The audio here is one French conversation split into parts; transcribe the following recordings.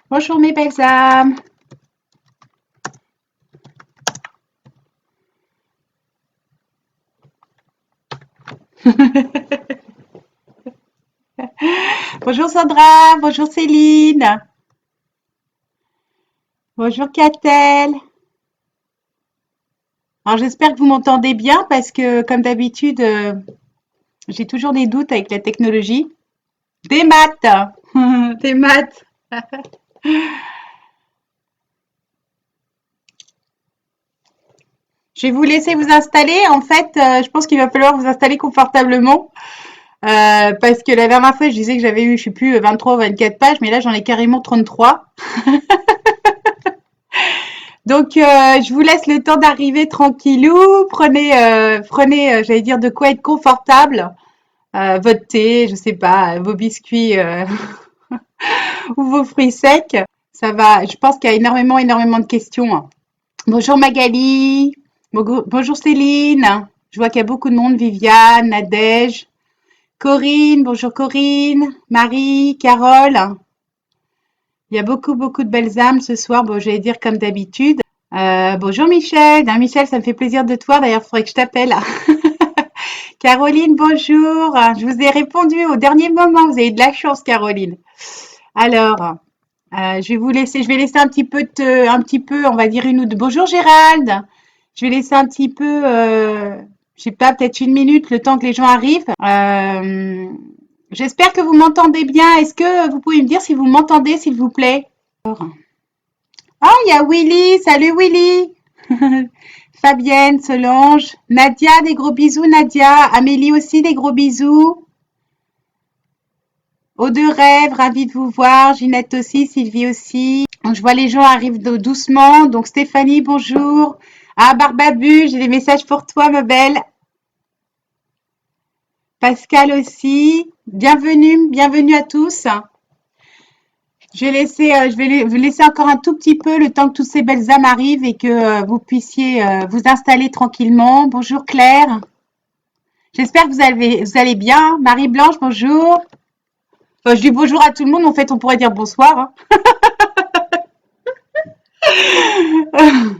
Bonjour mes belles âmes. Bonjour Sandra, bonjour Céline. Bonjour Catel. Alors j'espère que vous m'entendez bien parce que comme d'habitude, j'ai toujours des doutes avec la technologie. Des maths. Des maths. Je vais vous laisser vous installer. En fait, je pense qu'il va falloir vous installer confortablement. Parce que la dernière fois, je disais que j'avais eu, je sais plus, 23 ou 24 pages, mais là, j'en ai carrément 33. Donc, je vous laisse le temps d'arriver tranquillou. Prenez, j'allais dire, de quoi être confortable. Votre thé, je sais pas, vos biscuits ou vos fruits secs. Ça va. Je pense qu'il y a énormément de questions. Bonjour Magali. Bonjour Céline. Je vois qu'il y a beaucoup de monde. Viviane, Nadège. Corinne, bonjour Corinne, Marie, Carole. Il y a beaucoup de belles âmes ce soir. Bon, j'allais dire comme d'habitude. Bonjour Michel. Michel, ça me fait plaisir de te voir. D'ailleurs, il faudrait que je t'appelle. Caroline, bonjour. Je vous ai répondu au dernier moment. Vous avez de la chance, Caroline. Alors, je vais laisser un petit peu, on va dire une ou deux. Bonjour Gérald. Je vais laisser un petit peu, je sais pas, peut-être une minute, le temps que les gens arrivent. J'espère que vous m'entendez bien. Est-ce que vous pouvez me dire si vous m'entendez, s'il vous plaît? Ah, il y a Willy. Salut Willy. Fabienne, Solange, Nadia, des gros bisous Nadia. Amélie aussi, des gros bisous. Eau de rêve, ravie de vous voir. Ginette aussi, Sylvie aussi. Je vois les gens arrivent doucement. Donc Stéphanie, bonjour. Ah, Barbabu, j'ai des messages pour toi, ma belle. Pascal aussi. Bienvenue à tous. Je vais vous laisser encore un tout petit peu le temps que toutes ces belles âmes arrivent et que vous puissiez vous installer tranquillement. Bonjour Claire. J'espère que vous allez bien. Marie-Blanche, bonjour. Enfin, je dis bonjour à tout le monde. En fait, on pourrait dire bonsoir. Hein.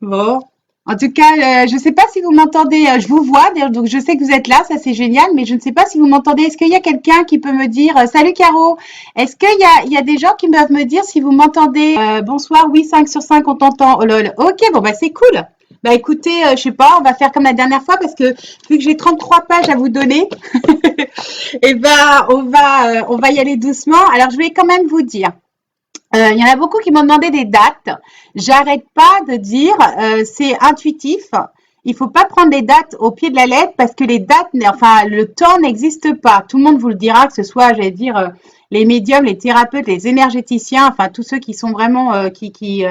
Bon. En tout cas, je ne sais pas si vous m'entendez. Je vous vois, donc je sais que vous êtes là, ça c'est génial, mais je ne sais pas si vous m'entendez. Est-ce qu'il y a quelqu'un qui peut me dire salut Caro? Est-ce qu'il y a des gens qui peuvent me dire si vous m'entendez? Bonsoir, oui, 5 sur 5, on t'entend. Oh lol. Ok, bon bah c'est cool. Bah écoutez, je sais pas, on va faire comme la dernière fois parce que vu que j'ai 33 pages à vous donner, et ben on va y aller doucement. Alors je vais quand même vous dire. Il y en a beaucoup qui m'ont demandé des dates. J'arrête pas de dire, c'est intuitif Il faut pas prendre les dates au pied de la lettre parce que les dates, enfin, le temps n'existe pas. Tout le monde vous le dira, que ce soit, j'allais dire, les médiums, les thérapeutes, les énergéticiens, enfin, tous ceux qui sont vraiment, qui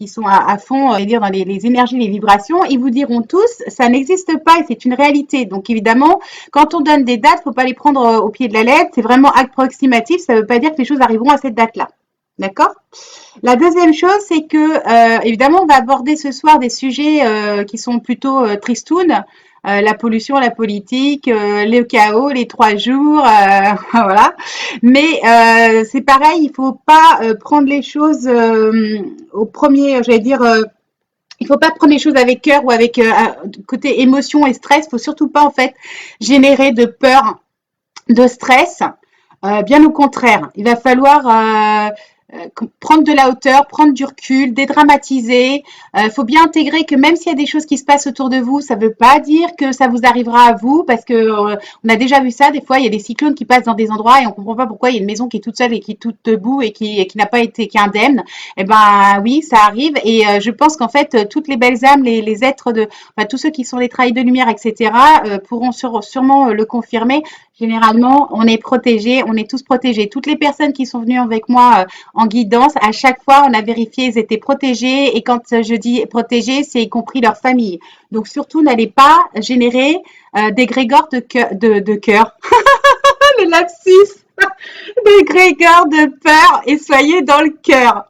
sont à fond, dire, dans les énergies, les vibrations, ils vous diront tous, ça n'existe pas et c'est une réalité. Donc, évidemment, quand on donne des dates, faut pas les prendre au pied de la lettre. C'est vraiment approximatif. Ça veut pas dire que les choses arriveront à cette date-là. D'accord? La deuxième chose, c'est que, évidemment, on va aborder ce soir des sujets qui sont plutôt tristounes. La pollution, la politique, le chaos, les 3 jours, voilà. Mais c'est pareil, il faut pas prendre les choses au premier, j'allais dire, il faut pas prendre les choses avec cœur ou avec côté émotion et stress. Il faut surtout pas en fait générer de peur, de stress. Bien au contraire, il va falloir prendre de la hauteur, prendre du recul, dédramatiser. Faut bien intégrer que même s'il y a des choses qui se passent autour de vous, ça ne veut pas dire que ça vous arrivera à vous, parce que on a déjà vu ça. Des fois, il y a des cyclones qui passent dans des endroits et on comprend pas pourquoi il y a une maison qui est toute seule et qui est toute debout et qui n'a pas été, qui est indemne. Eh ben oui, ça arrive. Et je pense qu'en fait, toutes les belles âmes, les êtres de, enfin, tous ceux qui sont les travailleurs de lumière, etc., pourront sûrement le confirmer. Généralement, on est protégés, on est tous protégés. Toutes les personnes qui sont venues avec moi en guidance, à chaque fois, on a vérifié, ils étaient protégés. Et quand je dis protégés, c'est y compris leur famille. Donc, surtout, n'allez pas générer des grégores de cœur. Le lapsus. Des grégores de peur et soyez dans le cœur.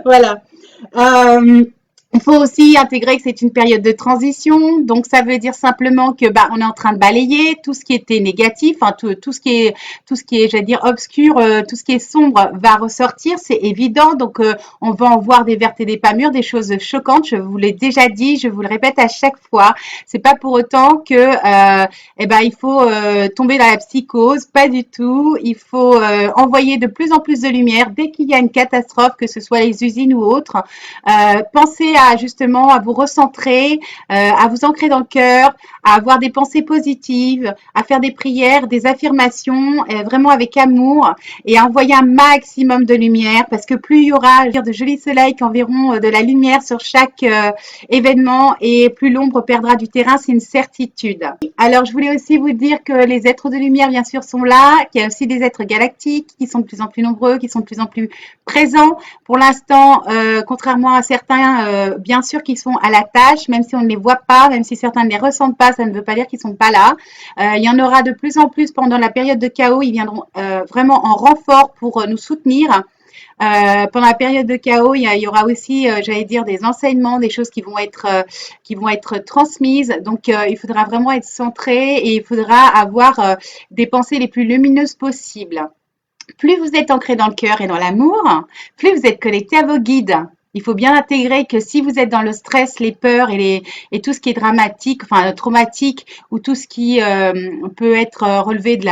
Voilà. Euh, il faut aussi intégrer que c'est une période de transition, donc ça veut dire simplement que on est en train de balayer tout ce qui était négatif, enfin, tout ce qui est, j'allais dire obscur, tout ce qui est sombre va ressortir, c'est évident. Donc on va en voir des vertes et des pas mûres, des choses choquantes. Je vous l'ai déjà dit, je vous le répète à chaque fois. C'est pas pour autant que il faut tomber dans la psychose, pas du tout. Il faut envoyer de plus en plus de lumière dès qu'il y a une catastrophe, que ce soit les usines ou autres. Pensez à justement à vous recentrer, à vous ancrer dans le cœur, à avoir des pensées positives, à faire des prières, des affirmations, vraiment avec amour et à envoyer un maximum de lumière parce que plus il y aura de jolis soleils qui enverront de la lumière sur chaque événement et plus l'ombre perdra du terrain, c'est une certitude. Alors je voulais aussi vous dire que les êtres de lumière bien sûr sont là, qu'il y a aussi des êtres galactiques qui sont de plus en plus nombreux, qui sont de plus en plus présents. Pour l'instant, contrairement à certains, bien sûr, qui sont à la tâche, même si on ne les voit pas, même si certains ne les ressentent pas, ça ne veut pas dire qu'ils ne sont pas là. Il y en aura de plus en plus pendant la période de chaos. Ils viendront vraiment en renfort pour nous soutenir. Pendant la période de chaos, il y aura aussi, j'allais dire, des enseignements, des choses qui vont être transmises. Donc, il faudra vraiment être centré et il faudra avoir des pensées les plus lumineuses possibles. Plus vous êtes ancré dans le cœur et dans l'amour, plus vous êtes connecté à vos guides. Il faut bien intégrer que si vous êtes dans le stress, les peurs et tout ce qui est dramatique, enfin traumatique, ou tout ce qui peut être relevé de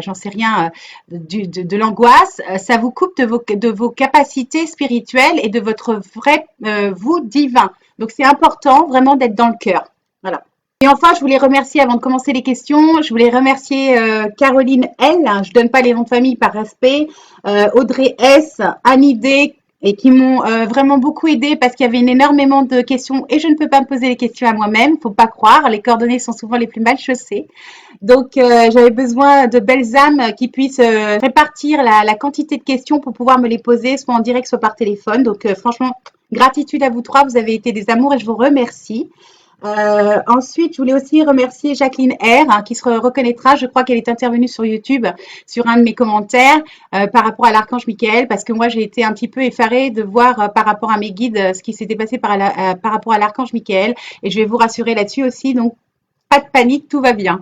j'en sais rien, de l'angoisse, ça vous coupe de vos capacités spirituelles et de votre vrai vous divin. Donc c'est important vraiment d'être dans le cœur. Voilà. Et enfin, je voulais remercier, avant de commencer les questions, je voulais remercier Caroline L, je ne donne pas les noms de famille par respect, Audrey S, Annie D, et qui m'ont vraiment beaucoup aidé parce qu'il y avait énormément de questions et je ne peux pas me poser les questions à moi-même, faut pas croire, les coordonnées sont souvent les plus mal chaussées. Donc, j'avais besoin de belles âmes qui puissent répartir la quantité de questions pour pouvoir me les poser, soit en direct, soit par téléphone. Donc, franchement, gratitude à vous trois, vous avez été des amours et je vous remercie. Ensuite, je voulais aussi remercier Jacqueline R, qui se reconnaîtra. Je crois qu'elle est intervenue sur YouTube sur un de mes commentaires par rapport à l'archange Michael, parce que moi, j'ai été un petit peu effarée de voir par rapport à mes guides ce qui s'était passé par rapport à l'archange Michael. Et je vais vous rassurer là-dessus aussi. Donc, pas de panique, tout va bien.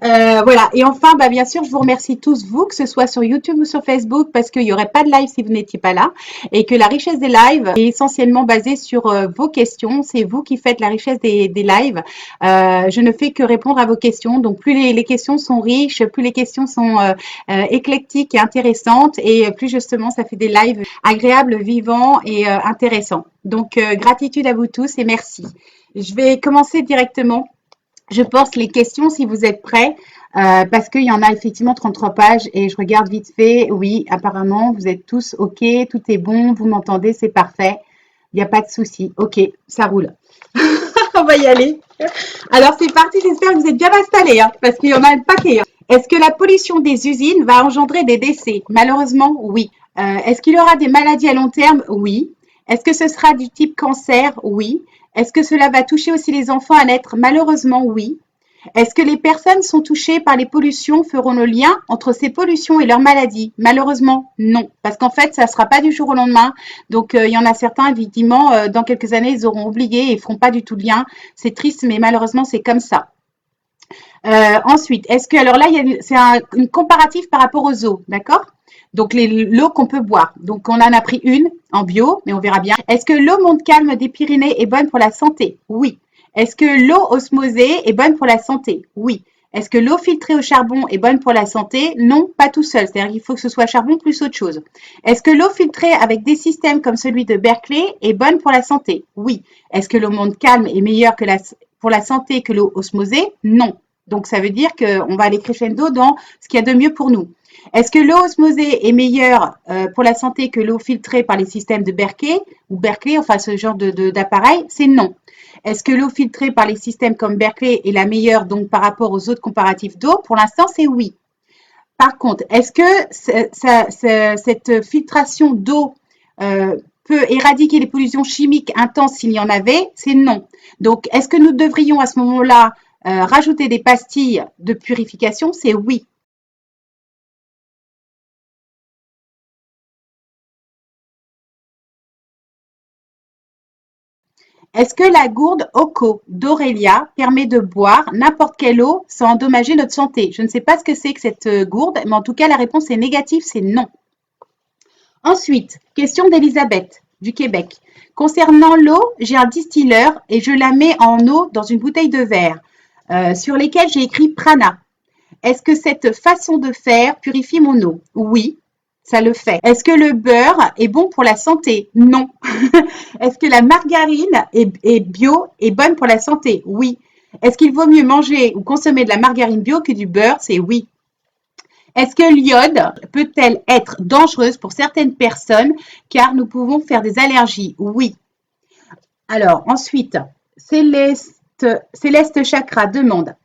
Voilà. Et enfin, bien sûr, je vous remercie tous, vous, que ce soit sur YouTube ou sur Facebook, parce qu'il n'y aurait pas de live si vous n'étiez pas là, et que la richesse des lives est essentiellement basée sur vos questions. C'est vous qui faites la richesse des lives. Je ne fais que répondre à vos questions. Donc, plus les questions sont riches, plus les questions sont éclectiques et intéressantes, et plus justement, ça fait des lives agréables, vivants et intéressants. Donc, gratitude à vous tous et merci. Je vais commencer directement. Je pense les questions si vous êtes prêts, parce qu'il y en a effectivement 33 pages et je regarde vite fait. Oui, apparemment, vous êtes tous OK, tout est bon, vous m'entendez, c'est parfait. Il n'y a pas de souci. Ok, ça roule. On va y aller. Alors c'est parti, j'espère que vous êtes bien installés, hein, parce qu'il y en a un paquet. Hein. Est-ce que la pollution des usines va engendrer des décès? Malheureusement, oui. Est-ce qu'il y aura des maladies à long terme? Oui. Est-ce que ce sera du type cancer? Oui. Est-ce que cela va toucher aussi les enfants à naître? Malheureusement, oui. Est-ce que les personnes sont touchées par les pollutions feront le lien entre ces pollutions et leurs maladies? Malheureusement, non. Parce qu'en fait, ça ne sera pas du jour au lendemain. Donc, il y en a certains, effectivement, dans quelques années, ils auront oublié et ne feront pas du tout de lien. C'est triste, mais malheureusement, c'est comme ça. Ensuite, est-ce que, alors là, c'est une comparatif par rapport aux eaux, d'accord? Donc, l'eau qu'on peut boire. Donc, on en a pris une en bio, mais on verra bien. Est-ce que l'eau monte calme des Pyrénées est bonne pour la santé? Oui. Est-ce que l'eau osmosée est bonne pour la santé? Oui. Est-ce que l'eau filtrée au charbon est bonne pour la santé? Non, pas tout seul. C'est-à-dire qu'il faut que ce soit charbon plus autre chose. Est-ce que l'eau filtrée avec des systèmes comme celui de Berkeley est bonne pour la santé? Oui. Est-ce que l'eau monte calme est meilleure pour la santé que l'eau osmosée? Non. Donc, ça veut dire qu'on va aller crescendo dans ce qu'il y a de mieux pour nous. Est-ce que l'eau osmosée est meilleure pour la santé que l'eau filtrée par les systèmes de Berkeley, enfin ce genre d'appareil? C'est non. Est-ce que l'eau filtrée par les systèmes comme Berkeley est la meilleure donc par rapport aux autres comparatifs d'eau? Pour l'instant, c'est oui. Par contre, est-ce que cette filtration d'eau peut éradiquer les pollutions chimiques intenses s'il y en avait? C'est non. Donc, est-ce que nous devrions à ce moment-là rajouter des pastilles de purification? C'est oui. Est-ce que la gourde Oco d'Aurélia permet de boire n'importe quelle eau sans endommager notre santé? Je ne sais pas ce que c'est que cette gourde, mais en tout cas, la réponse est négative, c'est non. Ensuite, question d'Elisabeth du Québec. Concernant l'eau, j'ai un distilleur et je la mets en eau dans une bouteille de verre sur lesquelles j'ai écrit Prana. Est-ce que cette façon de faire purifie mon eau? Oui, ça le fait. Est-ce que le beurre est bon pour la santé? Non. Est-ce que la margarine est bio et bonne pour la santé? Oui. Est-ce qu'il vaut mieux manger ou consommer de la margarine bio que du beurre? C'est oui. Est-ce que l'iode peut-elle être dangereuse pour certaines personnes car nous pouvons faire des allergies? Oui. Alors, ensuite, Céleste Chakra demande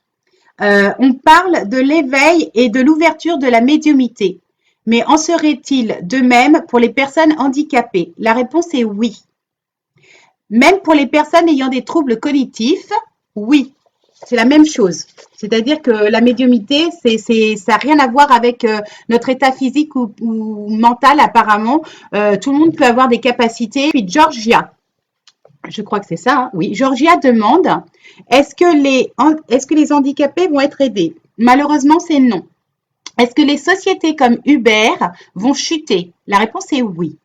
on parle de l'éveil et de l'ouverture de la médiumité. Mais en serait-il de même pour les personnes handicapées? La réponse est oui. Même pour les personnes ayant des troubles cognitifs, oui, c'est la même chose. C'est-à-dire que la médiumité, ça n'a rien à voir avec notre état physique ou mental apparemment. Tout le monde peut avoir des capacités. Puis Georgia, je crois que c'est ça, hein. Oui, Georgia demande, est-ce que les handicapés vont être aidés? Malheureusement, c'est non. Est-ce que les sociétés comme Uber vont chuter? La réponse est oui.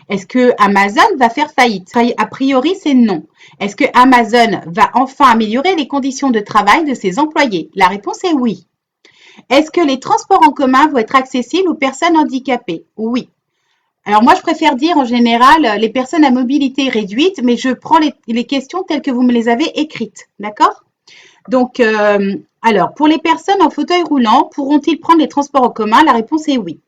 Est-ce que Amazon va faire faillite? A priori, c'est non. Est-ce que Amazon va enfin améliorer les conditions de travail de ses employés? La réponse est oui. Est-ce que les transports en commun vont être accessibles aux personnes handicapées? Oui. Alors moi, je préfère dire en général les personnes à mobilité réduite, mais je prends les questions telles que vous me les avez écrites. D'accord? Donc, alors, pour les personnes en fauteuil roulant, pourront-ils prendre les transports en commun? La réponse est oui.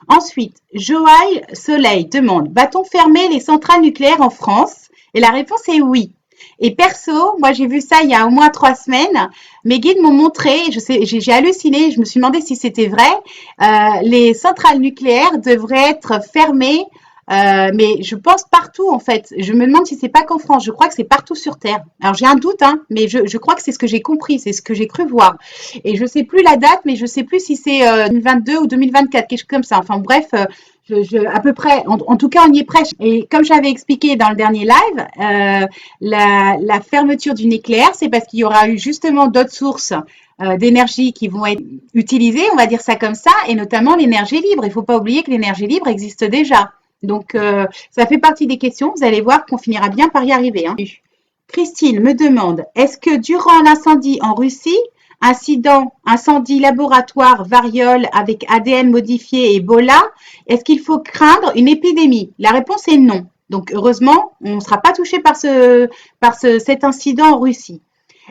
Ensuite, Joaille Soleil demande, va-t-on fermer les centrales nucléaires en France? Et la réponse est oui. Et perso, moi j'ai vu ça il y a au moins 3 semaines. Mes guides m'ont montré, j'ai halluciné, je me suis demandé si c'était vrai. Les centrales nucléaires devraient être fermées, mais je pense partout en fait. Je me demande si c'est pas qu'en France. Je crois que c'est partout sur Terre. Alors j'ai un doute, hein, mais je crois que c'est ce que j'ai compris, c'est ce que j'ai cru voir. Et je sais plus la date, mais je sais plus si c'est 2022 ou 2024, quelque chose comme ça. Enfin bref, à peu près, en tout cas, on y est presque. Et comme j'avais expliqué dans le dernier live, la fermeture du nucléaire, c'est parce qu'il y aura eu justement d'autres sources d'énergie qui vont être utilisées, on va dire ça comme ça, et notamment l'énergie libre. Il ne faut pas oublier que l'énergie libre existe déjà. Donc, ça fait partie des questions. Vous allez voir qu'on finira bien par y arriver, hein. Christine me demande, est-ce que durant l'incendie en Russie, incendie laboratoire variole avec ADN modifié et Ebola, est-ce qu'il faut craindre une épidémie? La réponse est non. Donc, heureusement, on ne sera pas touché par cet incident en Russie.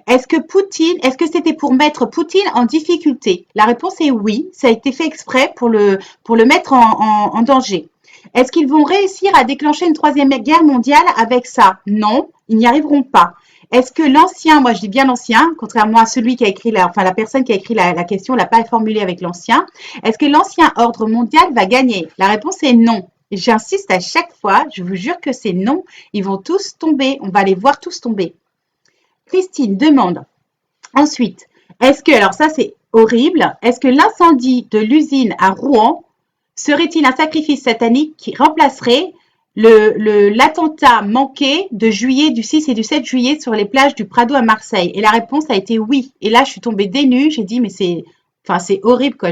Est-ce que c'était pour mettre Poutine en difficulté? La réponse est oui, ça a été fait exprès pour le mettre en danger. Est-ce qu'ils vont réussir à déclencher une troisième guerre mondiale avec ça? Non, ils n'y arriveront pas. Est-ce que l'ancien, moi je dis bien l'ancien, contrairement à celui qui a écrit enfin la personne qui a écrit la question, l'a pas formulée avec l'ancien. Est-ce que l'ancien ordre mondial va gagner? La réponse est non. J'insiste à chaque fois, je vous jure que c'est non. Ils vont tous tomber, on va les voir tous tomber. Christine demande ensuite, est-ce que, alors ça c'est horrible, est-ce que l'incendie de l'usine à Rouen serait-il un sacrifice satanique qui remplacerait l'attentat manqué de juillet, du 6 et du 7 juillet sur les plages du Prado à Marseille? Et la réponse a été oui. Et là, je suis tombée des nues. J'ai dit, mais c'est horrible, quoi.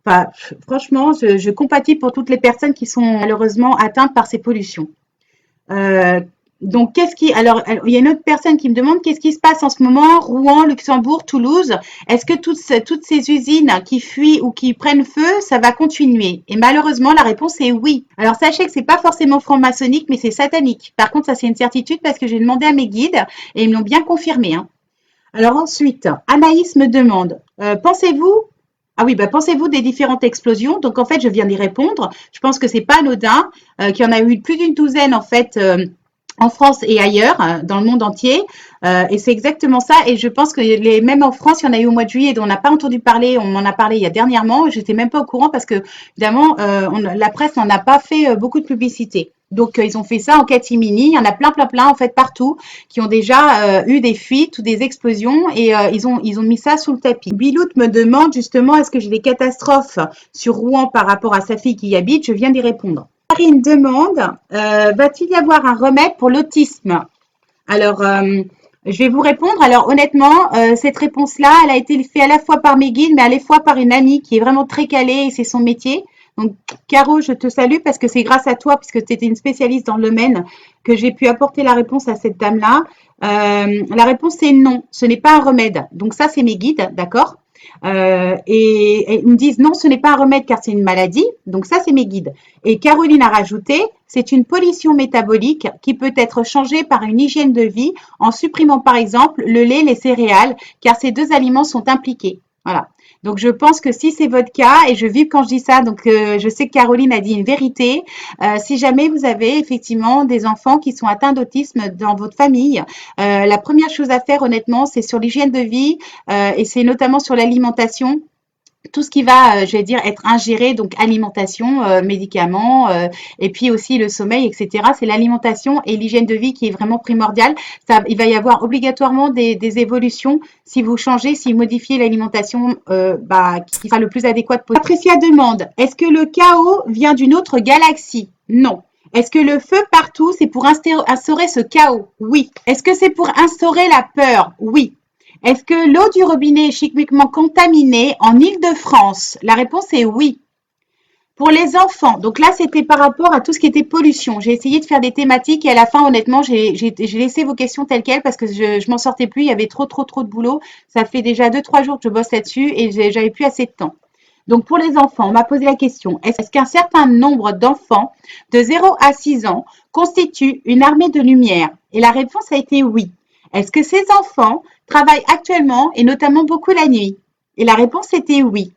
Enfin, franchement, je compatis pour toutes les personnes qui sont malheureusement atteintes par ces pollutions. Euh, donc, alors, il y a une autre personne qui me demande qu'est-ce qui se passe en ce moment, Rouen, Luxembourg, Toulouse. Est-ce que toutes ces usines qui fuient ou qui prennent feu, ça va continuer? Et malheureusement, la réponse est oui. Alors, sachez que c'est pas forcément franc-maçonnique, mais c'est satanique. Par contre, ça, c'est une certitude parce que j'ai demandé à mes guides et ils me l'ont bien confirmé, hein. Alors ensuite, Anaïs me demande, pensez-vous ah oui, bah pensez-vous des différentes explosions? Donc en fait, je viens d'y répondre. Je pense que c'est pas anodin, qu'il y en a eu plus d'une douzaine en fait en France et ailleurs, dans le monde entier. Et c'est exactement ça. Et je pense que même en France, il y en a eu au mois de juillet dont on n'a pas entendu parler. On m'en a parlé il y a dernièrement. J'étais même pas au courant parce que évidemment, la presse n'en a pas fait beaucoup de publicité. Donc ils ont fait ça en catimini. Il y en a plein en fait partout qui ont déjà eu des fuites ou des explosions et ils ont mis ça sous le tapis. Bilout me demande justement est-ce que j'ai des catastrophes sur Rouen par rapport à sa fille qui y habite? Je viens d'y répondre. Karine demande va-t-il y avoir un remède pour l'autisme? Alors, je vais vous répondre. Alors, honnêtement, cette réponse-là, elle a été faite à la fois par mes guides, mais à la fois par une amie qui est vraiment très calée et c'est son métier. Donc, Caro, je te salue parce que c'est grâce à toi, puisque tu étais une spécialiste dans le domaine, que j'ai pu apporter la réponse à cette dame-là. La réponse, c'est non. Ce n'est pas un remède. Donc, ça, c'est mes guides, d'accord? Et ils me disent non, ce n'est pas un remède car c'est une maladie. Donc ça, c'est mes guides. Et Caroline a rajouté, c'est une pollution métabolique qui peut être changée par une hygiène de vie en supprimant par exemple le lait, les céréales, car ces deux aliments sont impliqués. Voilà. Donc je pense que si c'est votre cas, et je vis quand je dis ça, donc je sais que Caroline a dit une vérité, si jamais vous avez effectivement des enfants qui sont atteints d'autisme dans votre famille, la première chose à faire honnêtement, c'est sur l'hygiène de vie et c'est notamment sur l'alimentation tout ce qui va, je vais dire, être ingéré, donc alimentation, médicaments, et puis aussi le sommeil, etc. C'est l'alimentation et l'hygiène de vie qui est vraiment primordiale. Il va y avoir obligatoirement des évolutions si vous changez, si vous modifiez l'alimentation qui sera le plus adéquate possible. Patricia demande, est-ce que le chaos vient d'une autre galaxie? Non. Est-ce que le feu partout, c'est pour instaurer ce chaos? Oui. Est-ce que c'est pour instaurer la peur? Oui. Est-ce que l'eau du robinet est chimiquement contaminée en Île-de-France? La réponse est oui. Pour les enfants, donc là c'était par rapport à tout ce qui était pollution. J'ai essayé de faire des thématiques et à la fin honnêtement j'ai laissé vos questions telles quelles parce que je m'en sortais plus, il y avait trop de boulot. Ça fait déjà 2-3 jours que je bosse là-dessus et j'avais plus assez de temps. Donc pour les enfants, on m'a posé la question, est-ce qu'un certain nombre d'enfants de 0 à 6 ans constituent une armée de lumière? Et la réponse a été oui. Est-ce que ces enfants travaillent actuellement et notamment beaucoup la nuit? Et la réponse était oui.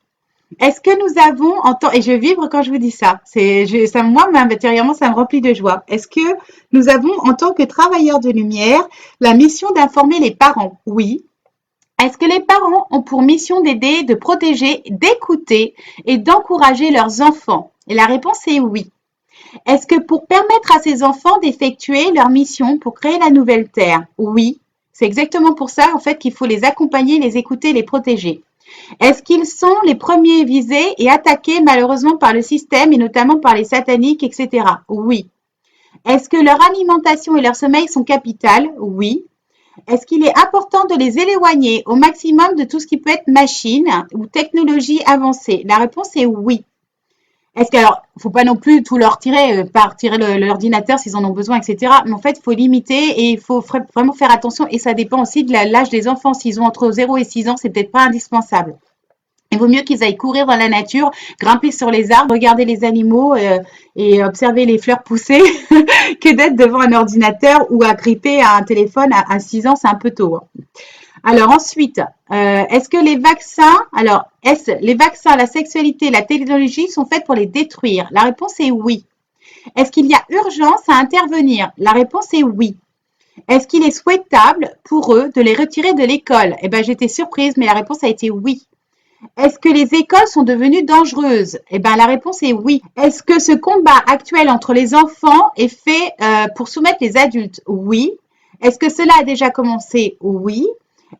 Est-ce que nous avons en tant et je vibre quand je vous dis ça, moi intérieurement ça me remplit de joie. Est-ce que nous avons en tant que travailleurs de lumière la mission d'informer les parents? Oui. Est-ce que les parents ont pour mission d'aider, de protéger, d'écouter et d'encourager leurs enfants? Et la réponse est oui. Est-ce que pour permettre à ces enfants d'effectuer leur mission pour créer la nouvelle Terre? Oui. C'est exactement pour ça, en fait, qu'il faut les accompagner, les écouter, les protéger. Est-ce qu'ils sont les premiers visés et attaqués malheureusement par le système et notamment par les sataniques, etc.? Oui. Est-ce que leur alimentation et leur sommeil sont capitales? Oui. Est-ce qu'il est important de les éloigner au maximum de tout ce qui peut être machine ou technologie avancée? La réponse est oui. Est-ce que, alors, faut pas non plus tout leur tirer, pas retirer l'ordinateur s'ils en ont besoin, etc. Mais en fait, il faut limiter et il faut vraiment faire attention. Et ça dépend aussi de l'âge des enfants. S'ils ont entre 0 et 6 ans, c'est peut-être pas indispensable. Il vaut mieux qu'ils aillent courir dans la nature, grimper sur les arbres, regarder les animaux et observer les fleurs pousser que d'être devant un ordinateur ou à gripper à un téléphone à 6 ans, c'est un peu tôt, hein. Alors ensuite, est-ce que les vaccins, la sexualité, la technologie sont faites pour les détruire? La réponse est oui. Est-ce qu'il y a urgence à intervenir? La réponse est oui. Est-ce qu'il est souhaitable pour eux de les retirer de l'école? Eh bien, j'étais surprise, mais la réponse a été oui. Est-ce que les écoles sont devenues dangereuses? Eh bien, la réponse est oui. Est-ce que ce combat actuel entre les enfants est fait pour soumettre les adultes? Oui. Est-ce que cela a déjà commencé? Oui.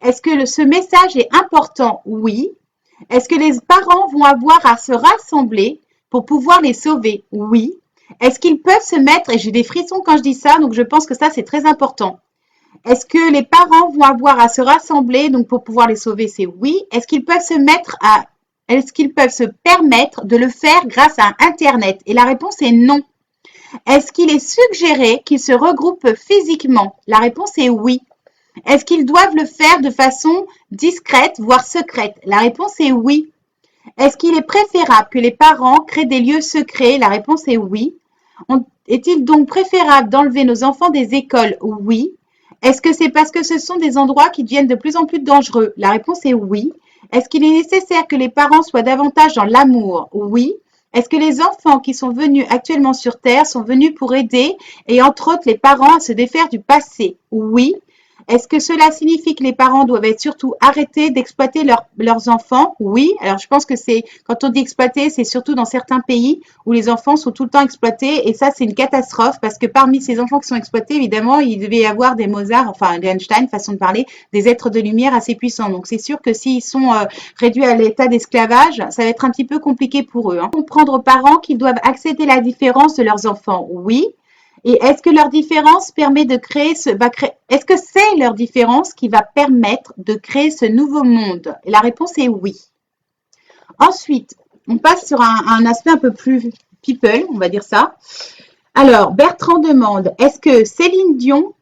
Est-ce que ce message est important? Oui. Est-ce que les parents vont avoir à se rassembler pour pouvoir les sauver? Oui. Est-ce qu'ils peuvent se mettre, et j'ai des frissons quand je dis ça, donc je pense que ça c'est très important. Est-ce que les parents vont avoir à se rassembler donc pour pouvoir les sauver? C'est oui. Est-ce qu'ils peuvent se permettre de le faire grâce à Internet? Et la réponse est non. Est-ce qu'il est suggéré qu'ils se regroupent physiquement? La réponse est oui. Est-ce qu'ils doivent le faire de façon discrète, voire secrète? La réponse est oui. Est-ce qu'il est préférable que les parents créent des lieux secrets? La réponse est oui. Est-il donc préférable d'enlever nos enfants des écoles? Oui. Est-ce que c'est parce que ce sont des endroits qui deviennent de plus en plus dangereux? La réponse est oui. Est-ce qu'il est nécessaire que les parents soient davantage dans l'amour? Oui. Est-ce que les enfants qui sont venus actuellement sur Terre sont venus pour aider et entre autres les parents à se défaire du passé? Oui. Est-ce que cela signifie que les parents doivent être surtout arrêter d'exploiter leurs enfants? Oui. Alors, je pense que quand on dit exploiter, c'est surtout dans certains pays où les enfants sont tout le temps exploités. Et ça, c'est une catastrophe parce que parmi ces enfants qui sont exploités, évidemment, il devait y avoir des Mozart, enfin, des Einstein, façon de parler, des êtres de lumière assez puissants. Donc, c'est sûr que s'ils sont réduits à l'état d'esclavage, ça va être un petit peu compliqué pour eux. Comprendre aux parents qu'ils doivent accepter la différence de leurs enfants? Oui. Et est-ce que leur différence permet de est-ce que c'est leur différence qui va permettre de créer ce nouveau monde? Et la réponse est oui. Ensuite, on passe sur un aspect un peu plus people, on va dire ça. Alors, Bertrand demande, est-ce que Céline Dion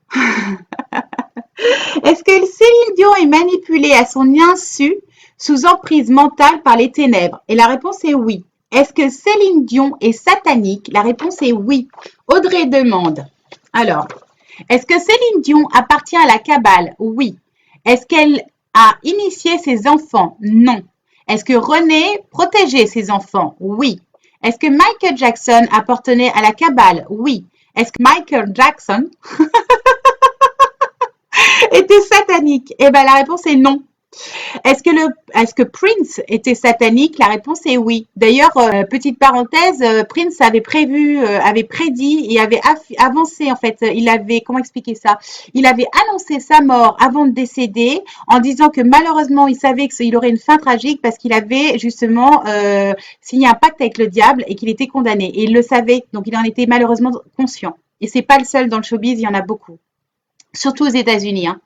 est manipulée à son insu sous emprise mentale par les ténèbres? Et la réponse est oui. Est-ce que Céline Dion est satanique? La réponse est oui. Audrey demande, alors, est-ce que Céline Dion appartient à la Kabbale? Oui. Est-ce qu'elle a initié ses enfants? Non. Est-ce que René protégeait ses enfants? Oui. Est-ce que Michael Jackson appartenait à la Kabbale? Oui. Est-ce que Michael Jackson était satanique? Eh bien, la réponse est non. Est-ce que Prince était satanique? La réponse est oui. D'ailleurs, petite parenthèse, Prince avait prédit et avait avancé en fait. Il avait, comment expliquer ça? Il avait annoncé sa mort avant de décéder en disant que malheureusement, il savait qu'il aurait une fin tragique parce qu'il avait justement signé un pacte avec le diable et qu'il était condamné. Et il le savait, donc il en était malheureusement conscient. Et c'est pas le seul dans le showbiz, il y en a beaucoup, surtout aux États-Unis. Hein.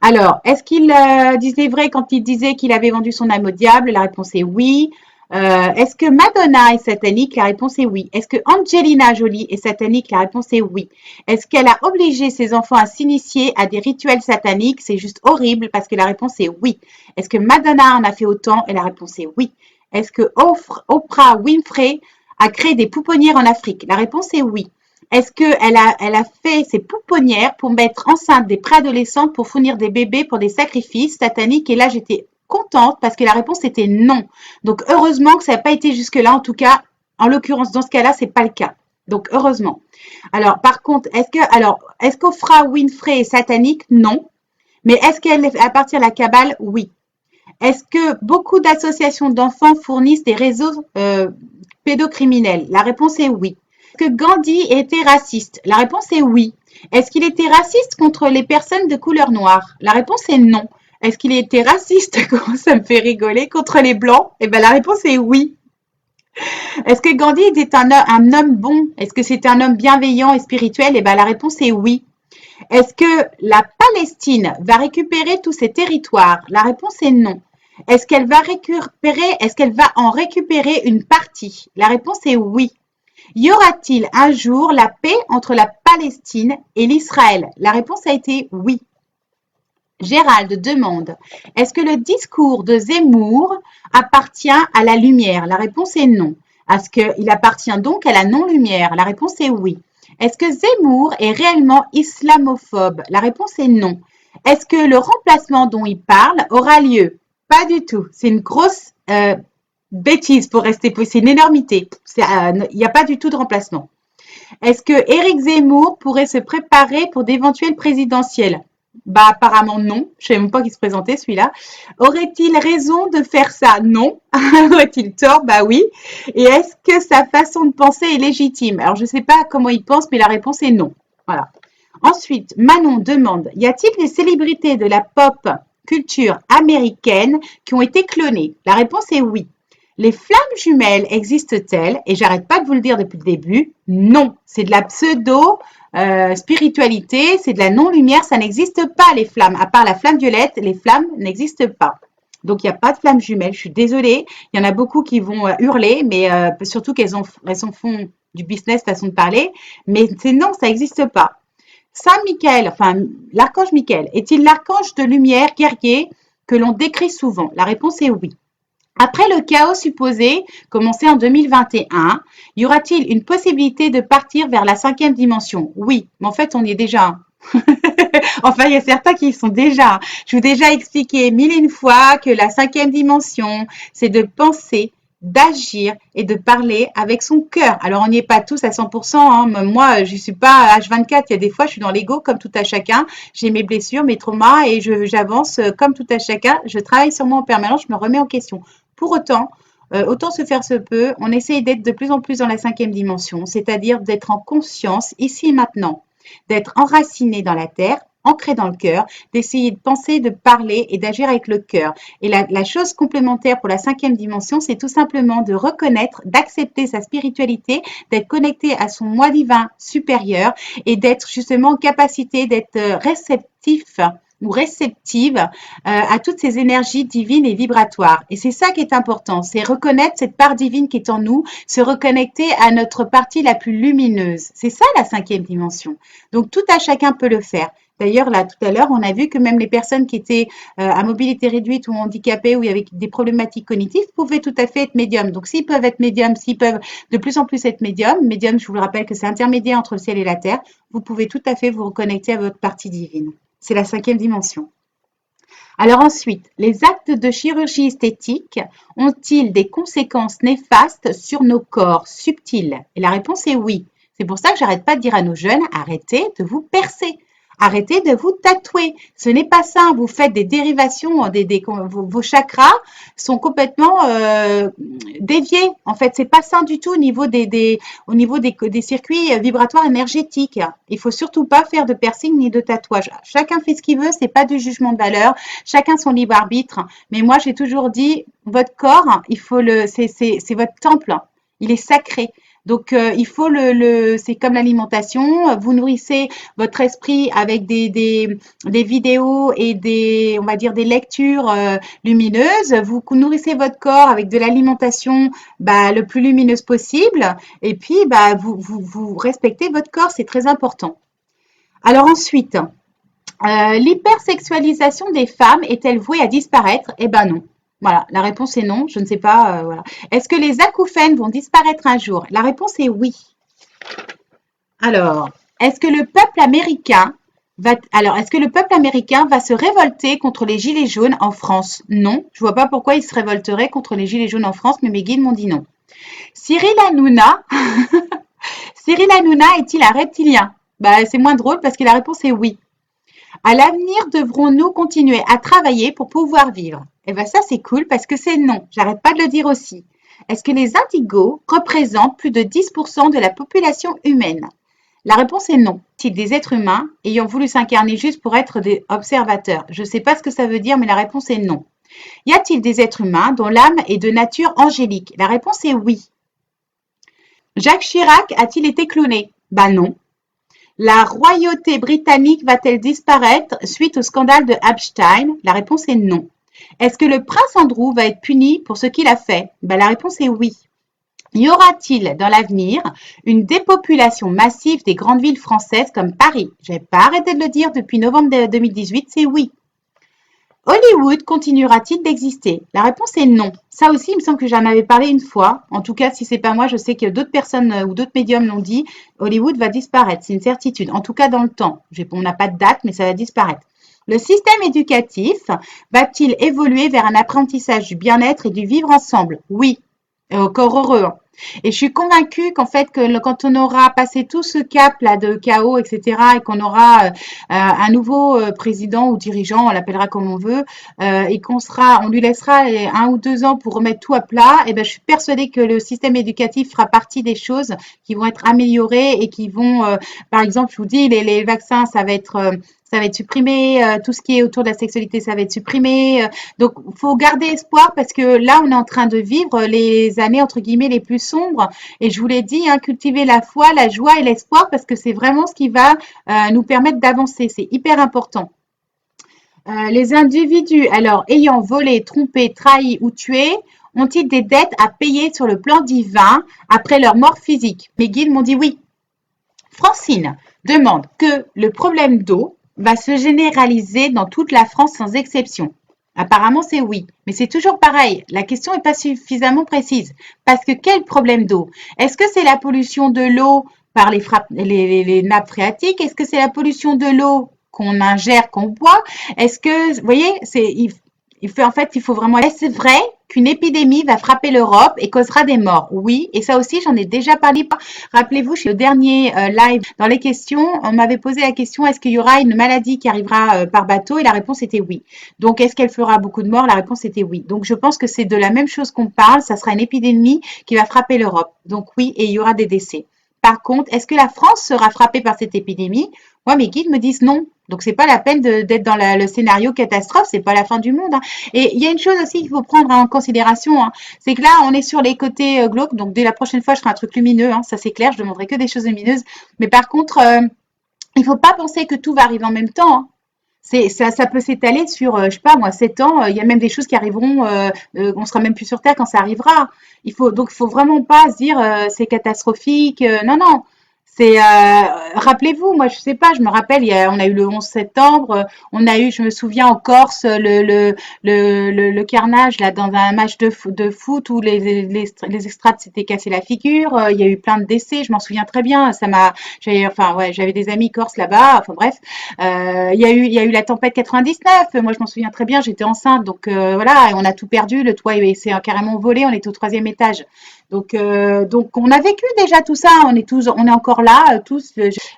Alors, est-ce qu'il disait vrai quand il disait qu'il avait vendu son âme au diable? La réponse est oui. Est-ce que Madonna est satanique? La réponse est oui. Est-ce que Angelina Jolie est satanique? La réponse est oui. Est-ce qu'elle a obligé ses enfants à s'initier à des rituels sataniques? C'est juste horrible parce que la réponse est oui. Est-ce que Madonna en a fait autant? Et la réponse est oui. Est-ce que Oprah Winfrey a créé des pouponnières en Afrique? La réponse est oui. Est-ce qu'elle a fait ses pouponnières pour mettre enceinte des préadolescentes pour fournir des bébés pour des sacrifices sataniques? Et là, j'étais contente parce que la réponse était non. Donc, heureusement que ça n'a pas été jusque-là. En tout cas, en l'occurrence, dans ce cas-là, ce n'est pas le cas. Donc, heureusement. Alors, par contre, est-ce qu'Oprah Winfrey est satanique? Non. Mais est-ce qu'elle appartient à la Kabbale? Oui. Est-ce que beaucoup d'associations d'enfants fournissent des réseaux pédocriminels? La réponse est oui. Est-ce que Gandhi était raciste? La réponse est oui. Est-ce qu'il était raciste contre les personnes de couleur noire? La réponse est non. Est-ce qu'il était raciste, ça me fait rigoler, contre les blancs? Eh bien, la réponse est oui. Est-ce que Gandhi était un homme bon? Est-ce que c'était un homme bienveillant et spirituel? Eh bien, la réponse est oui. Est-ce que la Palestine va récupérer tous ses territoires? La réponse est non. Est-ce qu'elle va en récupérer une partie? La réponse est oui. Y aura-t-il un jour la paix entre la Palestine et l'Israël? La réponse a été oui. Gérald demande, est-ce que le discours de Zemmour appartient à la lumière? La réponse est non. Est-ce qu'il appartient donc à la non-lumière? La réponse est oui. Est-ce que Zemmour est réellement islamophobe? La réponse est non. Est-ce que le remplacement dont il parle aura lieu? Pas du tout. C'est une grosse bêtise pour rester possible, c'est une énormité. Il n'y a pas du tout de remplacement. Est-ce que Éric Zemmour pourrait se préparer pour d'éventuelles présidentielles? Bah apparemment non. Je ne savais même pas qu'il se présentait celui-là. Aurait-il raison de faire ça? Non. Aurait-il tort? Bah oui. Et est-ce que sa façon de penser est légitime? Alors je ne sais pas comment il pense, mais la réponse est non. Voilà. Ensuite, Manon demande, y a-t-il des célébrités de la pop culture américaine qui ont été clonées? La réponse est oui. Les flammes jumelles existent-elles? Et j'arrête pas de vous le dire depuis le début, non. C'est de la pseudo spiritualité, c'est de la non-lumière, ça n'existe pas les flammes. À part la flamme violette, les flammes n'existent pas. Donc il n'y a pas de flammes jumelles. Je suis désolée. Il y en a beaucoup qui vont hurler, mais surtout elles font du business façon de parler. Mais c'est non, ça n'existe pas. Saint Michael, enfin l'archange Michael, est-il l'archange de lumière guerrier que l'on décrit souvent? La réponse est oui. Après le chaos supposé, commencé en 2021, y aura-t-il une possibilité de partir vers la cinquième dimension? Oui, mais en fait, on y est déjà. Enfin, il y a certains qui y sont déjà. Je vous ai déjà expliqué mille et une fois que la cinquième dimension, c'est de penser, d'agir et de parler avec son cœur. Alors, on n'y est pas tous à 100%. Hein. Moi, je ne suis pas H24. Il y a des fois, je suis dans l'ego comme tout à chacun. J'ai mes blessures, mes traumas et j'avance comme tout à chacun. Je travaille sur moi en permanence. Je me remets en question. Pour autant, autant se faire se peut, on essaye d'être de plus en plus dans la cinquième dimension, c'est-à-dire d'être en conscience ici et maintenant, d'être enraciné dans la terre, ancré dans le cœur, d'essayer de penser, de parler et d'agir avec le cœur. Et la chose complémentaire pour la cinquième dimension, c'est tout simplement de reconnaître, d'accepter sa spiritualité, d'être connecté à son moi divin supérieur et d'être justement en capacité d'être réceptif ou réceptive à toutes ces énergies divines et vibratoires. Et c'est ça qui est important, c'est reconnaître cette part divine qui est en nous, se reconnecter à notre partie la plus lumineuse. C'est ça la cinquième dimension. Donc tout à chacun peut le faire. D'ailleurs, là, tout à l'heure, on a vu que même les personnes qui étaient à mobilité réduite ou handicapées ou avec des problématiques cognitives pouvaient tout à fait être médiums. Donc, s'ils peuvent être médiums, s'ils peuvent de plus en plus être médiums, je vous le rappelle que c'est intermédiaire entre le ciel et la terre, vous pouvez tout à fait vous reconnecter à votre partie divine. C'est la cinquième dimension. Alors ensuite, les actes de chirurgie esthétique ont-ils des conséquences néfastes sur nos corps subtils? Et la réponse est oui. C'est pour ça que j'arrête pas de dire à nos jeunes, arrêtez de vous percer. Arrêtez de vous tatouer. Ce n'est pas ça. Vous faites des dérivations, vos chakras sont complètement déviés. En fait, c'est pas ça du tout au niveau des circuits vibratoires énergétiques. Il faut surtout pas faire de piercing ni de tatouage. Chacun fait ce qu'il veut. C'est pas du jugement de valeur. Chacun son libre arbitre. Mais moi, j'ai toujours dit, votre corps, c'est votre temple. Il est sacré. Donc, il faut c'est comme l'alimentation. Vous nourrissez votre esprit avec des vidéos et on va dire, des lectures lumineuses. Vous nourrissez votre corps avec de l'alimentation le plus lumineuse possible. Et puis, vous respectez votre corps, c'est très important. Alors ensuite, l'hypersexualisation des femmes est-elle vouée à disparaître? Eh ben non. Voilà, la réponse est non, je ne sais pas. Voilà. Est-ce que les acouphènes vont disparaître un jour? La réponse est oui. Alors, est-ce que le peuple américain va se révolter contre les gilets jaunes en France? Non, je ne vois pas pourquoi il se révolterait contre les gilets jaunes en France, mais mes guides m'ont dit non. Cyril Hanouna, Cyril Hanouna est-il un reptilien? C'est moins drôle parce que la réponse est oui. À l'avenir, devrons-nous continuer à travailler pour pouvoir vivre? Eh bien, ça, c'est cool parce que c'est non. J'arrête pas de le dire aussi. Est-ce que les indigos représentent plus de 10% de la population humaine? La réponse est non. C'est des êtres humains ayant voulu s'incarner juste pour être des observateurs. Je ne sais pas ce que ça veut dire, mais la réponse est non. Y a-t-il des êtres humains dont l'âme est de nature angélique? La réponse est oui. Jacques Chirac a-t-il été cloné? Non. La royauté britannique va-t-elle disparaître suite au scandale de Epstein? La réponse est non. Est-ce que le prince Andrew va être puni pour ce qu'il a fait? La réponse est oui. Y aura-t-il dans l'avenir une dépopulation massive des grandes villes françaises comme Paris? Je n'ai pas arrêté de le dire depuis novembre 2018, c'est oui. Hollywood continuera-t-il d'exister? La réponse est non. Ça aussi, il me semble que j'en avais parlé une fois. En tout cas, si c'est pas moi, je sais que d'autres personnes ou d'autres médiums l'ont dit. Hollywood va disparaître, c'est une certitude. En tout cas, dans le temps. On n'a pas de date, mais ça va disparaître. Le système éducatif va-t-il évoluer vers un apprentissage du bien-être et du vivre ensemble? Oui. Encore heureux, hein. Et je suis convaincue qu'en fait, quand on aura passé tout ce cap-là de chaos, etc., et qu'on aura un nouveau président ou dirigeant, on l'appellera comme on veut, et on lui laissera les 1 ou 2 ans pour remettre tout à plat, et ben, je suis persuadée que le système éducatif fera partie des choses qui vont être améliorées et qui vont, par exemple, je vous dis, les vaccins, ça va être supprimé, tout ce qui est autour de la sexualité, ça va être supprimé. Donc, il faut garder espoir parce que là, on est en train de vivre les années, entre guillemets, les plus sombres. Et je vous l'ai dit, hein, cultiver la foi, la joie et l'espoir parce que c'est vraiment ce qui va nous permettre d'avancer. C'est hyper important. Les individus, alors, ayant volé, trompé, trahi ou tué, ont-ils des dettes à payer sur le plan divin après leur mort physique? Mes guides m'ont dit oui. Francine demande que le problème d'eau va se généraliser dans toute la France sans exception. Apparemment, c'est oui, mais c'est toujours pareil. La question n'est pas suffisamment précise. Parce que quel problème d'eau? Est-ce que c'est la pollution de l'eau par les nappes phréatiques? Est-ce que c'est la pollution de l'eau qu'on ingère, qu'on boit? Est-ce que, vous voyez, il faut vraiment. Est-ce vrai qu'une épidémie va frapper l'Europe et causera des morts? Oui, et ça aussi, j'en ai déjà parlé. Rappelez-vous, chez le dernier live, dans les questions, on m'avait posé la question, est-ce qu'il y aura une maladie qui arrivera par bateau? Et la réponse était oui. Donc, est-ce qu'elle fera beaucoup de morts? La réponse était oui. Donc, je pense que c'est de la même chose qu'on parle. Ça sera une épidémie qui va frapper l'Europe. Donc, oui, et il y aura des décès. Par contre, est-ce que la France sera frappée par cette épidémie? Moi, mes guides me disent non. Donc, c'est pas la peine d'être dans le scénario catastrophe, c'est pas la fin du monde, hein. Et il y a une chose aussi qu'il faut prendre en considération, hein, c'est que là, on est sur les côtés glauques. Donc, dès la prochaine fois, je ferai un truc lumineux, hein, ça c'est clair, je demanderai que des choses lumineuses. Mais par contre, il ne faut pas penser que tout va arriver en même temps, hein. Ça peut s'étaler sur, je sais pas moi, 7 ans. Il y a même des choses qui arriveront, on sera même plus sur Terre quand ça arrivera. Il faut vraiment pas se dire c'est catastrophique. Non, non. Rappelez-vous, moi je sais pas, je me rappelle, on a eu le 11 septembre, on a eu, je me souviens en Corse, le carnage là dans un match de foot où les extrates s'étaient cassé la figure. Il y a eu plein de décès, je m'en souviens très bien. Enfin ouais, j'avais des amis corses là-bas. Enfin bref. Il y a eu la tempête 99. Moi, je m'en souviens très bien. J'étais enceinte, donc voilà, et on a tout perdu. Le toit s'est carrément volé. On était au 3e étage. Donc, on a vécu déjà tout ça. On est encore là, tous.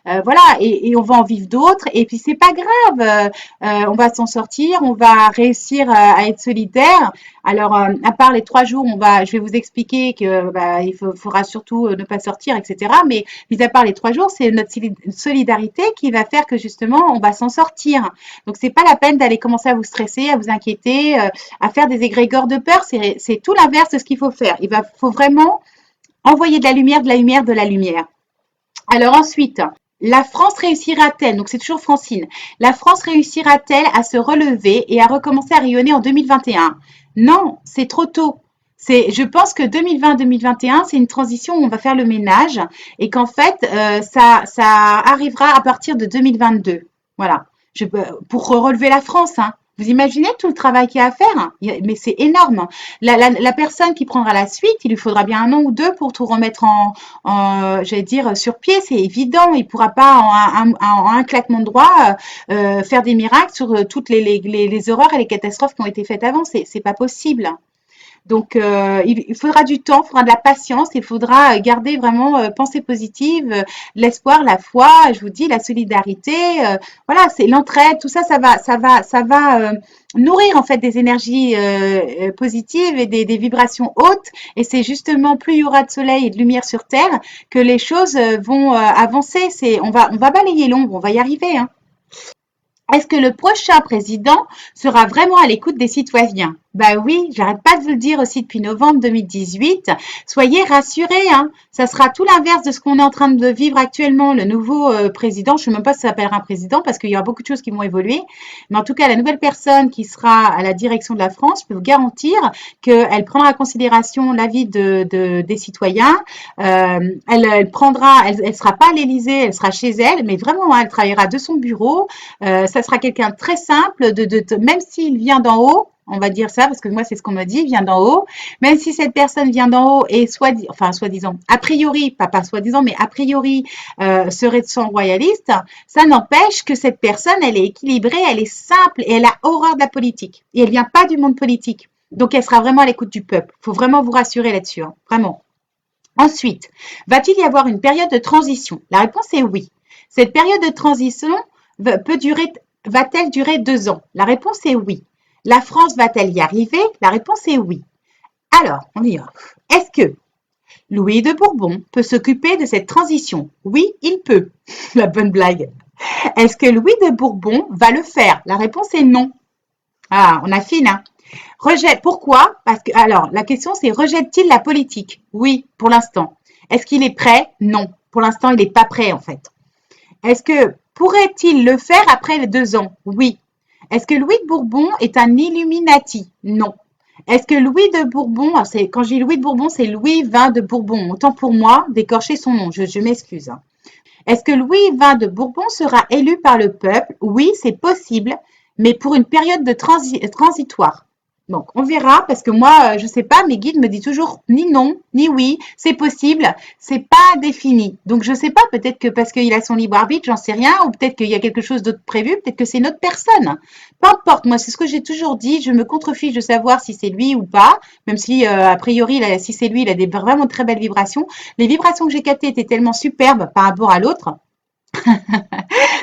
Voilà, et on va en vivre d'autres. Et puis, c'est pas grave. On va s'en sortir. On va réussir à être solidaire. Alors, à part les 3 jours, je vais vous expliquer que il faudra surtout ne pas sortir, etc. Mais mis à part les 3 jours, c'est notre solidarité qui va faire que justement, on va s'en sortir. Donc, c'est pas la peine d'aller commencer à vous stresser, à vous inquiéter, à faire des égrégores de peur. C'est tout l'inverse de ce qu'il faut faire. Faut vraiment envoyer de la lumière, de la lumière, de la lumière. Alors ensuite, la France réussira-t-elle, donc c'est toujours Francine, la France réussira-t-elle à se relever et à recommencer à rayonner en 2021? Non, c'est trop tôt. Je pense que 2020-2021, c'est une transition où on va faire le ménage et qu'en fait, ça arrivera à partir de 2022. Voilà. Pour relever la France, hein. Vous imaginez tout le travail qu'il y a à faire? Mais c'est énorme. La personne qui prendra la suite, il lui faudra bien 1 an ou 2 pour tout remettre j'allais dire, sur pied. C'est évident. Il ne pourra pas, en un claquement de doigts, faire des miracles sur toutes les horreurs et les catastrophes qui ont été faites avant. C'est pas possible. Donc, il faudra du temps, il faudra de la patience, il faudra garder vraiment pensée positive, l'espoir, la foi, je vous dis, la solidarité. Voilà, c'est l'entraide, tout ça, ça va nourrir en fait des énergies positives et des vibrations hautes. Et c'est justement plus il y aura de soleil et de lumière sur Terre que les choses vont avancer. On va balayer l'ombre, on va y arriver, hein. Est-ce que le prochain président sera vraiment à l'écoute des citoyens? Bah oui, j'arrête pas de vous le dire aussi depuis novembre 2018. Soyez rassurés, hein. Ça sera tout l'inverse de ce qu'on est en train de vivre actuellement. Le nouveau président, je ne sais même pas si ça s'appellera un président parce qu'il y aura beaucoup de choses qui vont évoluer. Mais en tout cas, la nouvelle personne qui sera à la direction de la France, je peux vous garantir qu'elle prendra en considération l'avis des citoyens. Elle sera pas à l'Élysée, elle sera chez elle, mais vraiment, hein, elle travaillera de son bureau. Ça sera quelqu'un de très simple, même s'il vient d'en haut, on va dire ça, parce que moi, c'est ce qu'on me dit, vient d'en haut. Même si cette personne vient d'en haut et soi-disant, a priori, pas soi-disant, mais a priori, serait de sang royaliste, ça n'empêche que cette personne, elle est équilibrée, elle est simple et elle a horreur de la politique. Et elle vient pas du monde politique. Donc, elle sera vraiment à l'écoute du peuple. Il faut vraiment vous rassurer là-dessus, hein, vraiment. Ensuite, va-t-il y avoir une période de transition? La réponse est oui. Cette période de transition va-t-elle durer 2 ans? La réponse est oui. La France va-t-elle y arriver? La réponse est oui. Alors, on y va. Est-ce que Louis de Bourbon peut s'occuper de cette transition? Oui, il peut. La bonne blague. Est-ce que Louis de Bourbon va le faire? La réponse est non. Ah, on affine, hein. Pourquoi? Parce que, alors, la question c'est rejette-t-il la politique? Oui, pour l'instant. Est-ce qu'il est prêt? Non. Pour l'instant, il n'est pas prêt, en fait. Est-ce que pourrait-il le faire après les 2 ans? Oui. Est-ce que Louis de Bourbon est un Illuminati? Non. Est-ce que Louis de Bourbon, quand je dis Louis de Bourbon, c'est Louis XX de Bourbon. Autant pour moi d'écorcher son nom, je m'excuse, hein. Est-ce que Louis XX de Bourbon sera élu par le peuple? Oui, c'est possible, mais pour une période de transitoire. Donc, on verra, parce que moi, je ne sais pas, mes guides me disent toujours ni non, ni oui, c'est possible, c'est pas défini. Donc, je ne sais pas, peut-être que parce qu'il a son libre arbitre, j'en sais rien, ou peut-être qu'il y a quelque chose d'autre prévu, peut-être que c'est une autre personne. Peu importe, moi, c'est ce que j'ai toujours dit, je me contrefiche de savoir si c'est lui ou pas, même si, a priori, si c'est lui, il a des vraiment très belles vibrations. Les vibrations que j'ai captées étaient tellement superbes par rapport à l'autre,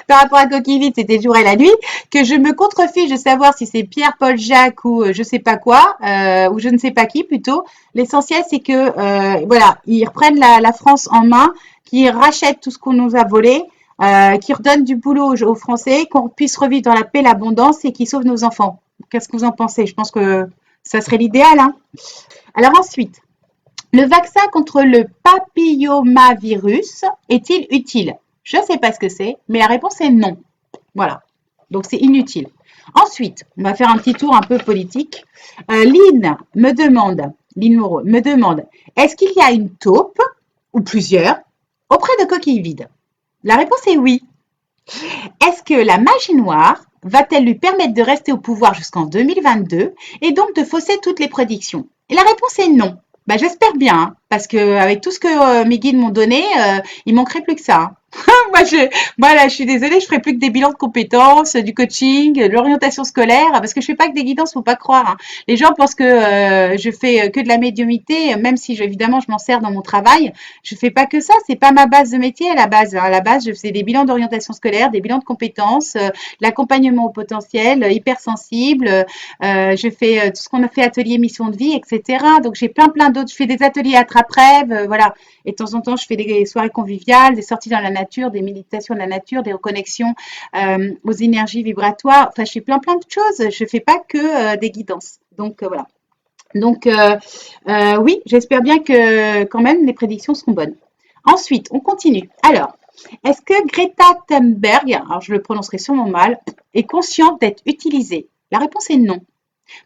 par rapport à Coquille Vide, c'était le jour et la nuit, que je me contrefiche de savoir si c'est Pierre, Paul, Jacques ou je sais pas quoi, ou je ne sais pas qui plutôt. L'essentiel, c'est que voilà, ils reprennent la France en main, qu'ils rachètent tout ce qu'on nous a volé, qu'ils redonnent du boulot aux Français, qu'on puisse revivre dans la paix, l'abondance et qu'ils sauvent nos enfants. Qu'est-ce que vous en pensez? Je pense que ça serait l'idéal, hein. Alors ensuite, le vaccin contre le papillomavirus est-il utile? Je ne sais pas ce que c'est, mais la réponse est non. Voilà. Donc, c'est inutile. Ensuite, on va faire un petit tour un peu politique. Lynn Moreau me demande, est-ce qu'il y a une taupe, ou plusieurs, auprès de Coquille Vide? La réponse est oui. Est-ce que la magie noire va-t-elle lui permettre de rester au pouvoir jusqu'en 2022 et donc de fausser toutes les prédictions? Et la réponse est non. Bah, j'espère bien, hein, parce que avec tout ce que mes guides m'ont donné, il manquerait plus que ça, hein. Moi, là, je suis désolée, je ferai plus que des bilans de compétences, du coaching, de l'orientation scolaire, parce que je fais pas que des guidances, faut pas croire, hein. Les gens pensent que je fais que de la médiumité, même si évidemment je m'en sers dans mon travail. Je fais pas que ça, c'est pas ma base de métier à la base. À la base, je fais des bilans d'orientation scolaire, des bilans de compétences, l'accompagnement au potentiel, hypersensible. Je fais tout ce qu'on a fait atelier mission de vie, etc. Donc j'ai plein d'autres. Je fais des ateliers attrape-rêve, voilà. Et de temps en temps, je fais des soirées conviviales, des sorties dans la nature, des méditations de la nature, des reconnexions aux énergies vibratoires. Enfin, je fais plein de choses. Je fais pas que des guidances. Donc voilà. Donc oui, j'espère bien que quand même les prédictions seront bonnes. Ensuite, on continue. Alors, est-ce que Greta Thunberg, alors je le prononcerai sûrement mal, est consciente d'être utilisée? La réponse est non.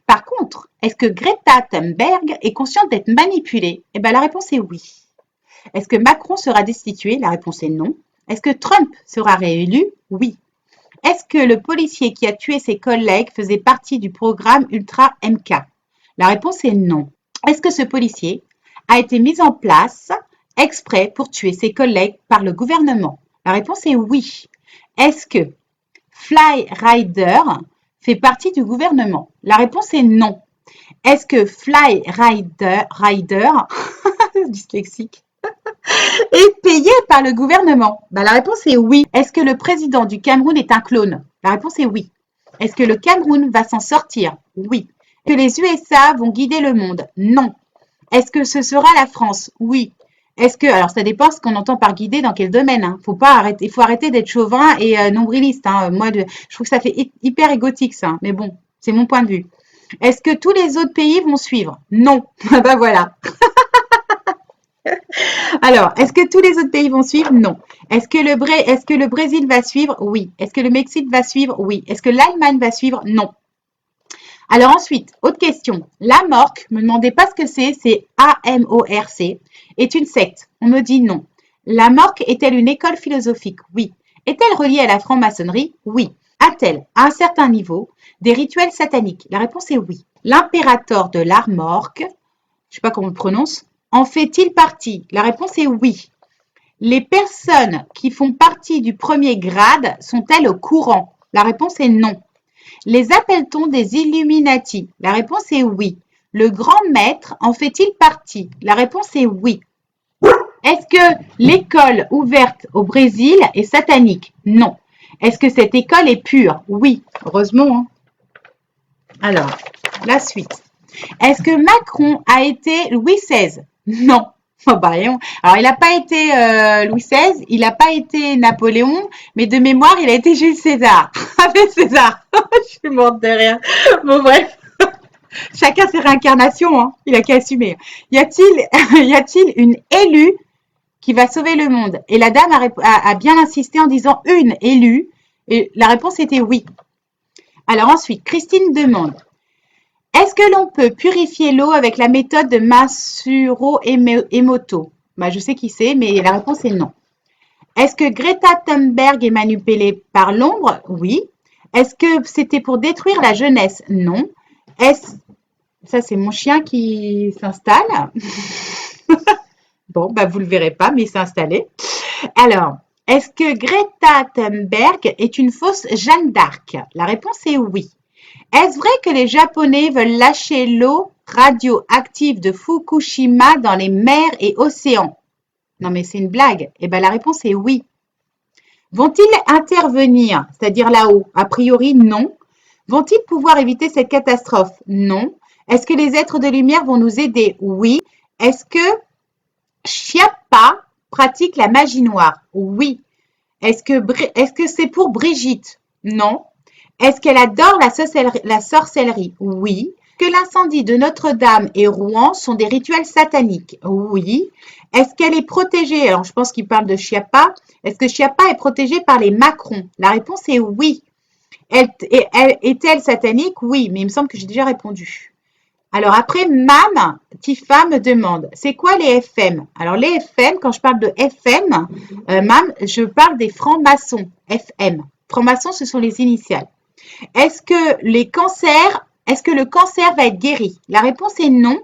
Par contre, est-ce que Greta Thunberg est consciente d'être manipulée? Eh bien, la réponse est oui. Est-ce que Macron sera destitué? La réponse est non. Est-ce que Trump sera réélu? Oui. Est-ce que le policier qui a tué ses collègues faisait partie du programme Ultra MK? La réponse est non. Est-ce que ce policier a été mis en place exprès pour tuer ses collègues par le gouvernement? La réponse est oui. Est-ce que Fly Rider fait partie du gouvernement? La réponse est non. Est-ce que Fly Rider dyslexique, est payé par le gouvernement? La réponse est oui. Est-ce que le président du Cameroun est un clone? La réponse est oui. Est-ce que le Cameroun va s'en sortir? Oui. Est-ce que les USA vont guider le monde? Non. Est-ce que ce sera la France? Oui. Alors ça dépend ce qu'on entend par guider, dans quel domaine, hein. Il faut arrêter d'être chauvin et nombriliste, hein. Moi, je trouve que ça fait hyper égotique, ça. Mais bon, c'est mon point de vue. Est-ce que tous les autres pays vont suivre? Non. Ben voilà. Alors, est-ce que tous les autres pays vont suivre? Non. Est-ce que le Brésil va suivre? Oui. Est-ce que le Mexique va suivre? Oui. Est-ce que l'Allemagne va suivre? Non. Alors ensuite, autre question. La MORC, me demandez pas ce que c'est AMORC, est une secte. On me dit non. La MORC est-elle une école philosophique? Oui. Est-elle reliée à la franc-maçonnerie? Oui. A-t-elle, à un certain niveau, des rituels sataniques? La réponse est oui. L'impérator de l'Armorque, je ne sais pas comment on le prononce, en fait-il partie? La réponse est oui. Les personnes qui font partie du premier grade sont-elles au courant? La réponse est non. Les appelle-t-on des Illuminati? La réponse est oui. le grand maître en fait-il partie? La réponse est oui. Est-ce que l'école ouverte au Brésil est satanique? Non. Est-ce que cette école est pure? Oui, heureusement. Hein. Alors, la suite. Est-ce que Macron a été Louis XVI? Non. Oh bah, alors, il n'a pas été Louis XVI, il n'a pas été Napoléon, mais de mémoire, il a été Jules César. Avec César. Je suis morte de rire. Bon, bref. Chacun ses réincarnations, hein. Il a qu'à assumer. Y a-t-il une élue qui va sauver le monde? Et la dame a bien insisté en disant une élue. Et la réponse était oui. Alors ensuite, Christine demande, est-ce que l'on peut purifier l'eau avec la méthode de Masaru Emoto? Bah, je sais qui c'est, mais la réponse est non. Est-ce que Greta Thunberg est manipulée par l'ombre? Oui. Est-ce que c'était pour détruire la jeunesse? Non. Ça, c'est mon chien qui s'installe. Bon, bah, vous ne le verrez pas, mais il s'est installé. Alors, est-ce que Greta Thunberg est une fausse Jeanne d'Arc? La réponse est oui. Est-ce vrai que les Japonais veulent lâcher l'eau radioactive de Fukushima dans les mers et océans? Non, mais c'est une blague. Eh bien, la réponse est oui. Vont-ils intervenir, c'est-à-dire là-haut? A priori, non. Vont-ils pouvoir éviter cette catastrophe? Non. Est-ce que les êtres de lumière vont nous aider? Oui. Est-ce que Chiappa pratique la magie noire? Oui. Est-ce que c'est pour Brigitte? Non. Est-ce qu'elle adore la sorcellerie? Oui. Que l'incendie de Notre-Dame et Rouen sont des rituels sataniques? Oui. Est-ce qu'elle est protégée? Alors, je pense qu'il parle de Chiappa. Est-ce que Chiappa est protégée par les Macron? La réponse est oui. Est-elle satanique? Oui, mais il me semble que j'ai déjà répondu. Alors après, Mam, Tifa me demande, c'est quoi les FM? Alors les FM, quand je parle de FM, Mam, je parle des francs-maçons, FM. Francs-maçons, ce sont les initiales. Est-ce que le cancer va être guéri? La réponse est non.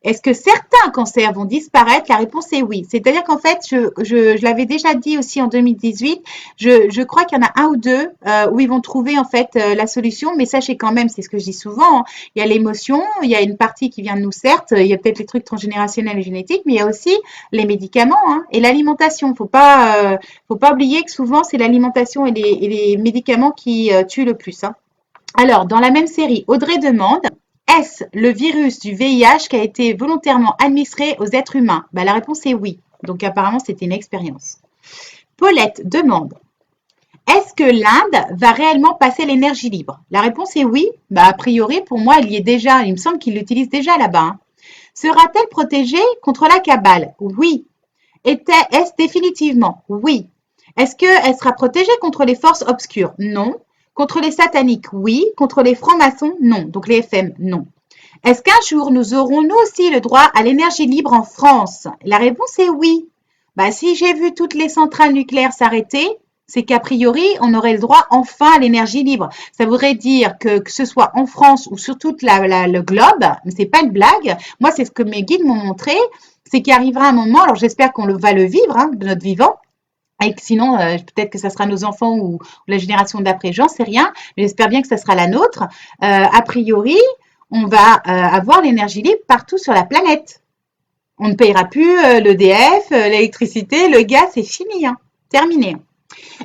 Est-ce que certains cancers vont disparaître? La réponse est oui. C'est-à-dire qu'en fait, je l'avais déjà dit aussi en 2018, je crois qu'il y en a un ou deux où ils vont trouver en fait la solution, mais sachez quand même, c'est ce que je dis souvent, hein, il y a l'émotion, il y a une partie qui vient de nous, certes, il y a peut-être les trucs transgénérationnels et génétiques, mais il y a aussi les médicaments hein, et l'alimentation. Faut pas oublier que souvent, c'est l'alimentation et les médicaments qui tuent le plus. Hein. Alors, dans la même série, Audrey demande, est-ce le virus du VIH qui a été volontairement administré aux êtres humains? Bah, la réponse est oui. Donc, apparemment, c'était une expérience. Paulette demande, est-ce que l'Inde va réellement passer l'énergie libre? La réponse est oui. Bah, a priori, pour moi, elle y est déjà. Il me semble qu'il l'utilise déjà là-bas. Hein. Sera-t-elle protégée contre la cabale? Oui. Est-ce définitivement? Oui. Est-ce qu'elle sera protégée contre les forces obscures? Non. Contre les sataniques, oui. Contre les francs-maçons, non. Donc les FM, non. Est-ce qu'un jour, nous aurons nous aussi le droit à l'énergie libre en France? La réponse est oui. Bah, si j'ai vu toutes les centrales nucléaires s'arrêter, c'est qu'a priori, on aurait le droit enfin à l'énergie libre. Ça voudrait dire que ce soit en France ou sur tout le globe, mais c'est pas une blague. Moi, c'est ce que mes guides m'ont montré, c'est qu'il arrivera un moment, alors j'espère qu'on va le vivre hein, de notre vivant, et que sinon, peut-être que ça sera nos enfants ou la génération d'après, j'en sais rien, mais j'espère bien que ça sera la nôtre. A priori, on va avoir l'énergie libre partout sur la planète. On ne payera plus l'EDF, l'électricité, le gaz, c'est fini, hein, terminé.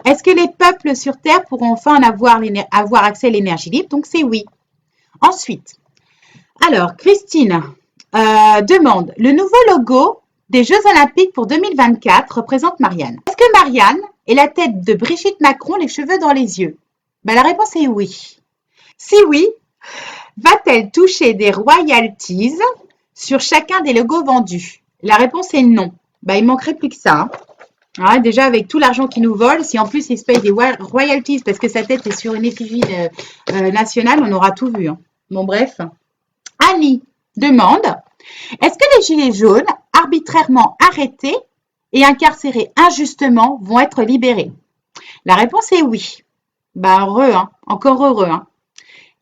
Est-ce que les peuples sur Terre pourront enfin avoir accès à l'énergie libre? Donc, c'est oui. Ensuite, alors, Christine demande, le nouveau logo des Jeux Olympiques pour 2024 représente Marianne. Est-ce que Marianne est la tête de Brigitte Macron, les cheveux dans les yeux? Ben, la réponse est oui. Si oui, va-t-elle toucher des royalties sur chacun des logos vendus? La réponse est non. Ben, il manquerait plus que ça. Hein. Ouais, déjà, avec tout l'argent qu'ils nous volent, si en plus ils se payent des royalties parce que sa tête est sur une effigie nationale, on aura tout vu. Hein. Bon, bref. Annie demande, est-ce que les gilets jaunes, arbitrairement arrêtés et incarcérés injustement, vont être libérés? La réponse est oui. Ben, heureux, hein. Encore heureux. Hein.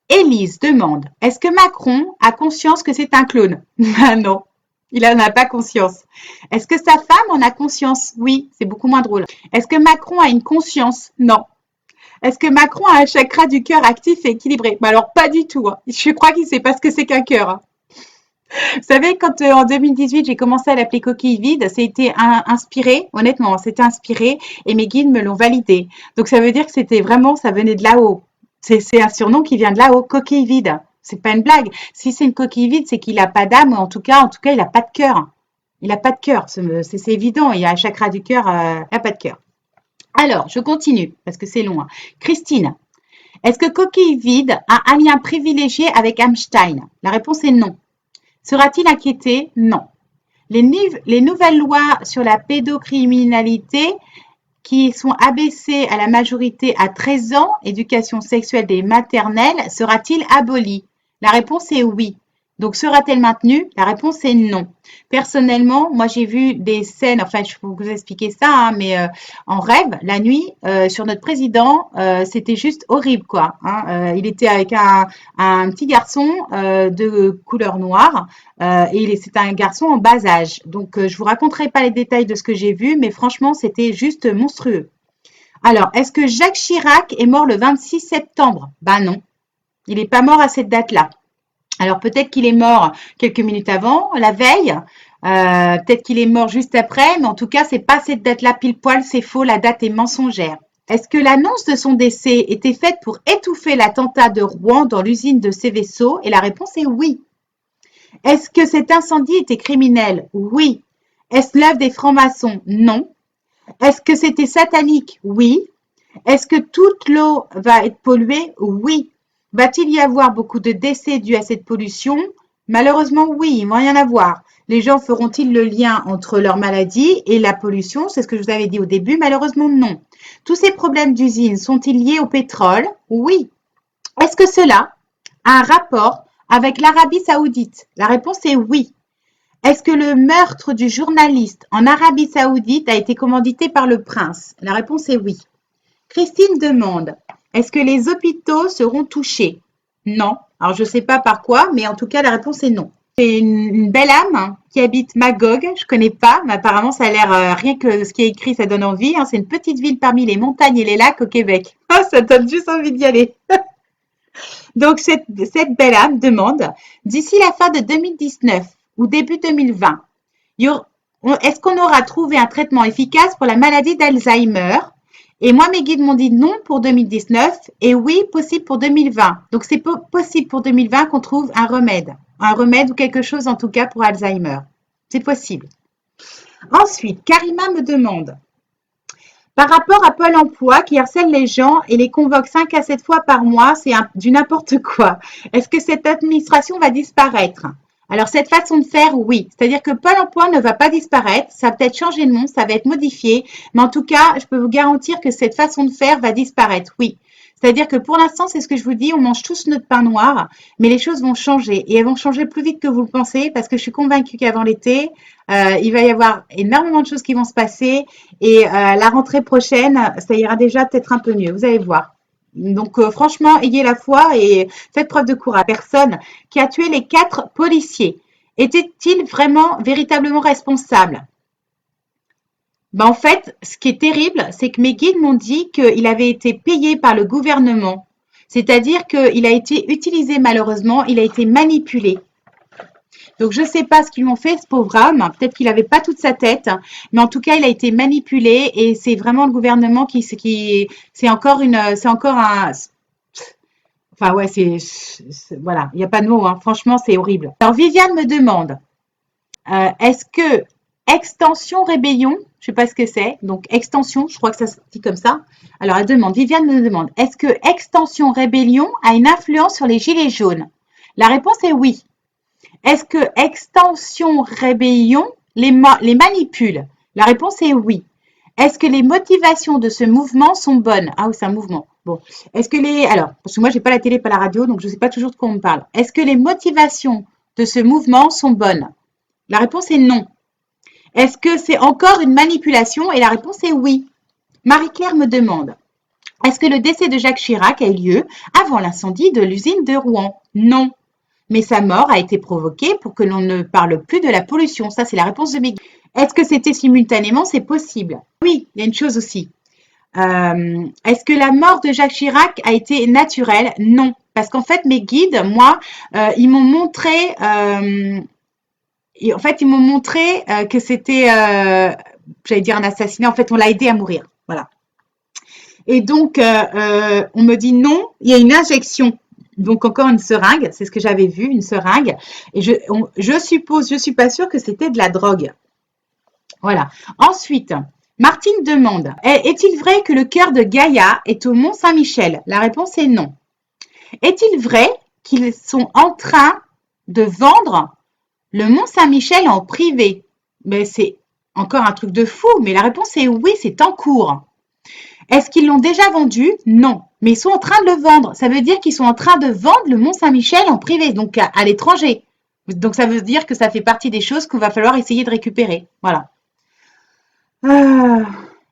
Élise demande, est-ce que Macron a conscience que c'est un clone? Ben non. Il n'en a pas conscience. Est-ce que sa femme en a conscience? Oui, c'est beaucoup moins drôle. Est-ce que Macron a une conscience? Non. Est-ce que Macron a un chakra du cœur actif et équilibré? Alors, pas du tout. Hein. Je crois qu'il ne sait pas ce que c'est qu'un cœur. Hein. Vous savez, quand en 2018, j'ai commencé à l'appeler coquille vide, c'était inspiré, honnêtement, c'était inspiré et mes guides me l'ont validé. Donc ça veut dire que c'était vraiment, ça venait de là-haut. C'est un surnom qui vient de là-haut, coquille vide. C'est pas une blague. Si c'est une coquille vide, c'est qu'il a pas d'âme, ou en tout cas, il a pas de cœur. Il a pas de cœur, c'est évident. Il y a un chakra du cœur, il a pas de cœur. Alors, je continue parce que c'est long, hein. Christine, est-ce que coquille vide a un lien privilégié avec Einstein? La réponse est non. Sera-t-il inquiété? Non. Les nouvelles lois sur la pédocriminalité qui sont abaissées à la majorité à 13 ans, éducation sexuelle des maternelles, sera-t-il aboli? La réponse est oui. Donc, sera-t-elle maintenue? La réponse est non. Personnellement, moi, j'ai vu des scènes, enfin, je peux vous expliquer ça, hein, mais en rêve, la nuit, sur notre président, c'était juste horrible, quoi, hein. Il était avec un petit garçon de couleur noire et c'est un garçon en bas âge. Donc, je vous raconterai pas les détails de ce que j'ai vu, mais franchement, c'était juste monstrueux. Alors, est-ce que Jacques Chirac est mort le 26 septembre? Ben non, il n'est pas mort à cette date-là. Alors peut-être qu'il est mort quelques minutes avant, la veille, peut-être qu'il est mort juste après, mais en tout cas, c'est pas cette date-là pile poil, c'est faux, la date est mensongère. Est-ce que l'annonce de son décès était faite pour étouffer l'attentat de Rouen dans l'usine de Céveso? Et la réponse est oui. Est-ce que cet incendie était criminel? Oui. Est-ce l'œuvre des francs-maçons? Non. Est-ce que c'était satanique? Oui. Est-ce que toute l'eau va être polluée? Oui. Va-t-il y avoir beaucoup de décès dus à cette pollution? Malheureusement, oui, il ne va rien avoir. Les gens feront-ils le lien entre leur maladie et la pollution? C'est ce que je vous avais dit au début. Malheureusement, non. Tous ces problèmes d'usine sont-ils liés au pétrole? Oui. Est-ce que cela a un rapport avec l'Arabie saoudite? La réponse est oui. Est-ce que le meurtre du journaliste en Arabie saoudite a été commandité par le prince? La réponse est oui. Christine demande, est-ce que les hôpitaux seront touchés? Non. Alors, je ne sais pas par quoi, mais en tout cas, la réponse est non. C'est une belle âme hein, qui habite Magog. Je ne connais pas, mais apparemment, ça a l'air, rien que ce qui est écrit, ça donne envie, hein. C'est une petite ville parmi les montagnes et les lacs au Québec. Ah, ça donne juste envie d'y aller. Donc, cette belle âme demande, d'ici la fin de 2019 ou début 2020, est-ce qu'on aura trouvé un traitement efficace pour la maladie d'Alzheimer? Et moi, mes guides m'ont dit non pour 2019 et oui, possible pour 2020. Donc, c'est possible pour 2020 qu'on trouve un remède ou quelque chose en tout cas pour Alzheimer. C'est possible. Ensuite, Karima me demande, par rapport à Pôle emploi qui harcèle les gens et les convoque 5 à 7 fois par mois, c'est du n'importe quoi. Est-ce que cette administration va disparaître? Alors, cette façon de faire, oui. C'est-à-dire que Pôle emploi ne va pas disparaître, ça va peut-être changer de nom, ça va être modifié, mais en tout cas, je peux vous garantir que cette façon de faire va disparaître, oui. C'est-à-dire que pour l'instant, c'est ce que je vous dis, on mange tous notre pain noir, mais les choses vont changer et elles vont changer plus vite que vous le pensez parce que je suis convaincue qu'avant l'été, il va y avoir énormément de choses qui vont se passer et la rentrée prochaine, ça ira déjà peut-être un peu mieux, vous allez voir. Donc franchement, ayez la foi et faites preuve de courage. Personne qui a tué les 4 policiers était-il vraiment véritablement responsable? Ben, en fait, ce qui est terrible, c'est que mes guides m'ont dit qu'il avait été payé par le gouvernement. C'est-à-dire qu'il a été utilisé malheureusement, il a été manipulé. Donc, je ne sais pas ce qu'ils m'ont fait, ce pauvre homme. Peut-être qu'il n'avait pas toute sa tête. Mais en tout cas, il a été manipulé et c'est vraiment le gouvernement c'est encore un, enfin ouais, voilà, il n'y a pas de mots, hein. Franchement, c'est horrible. Alors, Viviane me demande, est-ce que Extension Rébellion, je ne sais pas ce que c'est, donc Extension, je crois que ça se dit comme ça. Alors, Viviane me demande, est-ce que Extension Rébellion a une influence sur les Gilets jaunes? La réponse est oui. Est-ce que Extension Rébellion les manipule? La réponse est oui. Est-ce que les motivations de ce mouvement sont bonnes? Ah oui, c'est un mouvement. Bon. Alors, parce que moi, j'ai pas la télé, pas la radio, donc je ne sais pas toujours de quoi on me parle. Est-ce que les motivations de ce mouvement sont bonnes? La réponse est non. Est-ce que c'est encore une manipulation? Et la réponse est oui. Marie-Claire me demande, est-ce que le décès de Jacques Chirac a eu lieu avant l'incendie de l'usine de Rouen? Non. Mais sa mort a été provoquée pour que l'on ne parle plus de la pollution. Ça, c'est la réponse de mes guides. Est-ce que c'était simultanément? C'est possible. Oui, il y a une chose aussi. Est-ce que la mort de Jacques Chirac a été naturelle? Non. Parce qu'en fait, mes guides, moi, ils m'ont montré en fait, ils m'ont montré que c'était, j'allais dire un assassinat. En fait, on l'a aidé à mourir. Voilà. Et donc, on me dit non, il y a une injection. Donc, encore une seringue, c'est ce que j'avais vu, une seringue. Et je suppose, je suis pas sûre que c'était de la drogue. Voilà. Ensuite, Martine demande, est-il vrai que le cœur de Gaïa est au Mont Saint-Michel? La réponse est non. Est-il vrai qu'ils sont en train de vendre le Mont Saint-Michel en privé? Mais c'est encore un truc de fou, mais la réponse est oui, c'est en cours. Est-ce qu'ils l'ont déjà vendu? Non. Mais ils sont en train de le vendre. Ça veut dire qu'ils sont en train de vendre le Mont Saint-Michel en privé, donc à l'étranger. Donc ça veut dire que ça fait partie des choses qu'il va falloir essayer de récupérer. Voilà. Ah,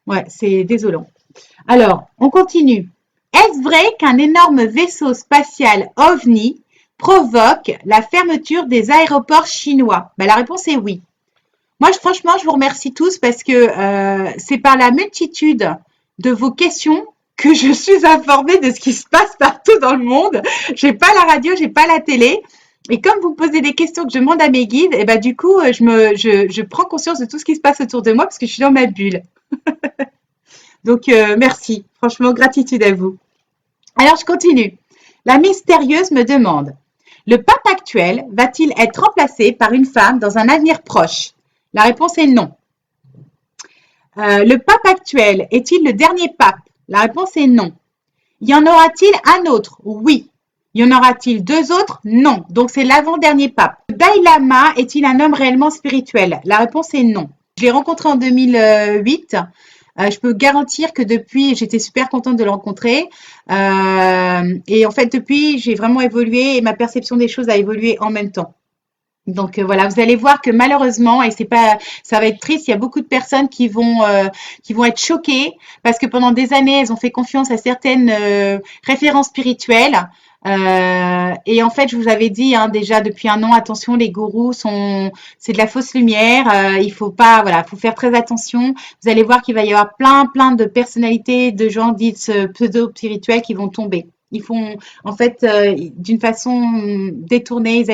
ouais, c'est désolant. Alors, on continue. Est-ce vrai qu'un énorme vaisseau spatial OVNI provoque la fermeture des aéroports chinois? Ben, la réponse est oui. Moi, franchement, je vous remercie tous parce que c'est par la multitude de vos questions que je suis informée de ce qui se passe partout dans le monde. J'ai pas la radio, j'ai pas la télé. Et comme vous me posez des questions que je demande à mes guides, et ben du coup, je prends conscience de tout ce qui se passe autour de moi parce que je suis dans ma bulle. Donc, merci. Franchement, gratitude à vous. Alors, je continue. La mystérieuse me demande, le pape actuel va-t-il être remplacé par une femme dans un avenir proche? La réponse est non. Le pape actuel est-il le dernier pape? La réponse est non. Y en aura-t-il un autre? Oui. Y en aura-t-il deux autres? Non. Donc c'est l'avant-dernier pape. Le Dalai Lama est-il un homme réellement spirituel? La réponse est non. Je l'ai rencontré en 2008. Je peux garantir que depuis, j'étais super contente de le rencontrer. Et en fait, depuis, j'ai vraiment évolué et ma perception des choses a évolué en même temps. Donc voilà, vous allez voir que malheureusement, et c'est pas, ça va être triste, il y a beaucoup de personnes qui vont être choquées parce que pendant des années, elles ont fait confiance à certaines références spirituelles. Et en fait, je vous avais dit hein, déjà depuis un an, attention, les gourous c'est de la fausse lumière. Il faut pas, voilà, faut faire très attention. Vous allez voir qu'il va y avoir plein de personnalités, de gens dits pseudo-spirituels qui vont tomber. Ils font, en fait, d'une façon détournée,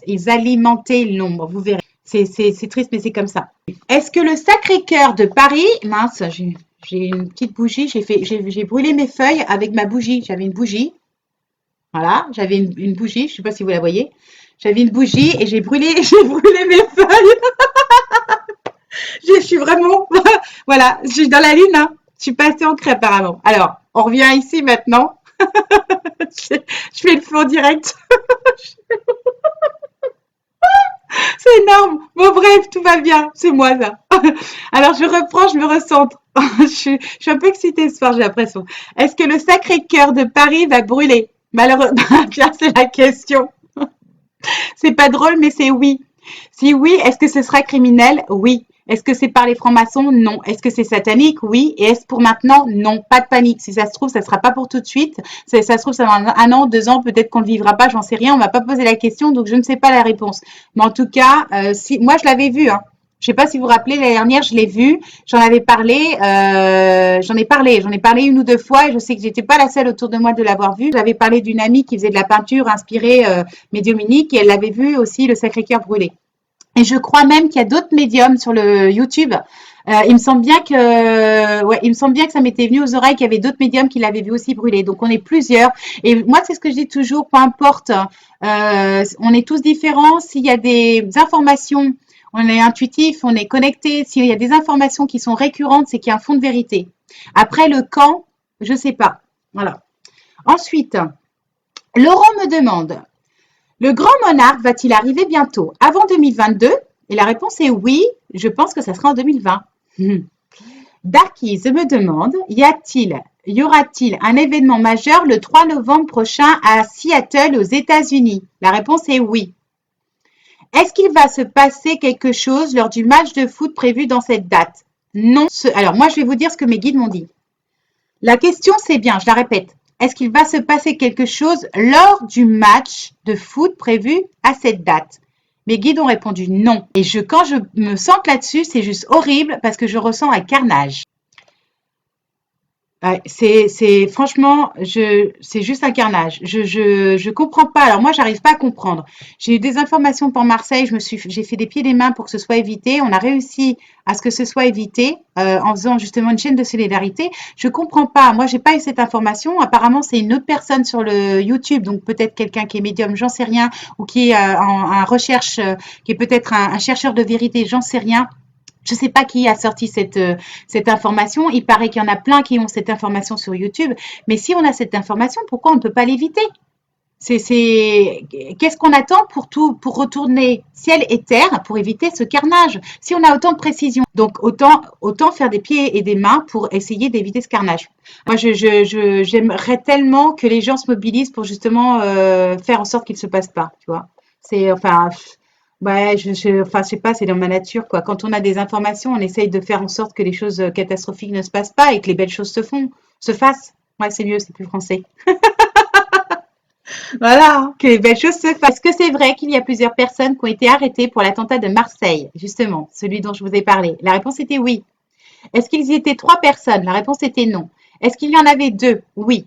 ils alimentaient l'ombre. Vous verrez. C'est triste, mais c'est comme ça. Est-ce que le Sacré-Cœur de Paris, mince, j'ai une petite bougie, j'ai brûlé mes feuilles avec ma bougie. J'avais une bougie. Voilà, j'avais une bougie, je ne sais pas si vous la voyez. J'avais une bougie et j'ai brûlé, j'ai brûlé mes feuilles. Je suis vraiment, voilà, je suis dans la lune. Hein. Je suis passée en crêpe apparemment. Alors, on revient ici maintenant. Je fais le feu en direct. C'est énorme. Bon, bref, tout va bien. C'est moi, ça. Alors, je reprends, je me recentre. Je suis un peu excitée ce soir, j'ai l'impression. Est-ce que le Sacré-Cœur de Paris va brûler? Malheureusement, bien, c'est la question. C'est pas drôle, mais c'est oui. Si oui, est-ce que ce sera criminel? Oui. Est-ce que c'est par les francs-maçons? Non. Est-ce que c'est satanique? Oui. Et est-ce pour maintenant? Non. Pas de panique. Si ça se trouve, ça sera pas pour tout de suite. Ça se trouve, ça va un an, 2 ans, peut-être qu'on ne le vivra pas, j'en sais rien. On m'a pas posé la question, donc je ne sais pas la réponse. Mais en tout cas, si moi je l'avais vu, hein. Je sais pas si vous vous rappelez, l'année dernière, je l'ai vu, j'en avais parlé, j'en ai parlé une ou deux fois et je sais que j'étais pas la seule autour de moi de l'avoir vu. J'avais parlé d'une amie qui faisait de la peinture inspirée médiumnique et elle l'avait vu aussi, le Sacré-Cœur brûlé. Et je crois même qu'il y a d'autres médiums sur le YouTube. Il me semble bien que, ouais, il me semble bien que ça m'était venu aux oreilles qu'il y avait d'autres médiums qui l'avaient vu aussi brûler. Donc on est plusieurs. Et moi, c'est ce que je dis toujours, peu importe. On est tous différents. S'il y a des informations, on est intuitif, on est connecté. S'il y a des informations qui sont récurrentes, c'est qu'il y a un fond de vérité. Après le quand, je sais pas. Voilà. Ensuite, Laurent me demande. Le grand monarque va-t-il arriver bientôt, avant 2022? Et la réponse est oui, je pense que ça sera en 2020. Darkys me demande, y aura-t-il un événement majeur le 3 novembre prochain à Seattle aux États-Unis? La réponse est oui. Est-ce qu'il va se passer quelque chose lors du match de foot prévu dans cette date? Non. Alors moi, je vais vous dire ce que mes guides m'ont dit. La question, c'est bien, je la répète. Est-ce qu'il va se passer quelque chose lors du match de foot prévu à cette date? Mes guides ont répondu non. Et quand je me sente là-dessus, c'est juste horrible parce que je ressens un carnage. Ouais, franchement, c'est juste un carnage. Je comprends pas. Alors moi, j'arrive pas à comprendre. J'ai eu des informations pour Marseille. J'ai fait des pieds et des mains pour que ce soit évité. On a réussi à ce que ce soit évité en faisant justement une chaîne de solidarité. Je comprends pas. Moi, j'ai pas eu cette information. Apparemment, c'est une autre personne sur le YouTube, donc peut-être quelqu'un qui est médium, j'en sais rien, ou qui est en recherche, qui est peut-être un chercheur de vérité, j'en sais rien. Je ne sais pas qui a sorti cette information. Il paraît qu'il y en a plein qui ont cette information sur YouTube. Mais si on a cette information, pourquoi on ne peut pas l'éviter? Qu'est-ce qu'on attend pour retourner ciel et terre pour éviter ce carnage? Si on a autant de précision, donc autant faire des pieds et des mains pour essayer d'éviter ce carnage. Moi, j'aimerais tellement que les gens se mobilisent pour justement faire en sorte qu'il ne se passe pas, tu vois. C'est, enfin, ouais, enfin, je sais pas, c'est dans ma nature, quoi. Quand on a des informations, on essaye de faire en sorte que les choses catastrophiques ne se passent pas et que les belles choses se fassent. Ouais, c'est mieux, c'est plus français. Voilà, hein, que les belles choses se fassent. Est-ce que c'est vrai qu'il y a plusieurs personnes qui ont été arrêtées pour l'attentat de Marseille, justement, celui dont je vous ai parlé? La réponse était oui. Est-ce qu'ils y étaient trois personnes? La réponse était non. Est-ce qu'il y en avait deux? Oui.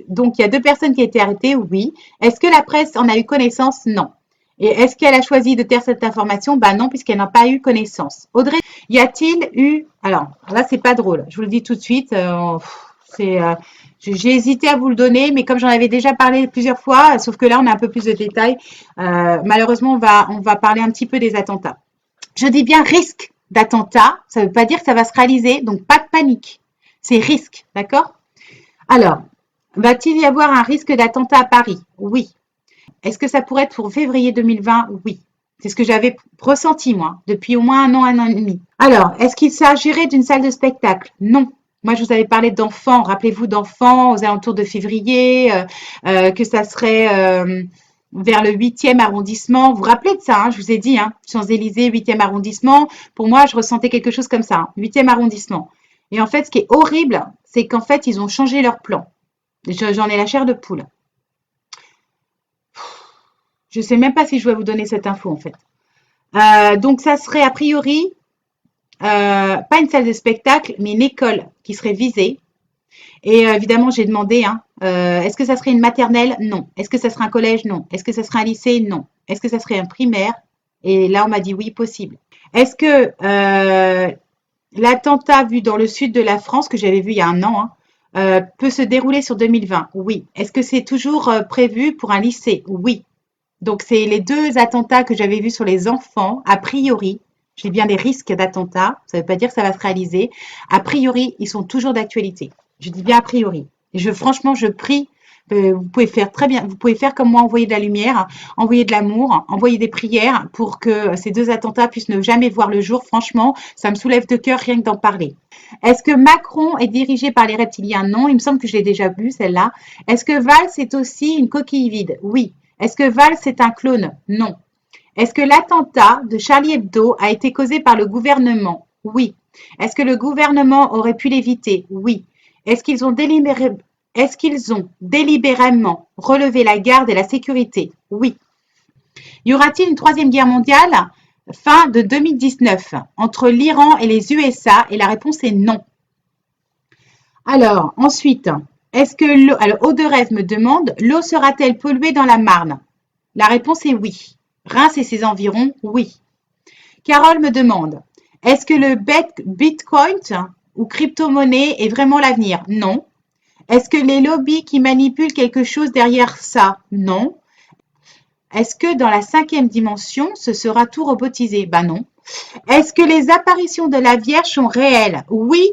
Donc, il y a deux personnes qui ont été arrêtées? Oui. Est-ce que la presse en a eu connaissance? Non. Et est-ce qu'elle a choisi de taire cette information? Ben non, puisqu'elle n'a pas eu connaissance. Audrey, y a-t-il eu... Alors, là, c'est pas drôle. Je vous le dis tout de suite. C'est... j'ai hésité à vous le donner, mais comme j'en avais déjà parlé plusieurs fois, sauf que là, on a un peu plus de détails, malheureusement, on va parler un petit peu des attentats. Je dis bien risque d'attentat, ça ne veut pas dire que ça va se réaliser, donc pas de panique. C'est risque, d'accord? Alors, va-t-il y avoir un risque d'attentat à Paris? Oui. Est-ce que ça pourrait être pour février 2020? Oui. C'est ce que j'avais ressenti, moi, depuis au moins un an et demi. Alors, est-ce qu'il s'agirait d'une salle de spectacle? Non. Moi, je vous avais parlé d'enfants. Rappelez-vous d'enfants aux alentours de février, que ça serait vers le 8e arrondissement. Vous vous rappelez de ça, hein? Je vous ai dit, hein, Champs-Élysées, 8e arrondissement. Pour moi, je ressentais quelque chose comme ça, hein, 8e arrondissement. Et en fait, ce qui est horrible, c'est qu'en fait, ils ont changé leur plan. J'en ai la chair de poule. Je ne sais même pas si je dois vous donner cette info, en fait. Donc, ça serait a priori pas une salle de spectacle, mais une école qui serait visée. Et évidemment, j'ai demandé, hein, est-ce que ça serait une maternelle? Non. Est-ce que ça serait un collège? Non. Est-ce que ça serait un lycée? Non. Est-ce que ça serait un primaire? Et là, on m'a dit oui, possible. Est-ce que l'attentat vu dans le sud de la France, que j'avais vu il y a un an, hein, peut se dérouler sur 2020? Oui. Est-ce que c'est toujours prévu pour un lycée? Oui. Donc, c'est les deux attentats que j'avais vus sur les enfants, a priori. J'ai bien des risques d'attentats, ça ne veut pas dire que ça va se réaliser. A priori, ils sont toujours d'actualité. Je dis bien a priori. Et franchement, je prie. Vous pouvez faire très bien. Vous pouvez faire comme moi, envoyer de la lumière, envoyer de l'amour, envoyer des prières pour que ces deux attentats puissent ne jamais voir le jour. Franchement, ça me soulève de cœur rien que d'en parler. Est-ce que Macron est dirigé par les reptiliens? Non, il me semble que je l'ai déjà vu celle-là. Est-ce que Valls est aussi une coquille vide? Oui. Est-ce que Valls est un clone? Non. Est-ce que l'attentat de Charlie Hebdo a été causé par le gouvernement? Oui. Est-ce que le gouvernement aurait pu l'éviter? Oui. Est-ce qu'ils ont délibérément relevé la garde et la sécurité? Oui. Y aura-t-il une troisième guerre mondiale fin de 2019 entre l'Iran et les USA? Et la réponse est non. Alors, ensuite, est-ce que l'eau, alors Auderève me demande, l'eau sera-t-elle polluée dans la Marne? La réponse est oui. Reims et ses environs, oui. Carole me demande, est-ce que le Bitcoin ou crypto-monnaie est vraiment l'avenir? Non. Est-ce que les lobbies qui manipulent quelque chose derrière ça? Non. Est-ce que dans la 5e dimension, ce sera tout robotisé? Ben non. Est-ce que les apparitions de la Vierge sont réelles? Oui.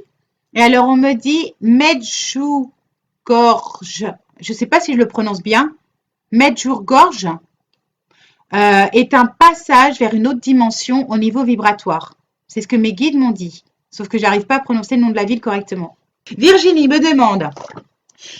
Et alors on me dit Medjugorje. Je ne sais pas si je le prononce bien. Medjugorje est un passage vers une autre dimension au niveau vibratoire. C'est ce que mes guides m'ont dit. Sauf que j'arrive pas à prononcer le nom de la ville correctement. Virginie me demande,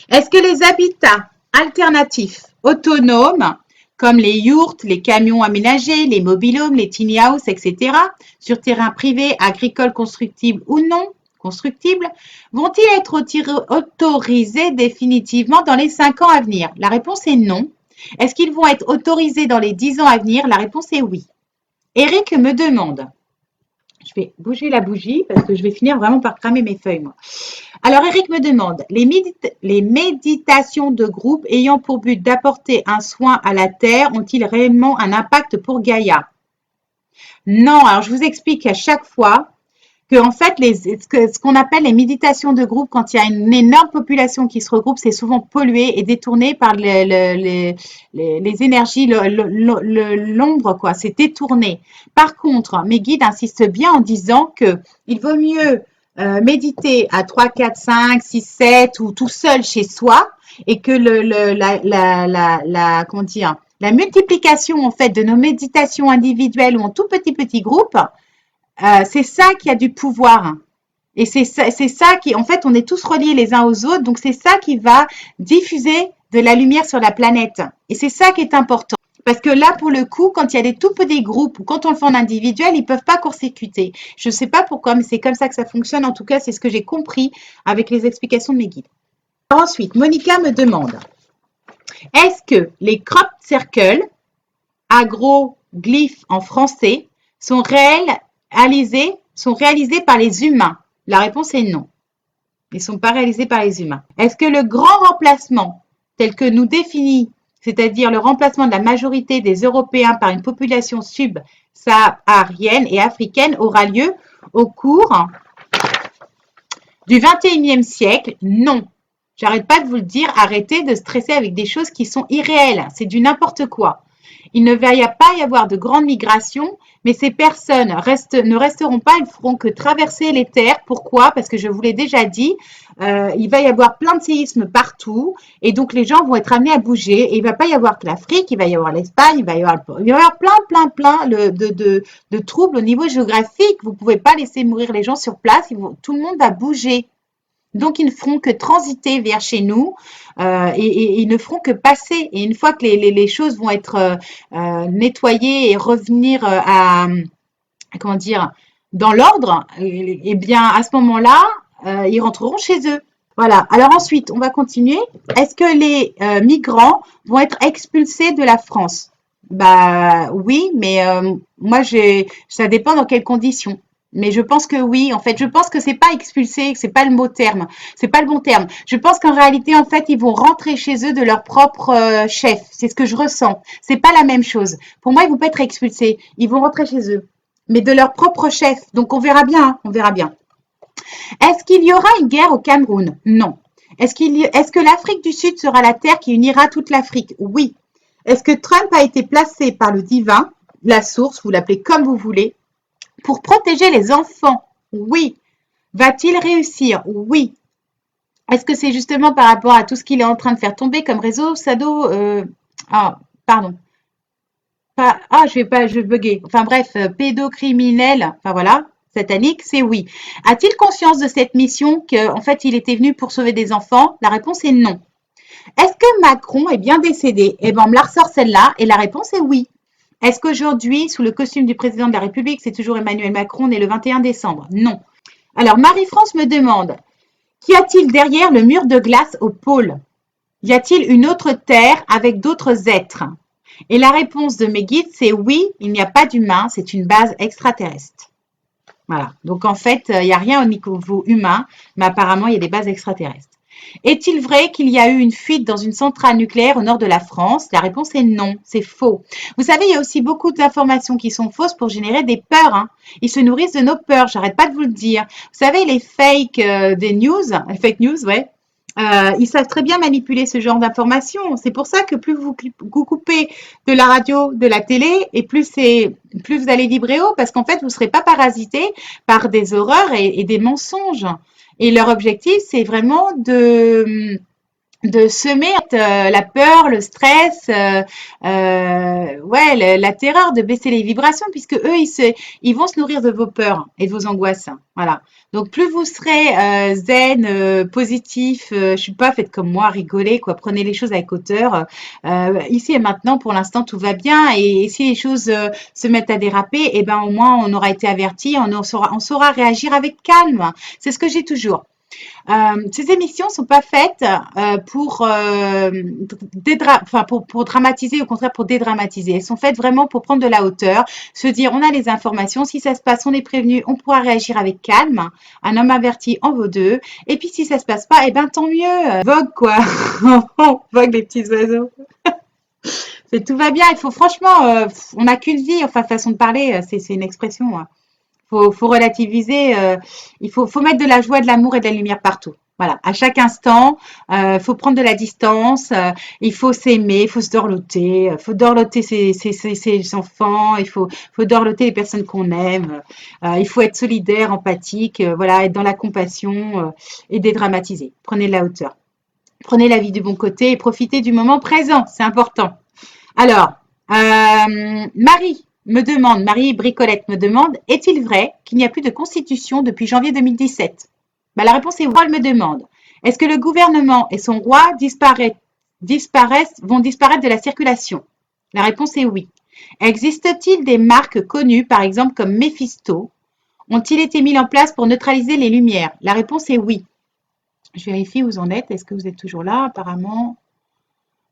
est-ce que les habitats alternatifs autonomes, comme les yourtes, les camions aménagés, les mobilhomes, les tiny houses, etc., sur terrain privé, agricole, constructible ou non constructible, vont-ils être autorisés définitivement dans les 5 ans à venir? La réponse est non. Est-ce qu'ils vont être autorisés dans les 10 ans à venir? La réponse est oui. Eric me demande, je vais bouger la bougie parce que je vais finir vraiment par cramer mes feuilles, moi. Alors, Eric me demande, les méditations de groupe ayant pour but d'apporter un soin à la Terre ont-ils réellement un impact pour Gaïa? Non, alors je vous explique à chaque fois que en fait, ce qu'on appelle les méditations de groupe, quand il y a une énorme population qui se regroupe, c'est souvent pollué et détourné par les énergies, l'ombre, quoi. C'est détourné. Par contre, mes guides insistent bien en disant que il vaut mieux méditer à 3, 4, 5, 6, 7 ou tout seul chez soi et que comment dire, la multiplication en fait de nos méditations individuelles ou en tout petit groupe, c'est ça qui a du pouvoir. Et c'est ça qui, en fait, on est tous reliés les uns aux autres. Donc, c'est ça qui va diffuser de la lumière sur la planète. Et c'est ça qui est important. Parce que là, pour le coup, quand il y a des tout petits groupes ou quand on le fait en individuel, ils ne peuvent pas court-circuiter. Je ne sais pas pourquoi, mais c'est comme ça que ça fonctionne. En tout cas, c'est ce que j'ai compris avec les explications de mes guides. Ensuite, Monica me demande, est-ce que les crop circles, agroglyphes en français, sont réalisés par les humains? La réponse est non. Ils ne sont pas réalisés par les humains. Est-ce que le grand remplacement, tel que nous définit, c'est-à-dire le remplacement de la majorité des Européens par une population subsaharienne et africaine, aura lieu au cours du 21e siècle? Non. J'arrête pas de vous le dire, arrêtez de stresser avec des choses qui sont irréelles. C'est du n'importe quoi. Il ne va pas y avoir de grande migration, mais ces personnes ne resteront pas, elles feront que traverser les terres. Pourquoi? Parce que je vous l'ai déjà dit, il va y avoir plein de séismes partout, et donc les gens vont être amenés à bouger, et il ne va pas y avoir que l'Afrique, il va y avoir l'Espagne, il va y avoir plein de troubles au niveau géographique. Vous ne pouvez pas laisser mourir les gens sur place, tout le monde va bouger. Donc, ils ne feront que transiter vers chez nous et ils ne feront que passer. Et une fois que les choses vont être nettoyées et revenir comment dire, dans l'ordre, eh bien, à ce moment-là, ils rentreront chez eux. Voilà. Alors ensuite, on va continuer. Est-ce que les migrants vont être expulsés de la France? Bah oui, mais moi, ça dépend dans quelles conditions. Mais je pense que oui, en fait, je pense que c'est pas expulsé, c'est pas le mot terme, c'est pas le bon terme. Je pense qu'en réalité, en fait, ils vont rentrer chez eux de leur propre chef. C'est ce que je ressens. C'est pas la même chose. Pour moi, ils vont pas être expulsés. Ils vont rentrer chez eux, mais de leur propre chef. Donc, on verra bien, hein, on verra bien. Est-ce qu'il y aura une guerre au Cameroun? Non. Est-ce que l'Afrique du Sud sera la terre qui unira toute l'Afrique? Oui. Est-ce que Trump a été placé par le divin, la source, vous l'appelez comme vous voulez, pour protéger les enfants? Oui. Va-t-il réussir? Oui. Est-ce que c'est justement par rapport à tout ce qu'il est en train de faire tomber comme réseau sado Ah, pardon. Je vais bugger. Enfin bref, pédocriminel, enfin voilà, satanique, c'est oui. A-t-il conscience de cette mission qu'en fait il était venu pour sauver des enfants? La réponse est non. Est-ce que Macron est bien décédé? Eh bien, on me la ressort celle-là et la réponse est oui. Est-ce qu'aujourd'hui, sous le costume du président de la République, c'est toujours Emmanuel Macron né le 21 décembre? Non. Alors, Marie-France me demande, qu'y a-t-il derrière le mur de glace au pôle? Y a-t-il une autre terre avec d'autres êtres? Et la réponse de mes guides, c'est oui, il n'y a pas d'humain, c'est une base extraterrestre. Voilà. Donc, en fait, il n'y a rien au niveau humain, mais apparemment, il y a des bases extraterrestres. Est-il vrai qu'il y a eu une fuite dans une centrale nucléaire au nord de la France? La réponse est non, c'est faux. Vous savez, il y a aussi beaucoup d'informations qui sont fausses pour générer des peurs, hein. Ils se nourrissent de nos peurs, j'arrête pas de vous le dire. Vous savez, les les fake news, ouais. Ils savent très bien manipuler ce genre d'informations. C'est pour ça que plus vous coupez de la radio, de la télé, et plus vous allez vibrer haut, parce qu'en fait, vous ne serez pas parasité par des horreurs et des mensonges. Et leur objectif, c'est vraiment de semer la peur, le stress, ouais, la terreur, de baisser les vibrations, puisque eux, ils vont se nourrir de vos peurs et de vos angoisses. Voilà. Donc, plus vous serez zen, positif, je sais pas, faites comme moi, rigolez, quoi. Prenez les choses avec hauteur. Ici et maintenant, pour l'instant, tout va bien. Et si les choses se mettent à déraper, eh ben, au moins, on aura été averti, on saura réagir avec calme. C'est ce que j'ai toujours. Ces émissions sont pas faites pour dramatiser, au contraire pour dédramatiser. Elles sont faites vraiment pour prendre de la hauteur, se dire on a les informations, si ça se passe, on est prévenu, on pourra réagir avec calme. Un homme averti en vaut deux. Et puis si ça se passe pas, eh ben tant mieux. Vogue quoi, vogue les petits oiseaux. Tout va bien. Il faut franchement, on n'a qu'une vie. Enfin façon de parler, c'est une expression. Hein. Faut relativiser. Faut mettre de la joie, de l'amour et de la lumière partout. Voilà, à chaque instant, faut prendre de la distance. Il faut s'aimer, il faut se dorloter, faut dorloter ses enfants. Faut dorloter les personnes qu'on aime. Il faut être solidaire, empathique. Voilà, être dans la compassion et dédramatiser. Prenez de la hauteur. Prenez la vie du bon côté et profitez du moment présent. C'est important. Alors, Marie Bricolette me demande, est-il vrai qu'il n'y a plus de constitution depuis janvier 2017? La réponse est oui. Elle me demande, est-ce que le gouvernement et son roi vont disparaître de la circulation? La réponse est oui. Existe-t-il des marques connues, par exemple comme Mephisto? Ont-ils été mis en place pour neutraliser les lumières? La réponse est oui. Je vérifie où vous en êtes. Est-ce que vous êtes toujours là? Apparemment.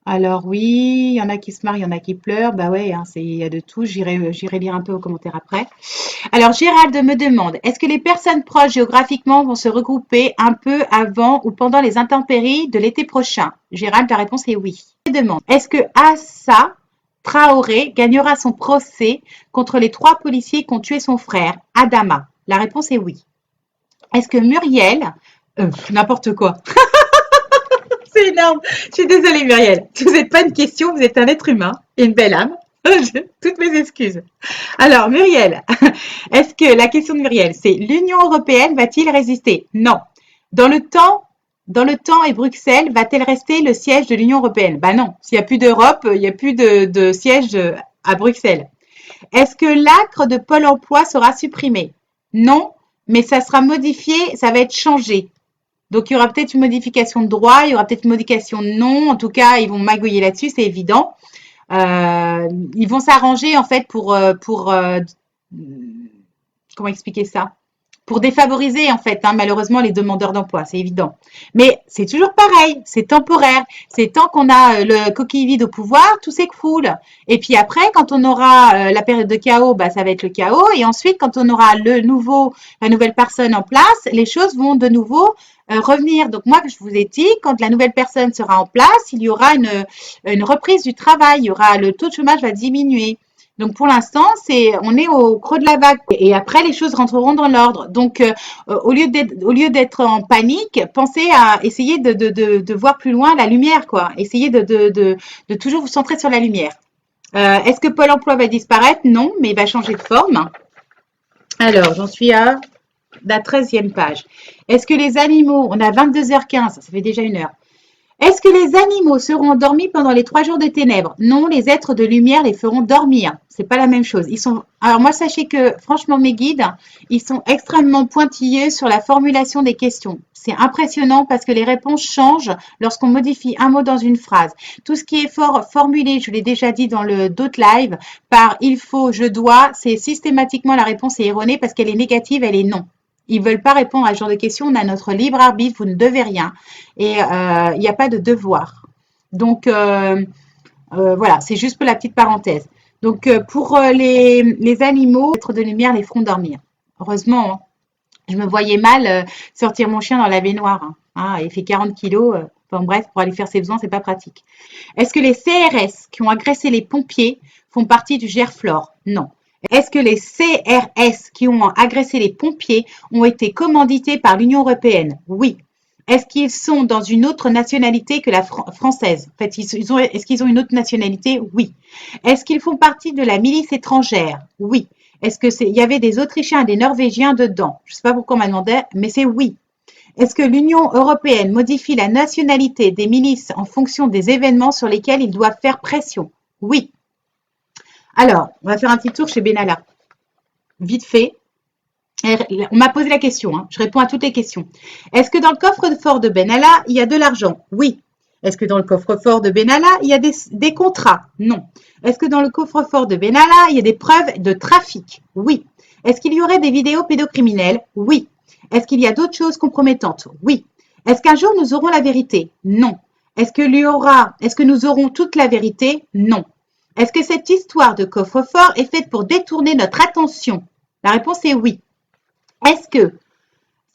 Alors oui, il y en a qui se marrent, il y en a qui pleurent. Bah ouais, hein, il y a de tout. J'irai lire un peu aux commentaires après. Alors Gérald me demande, est-ce que les personnes proches géographiquement vont se regrouper un peu avant ou pendant les intempéries de l'été prochain? Gérald, la réponse est oui. Je demande, est-ce que Assa Traoré gagnera son procès contre les 3 policiers qui ont tué son frère, Adama? La réponse est oui. Est-ce que Muriel, n'importe quoi. C'est énorme. Je suis désolée, Muriel. Vous n'êtes pas une question, vous êtes un être humain et une belle âme. Toutes mes excuses. Alors, Muriel, est-ce que la question de Muriel, c'est l'Union européenne va-t-il résister? Non. Dans le temps et Bruxelles va-t-elle rester le siège de l'Union européenne? Ben non. S'il n'y a plus d'Europe, il n'y a plus de siège à Bruxelles. Est-ce que l'acre de Pôle emploi sera supprimé? Non, mais ça sera modifié, ça va être changé. Donc, il y aura peut-être une modification de droit, il y aura peut-être une modification de nom. En tout cas, ils vont magouiller là-dessus, c'est évident. Ils vont s'arranger en fait pour comment expliquer ça? Pour défavoriser en fait, hein, malheureusement, les demandeurs d'emploi, c'est évident. Mais c'est toujours pareil, c'est temporaire. C'est tant qu'on a le coquille vide au pouvoir, tout s'écroule. Et puis après, quand on aura la période de chaos, bah, ça va être le chaos. Et ensuite, quand on aura la nouvelle personne en place, les choses vont de nouveau revenir. Donc moi, je vous ai dit, quand la nouvelle personne sera en place, il y aura une reprise du travail, le taux de chômage va diminuer. Donc pour l'instant, on est au creux de la vague et après les choses rentreront dans l'ordre. Donc au lieu d'être en panique, pensez à essayer de voir plus loin la lumière, quoi. Essayez de toujours vous centrer sur la lumière. Est-ce que Pôle emploi va disparaître? Non, mais il va changer de forme. Alors, j'en suis à la 13e page. Est-ce que les animaux, on a 22h15, ça fait déjà 1 heure. Est-ce que les animaux seront endormis pendant les 3 jours de ténèbres? Non, les êtres de lumière les feront dormir. C'est pas la même chose. Alors moi, sachez que franchement, mes guides, ils sont extrêmement pointilleux sur la formulation des questions. C'est impressionnant parce que les réponses changent lorsqu'on modifie un mot dans une phrase. Tout ce qui est formulé, je l'ai déjà dit dans d'autres lives, par il faut, je dois, c'est systématiquement la réponse est erronée parce qu'elle est négative, elle est non. Ils ne veulent pas répondre à ce genre de questions. On a notre libre arbitre, vous ne devez rien. Et il n'y a pas de devoir. Donc, voilà, c'est juste pour la petite parenthèse. Donc, pour les animaux, les êtres de lumière les feront dormir. Heureusement, hein, je me voyais mal sortir mon chien dans la baignoire. Hein. Ah, il fait 40 kilos. Enfin, bref, pour aller faire ses besoins, c'est pas pratique. Est-ce que les CRS qui ont agressé les pompiers font partie du GERFLOR? Non. Est-ce que les CRS qui ont agressé les pompiers ont été commandités par l'Union européenne? Oui. Est-ce qu'ils sont dans une autre nationalité que la française? En fait, est-ce qu'ils ont une autre nationalité? Oui. Est-ce qu'ils font partie de la milice étrangère? Oui. Est-ce qu'il y avait des Autrichiens et des Norvégiens dedans? Je ne sais pas pourquoi on m'a demandé, mais c'est oui. Est-ce que l'Union européenne modifie la nationalité des milices en fonction des événements sur lesquels ils doivent faire pression? Oui. Alors, on va faire un petit tour chez Benalla. Vite fait. On m'a posé la question, hein. Je réponds à toutes les questions. Est-ce que dans le coffre-fort de Benalla, il y a de l'argent? Oui. Est-ce que dans le coffre-fort de Benalla, il y a des contrats? Non. Est-ce que dans le coffre-fort de Benalla, il y a des preuves de trafic? Oui. Est-ce qu'il y aurait des vidéos pédocriminelles? Oui. Est-ce qu'il y a d'autres choses compromettantes? Oui. Est-ce qu'un jour nous aurons la vérité? Non. Est-ce que nous aurons toute la vérité? Non. Est-ce que cette histoire de coffre-fort est faite pour détourner notre attention? La réponse est oui. Est-ce que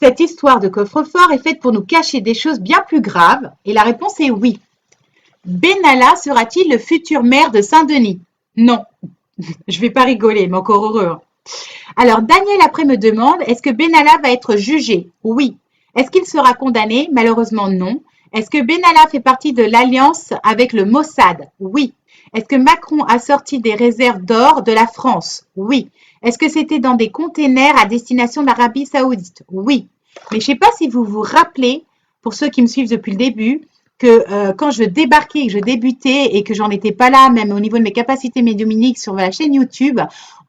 cette histoire de coffre-fort est faite pour nous cacher des choses bien plus graves? Et la réponse est oui. Benalla sera-t-il le futur maire de Saint-Denis? Non. Je vais pas rigoler, mais encore heureux. Alors, Daniel après me demande, est-ce que Benalla va être jugé? Oui. Est-ce qu'il sera condamné? Malheureusement, non. Est-ce que Benalla fait partie de l'alliance avec le Mossad? Oui. Est-ce que Macron a sorti des réserves d'or de la France? Oui. Est-ce que c'était dans des containers à destination de l'Arabie Saoudite? Oui. Mais je ne sais pas si vous vous rappelez, pour ceux qui me suivent depuis le début, que quand je débarquais, que je débutais et que j'en étais pas là, même au niveau de mes capacités médiumniques sur la chaîne YouTube,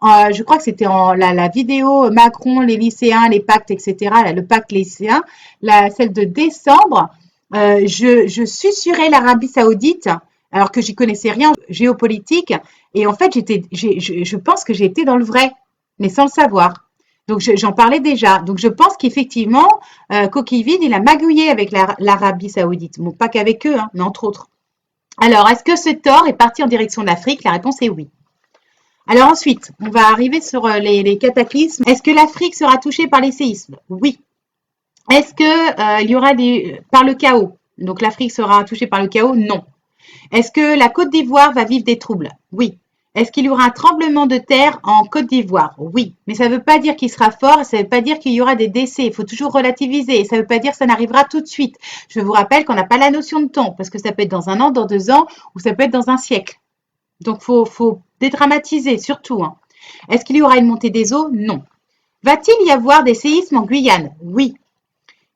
je crois que c'était la vidéo Macron, les lycéens, les pactes, etc., là, le pacte lycéen, celle de décembre, je susurrais l'Arabie Saoudite, alors que j'y connaissais rien géopolitique, et en fait, je pense que j'ai été dans le vrai, mais sans le savoir. Donc, j'en parlais déjà. Donc, je pense qu'effectivement, Coquille Vide, il a magouillé avec l'Arabie Saoudite. Bon, pas qu'avec eux, hein, mais entre autres. Alors, est-ce que ce tort est parti en direction de l'Afrique? La réponse est oui. Alors ensuite, on va arriver sur les cataclysmes. Est-ce que l'Afrique sera touchée par les séismes? Oui. Est-ce que il y aura par le chaos? Donc, l'Afrique sera touchée par le chaos? Non. Est-ce que la Côte d'Ivoire va vivre des troubles? Oui. Est-ce qu'il y aura un tremblement de terre en Côte d'Ivoire? Oui. Mais ça ne veut pas dire qu'il sera fort, ça ne veut pas dire qu'il y aura des décès. Il faut toujours relativiser. Et ça ne veut pas dire que ça n'arrivera tout de suite. Je vous rappelle qu'on n'a pas la notion de temps, parce que ça peut être dans un an, dans 2 ans, ou ça peut être dans un siècle. Donc, faut dédramatiser, surtout. Hein. Est-ce qu'il y aura une montée des eaux? Non. Va-t-il y avoir des séismes en Guyane? Oui.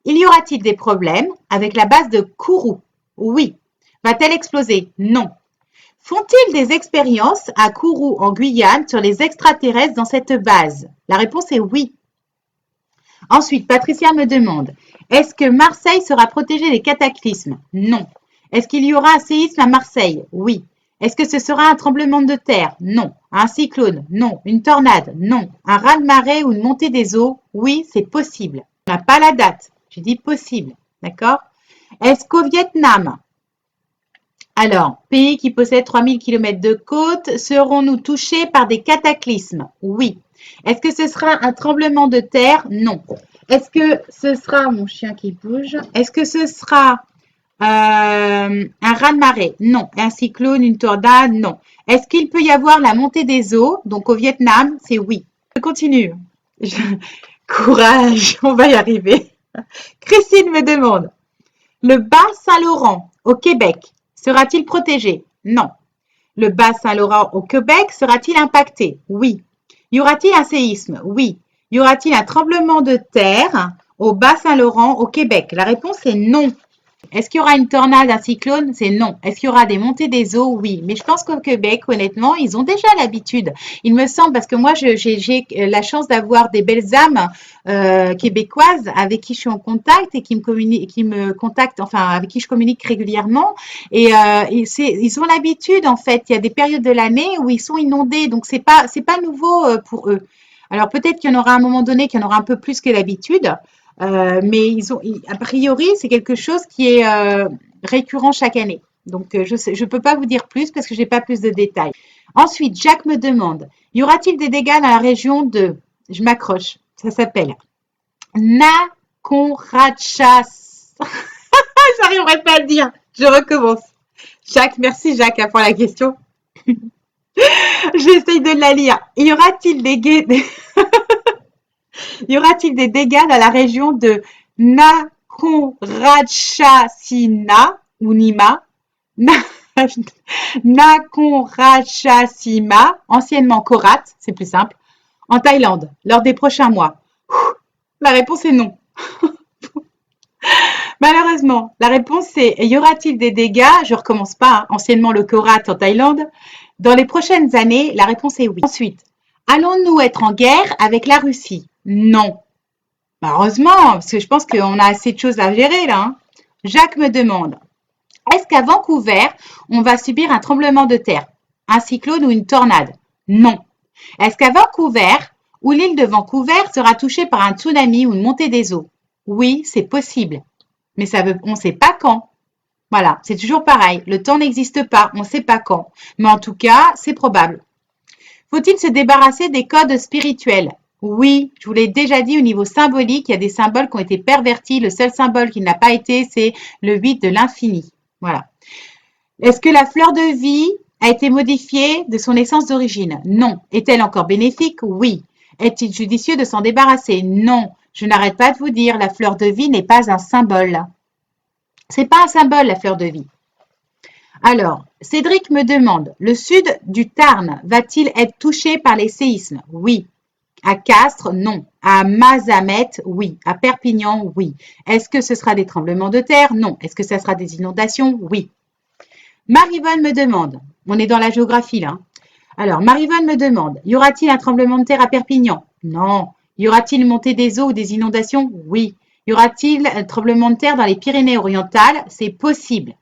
Il y aura-t-il des problèmes avec la base de Kourou? Oui. Va-t-elle exploser? Non. Font-ils des expériences à Kourou en Guyane sur les extraterrestres dans cette base? La réponse est oui. Ensuite, Patricia me demande, est-ce que Marseille sera protégée des cataclysmes? Non. Est-ce qu'il y aura un séisme à Marseille? Oui. Est-ce que ce sera un tremblement de terre? Non. Un cyclone? Non. Une tornade? Non. Un raz-de-marée ou une montée des eaux? Oui, c'est possible. On n'a pas la date. J'ai dit possible. D'accord? Est-ce qu'au Vietnam, alors, pays qui possède 3000 km de côte, serons-nous touchés par des cataclysmes? Oui. Est-ce que ce sera un tremblement de terre? Non. Est-ce que ce sera, mon chien qui bouge, est-ce que ce sera un raz-de-marée? Non. Un cyclone, une tornade? Non. Est-ce qu'il peut y avoir la montée des eaux? Donc au Vietnam, c'est oui. Je continue. Courage, on va y arriver. Christine me demande, le bas Saint-Laurent au Québec sera-t-il protégé? Non. Le bas Saint-Laurent au Québec sera-t-il impacté? Oui. Y aura-t-il un séisme? Oui. Y aura-t-il un tremblement de terre au bas Saint-Laurent au Québec? La réponse est non. Est-ce qu'il y aura une tornade, un cyclone? C'est non. Est-ce qu'il y aura des montées des eaux? Oui. Mais je pense qu'au Québec, honnêtement, ils ont déjà l'habitude. Il me semble, parce que moi, j'ai la chance d'avoir des belles âmes québécoises avec qui je suis en contact et qui me contactent, enfin, avec qui je communique régulièrement. Et ils ont l'habitude, en fait. Il y a des périodes de l'année où ils sont inondés. Donc, c'est pas nouveau pour eux. Alors, peut-être qu'il y en aura à un moment donné qu'il y en aura un peu plus que d'habitude. Mais a priori, c'est quelque chose qui est récurrent chaque année. Donc, je ne peux pas vous dire plus parce que je n'ai pas plus de détails. Ensuite, Jacques me demande, y aura-t-il des dégâts dans la région de, je m'accroche, ça s'appelle Nakonrachas. J'arriverai pas à le dire. Je recommence. Jacques, merci Jacques pour la question. J'essaye de la lire. Y aura-t-il des dégâts dans la région de Nakonrachasina ou Nima, Nakonrachasima, anciennement Korat, c'est plus simple, en Thaïlande, lors des prochains mois? La réponse est non. Malheureusement, la réponse est, y aura-t-il des dégâts? Je recommence pas, hein, anciennement le Korat en Thaïlande. Dans les prochaines années, la réponse est oui. Ensuite, allons-nous être en guerre avec la Russie? Non. Heureusement, parce que je pense qu'on a assez de choses à gérer là. Hein. Jacques me demande, est-ce qu'à Vancouver, on va subir un tremblement de terre, un cyclone ou une tornade? Non. Est-ce qu'à Vancouver, Ou l'île de Vancouver sera touchée par un tsunami ou une montée des eaux? Oui, c'est possible. Mais on ne sait pas quand. Voilà, c'est toujours pareil. Le temps n'existe pas, on ne sait pas quand. Mais en tout cas, c'est probable. Faut-il se débarrasser des codes spirituels? Oui, je vous l'ai déjà dit au niveau symbolique, il y a des symboles qui ont été pervertis. Le seul symbole qui n'a pas été, c'est le 8 de l'infini. Voilà. Est-ce que la fleur de vie a été modifiée de son essence d'origine? Non. Est-elle encore bénéfique? Oui. Est-il judicieux de s'en débarrasser? Non. Je n'arrête pas de vous dire, la fleur de vie n'est pas un symbole. C'est pas un symbole, la fleur de vie. Alors, Cédric me demande, le sud du Tarn va-t-il être touché par les séismes? Oui. À Castres, non. À Mazamet, oui. À Perpignan, oui. Est-ce que ce sera des tremblements de terre? Non. Est-ce que ce sera des inondations? Oui. Marivonne me demande, on est dans la géographie là. Alors, Marivonne me demande, y aura-t-il un tremblement de terre à Perpignan? Non. Y aura-t-il une montée des eaux ou des inondations? Oui. Y aura-t-il un tremblement de terre dans les Pyrénées-Orientales? C'est possible.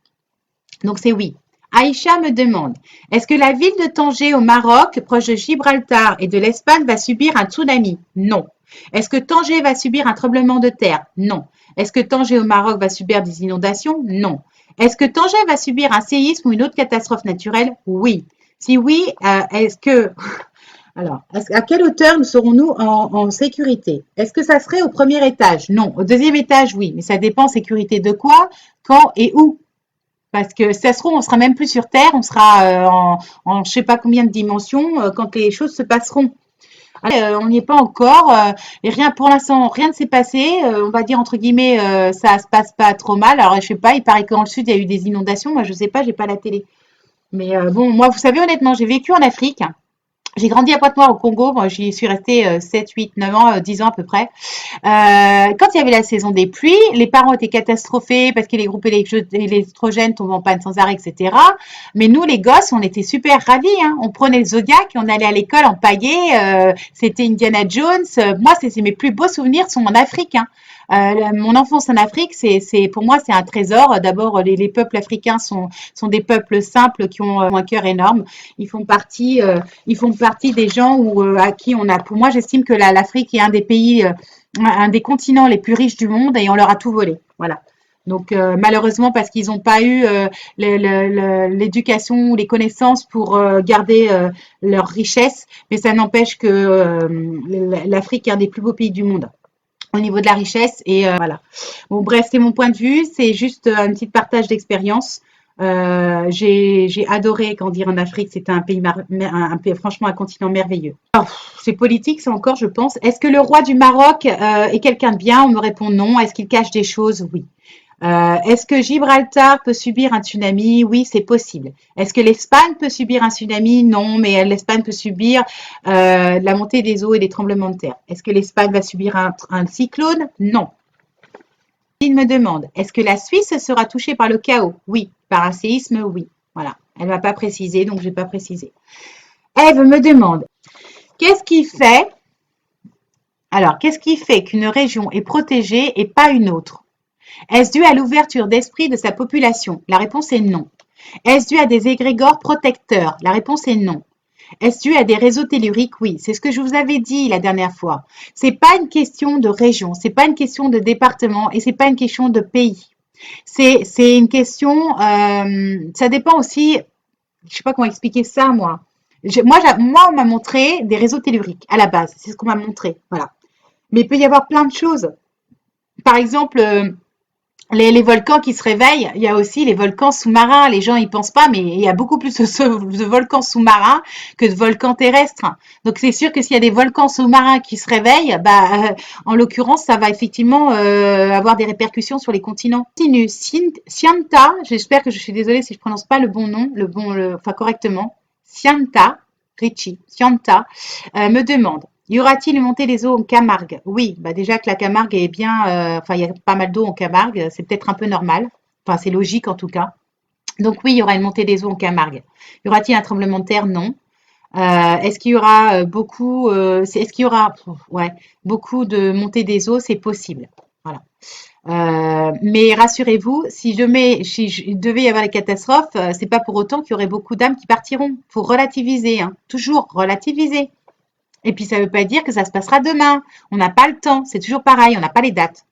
Donc c'est oui. Aïcha me demande, est-ce que la ville de Tanger au Maroc, proche de Gibraltar et de l'Espagne, va subir un tsunami? Non. Est-ce que Tanger va subir un tremblement de terre? Non. Est-ce que Tanger au Maroc va subir des inondations? Non. Est-ce que Tanger va subir un séisme ou une autre catastrophe naturelle? Oui. Si oui, est-ce que... Alors, à quelle hauteur serons-nous en sécurité? Est-ce que ça serait au premier étage? Non. Au deuxième étage, oui. Mais ça dépend sécurité de quoi, quand et où. Parce que si ça se trouve, on sera même plus sur Terre, on sera en je sais pas combien de dimensions quand les choses se passeront. On n'y est pas encore et rien pour l'instant, rien ne s'est passé. On va dire entre guillemets, ça se passe pas trop mal. Alors je sais pas, il paraît que dans le sud il y a eu des inondations. Moi je sais pas, j'ai pas la télé. Mais bon, moi vous savez honnêtement, j'ai vécu en Afrique. J'ai grandi à Pointe-Noire au Congo. Moi, j'y suis restée 7, 8, 9 ans, 10 ans à peu près. Quand il y avait la saison des pluies, les parents étaient catastrophés parce que les groupes électrogènes tombaient en panne sans arrêt, etc. Mais nous, les gosses, on était super ravis. Hein. On prenait le Zodiac et on allait à l'école en paillet. C'était Indiana Jones. Moi, mes plus beaux souvenirs sont en Afrique. Hein. Mon enfance en Afrique, pour moi, c'est un trésor. D'abord, les peuples africains sont des peuples simples qui ont un cœur énorme. Ils font partie des gens à qui on a. Pour moi, j'estime que l'Afrique est un des pays, un des continents les plus riches du monde et on leur a tout volé. Voilà. Donc malheureusement parce qu'ils n'ont pas eu l'éducation ou les connaissances pour garder leur richesse, mais ça n'empêche que l'Afrique est un des plus beaux pays du monde au niveau de la richesse et voilà. Bon bref, c'est mon point de vue, c'est juste un petit partage d'expérience. J'ai adoré grandir en Afrique, c'était un pays, franchement un continent merveilleux. Oh, c'est politique, ça encore, je pense. Est-ce que le roi du Maroc est quelqu'un de bien? On me répond non. Est-ce qu'il cache des choses? Oui. Est-ce que Gibraltar peut subir un tsunami? Oui, c'est possible. Est-ce que l'Espagne peut subir un tsunami? Non, mais l'Espagne peut subir la montée des eaux et des tremblements de terre. Est-ce que l'Espagne va subir un cyclone? Non. Il me demande, est-ce que la Suisse sera touchée par le chaos? Oui. Par un séisme? Oui. Voilà. Elle ne va pas préciser, donc je vais pas préciser. Ève me demande, qu'est-ce qui fait qu'une région est protégée et pas une autre? Est-ce dû à l'ouverture d'esprit de sa population? La réponse est non. Est-ce dû à des égrégores protecteurs? La réponse est non. Est-ce dû à des réseaux telluriques? Oui, c'est ce que je vous avais dit la dernière fois. C'est pas une question de région, c'est pas une question de département et c'est pas une question de pays. C'est une question, ça dépend aussi, je sais pas comment expliquer ça moi. Moi, on m'a montré des réseaux telluriques à la base, c'est ce qu'on m'a montré, voilà. Mais il peut y avoir plein de choses. Par exemple, les volcans qui se réveillent, il y a aussi les volcans sous-marins. Les gens y pensent pas, mais il y a beaucoup plus de volcans sous-marins que de volcans terrestres. Donc c'est sûr que s'il y a des volcans sous-marins qui se réveillent, en l'occurrence, ça va effectivement avoir des répercussions sur les continents. Continue. Sianta, j'espère que je suis désolée si je prononce pas le bon nom, enfin correctement. Sianta, Richie, Sianta, me demande. Y aura-t-il une montée des eaux en Camargue? Oui, déjà que la Camargue est bien, il y a pas mal d'eau en Camargue, c'est peut-être un peu normal. Enfin, c'est logique en tout cas. Donc oui, il y aura une montée des eaux en Camargue. Y aura-t-il un tremblement de terre? Non. Est-ce qu'il y aura beaucoup de montée des eaux? C'est possible. Voilà. Mais rassurez-vous, si il devait y avoir des catastrophes, c'est pas pour autant qu'il y aurait beaucoup d'âmes qui partiront. Faut relativiser, hein. Toujours relativiser. Et puis, ça ne veut pas dire que ça se passera demain. On n'a pas le temps. C'est toujours pareil. On n'a pas les dates.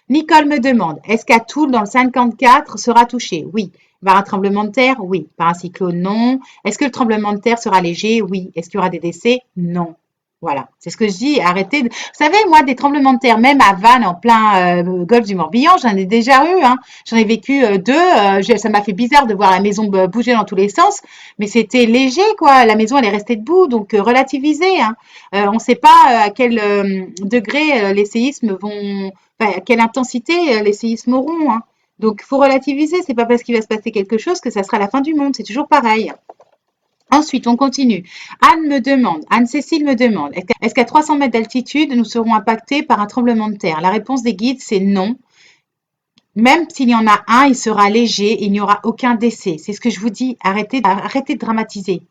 Nicole me demande, est-ce qu'à Toul, dans le 54, sera touché? Oui. Par un tremblement de terre? Oui. Par un cyclone? Non. Est-ce que le tremblement de terre sera léger? Oui. Est-ce qu'il y aura des décès? Non. Voilà, c'est ce que je dis. Arrêtez. Vous savez, moi, des tremblements de terre, même à Vannes, en plein golfe du Morbihan, j'en ai déjà eu. Hein. J'en ai vécu deux. Ça m'a fait bizarre de voir la maison bouger dans tous les sens, mais c'était léger, quoi. La maison, elle est restée debout, donc relativisez. Hein. On ne sait pas à quel degré les séismes vont, enfin, à quelle intensité les séismes auront. Hein. Donc, faut relativiser. C'est pas parce qu'il va se passer quelque chose que ça sera la fin du monde. C'est toujours pareil. Ensuite, on continue. Anne-Cécile me demande, est-ce qu'à 300 mètres d'altitude, nous serons impactés par un tremblement de terre? La réponse des guides, c'est non. Même s'il y en a un, il sera léger, il n'y aura aucun décès. C'est ce que je vous dis. Arrêtez de dramatiser.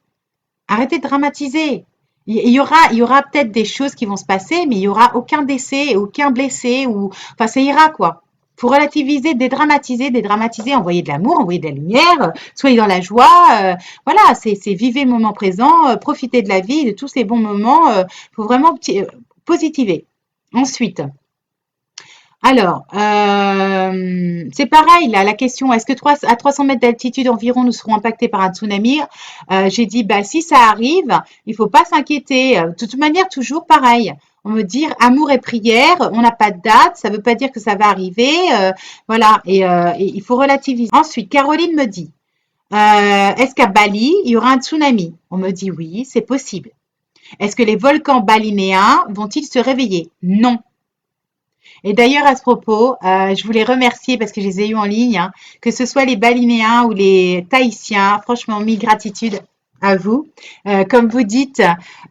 Arrêtez de dramatiser. Il y aura peut-être des choses qui vont se passer, mais il n'y aura aucun décès, aucun blessé, ou, enfin, ça ira, quoi. Faut relativiser, dédramatiser, envoyer de l'amour, envoyer de la lumière, soyez dans la joie. Voilà, c'est vivez le moment présent, profitez de la vie, de tous ces bons moments. Faut vraiment positiver. Ensuite, alors, c'est pareil, là, la question, est-ce que à 300 mètres d'altitude environ, nous serons impactés par un tsunami? J'ai dit, bah, si ça arrive, il faut pas s'inquiéter. De toute manière, toujours pareil. On me dit amour et prière, on n'a pas de date, ça veut pas dire que ça va arriver. Voilà, et il faut relativiser. Ensuite, Caroline me dit, est-ce qu'à Bali, il y aura un tsunami? On me dit oui, c'est possible. Est-ce que les volcans balinéens vont-ils se réveiller? Non. Et d'ailleurs, à ce propos, je voulais remercier parce que je les ai eus en ligne, hein, que ce soit les Balinéens ou les Tahitiens, franchement, mille gratitudes à vous. Comme vous dites,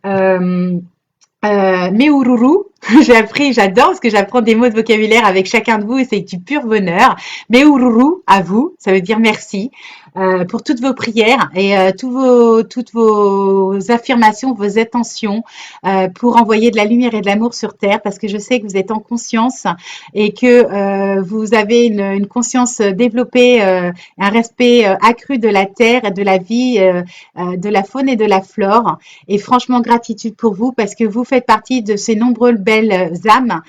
euh, Meururu, j'ai appris, j'adore parce que j'apprends des mots de vocabulaire avec chacun de vous et c'est du pur bonheur. Meururu, à vous, ça veut dire merci pour toutes vos prières et toutes vos affirmations, vos attentions pour envoyer de la lumière et de l'amour sur Terre parce que je sais que vous êtes en conscience et que vous avez une conscience développée, un respect accru de la Terre et de la vie, de la faune et de la flore. Et franchement, gratitude pour vous parce que vous faites partie de ces nombreuses belles âmes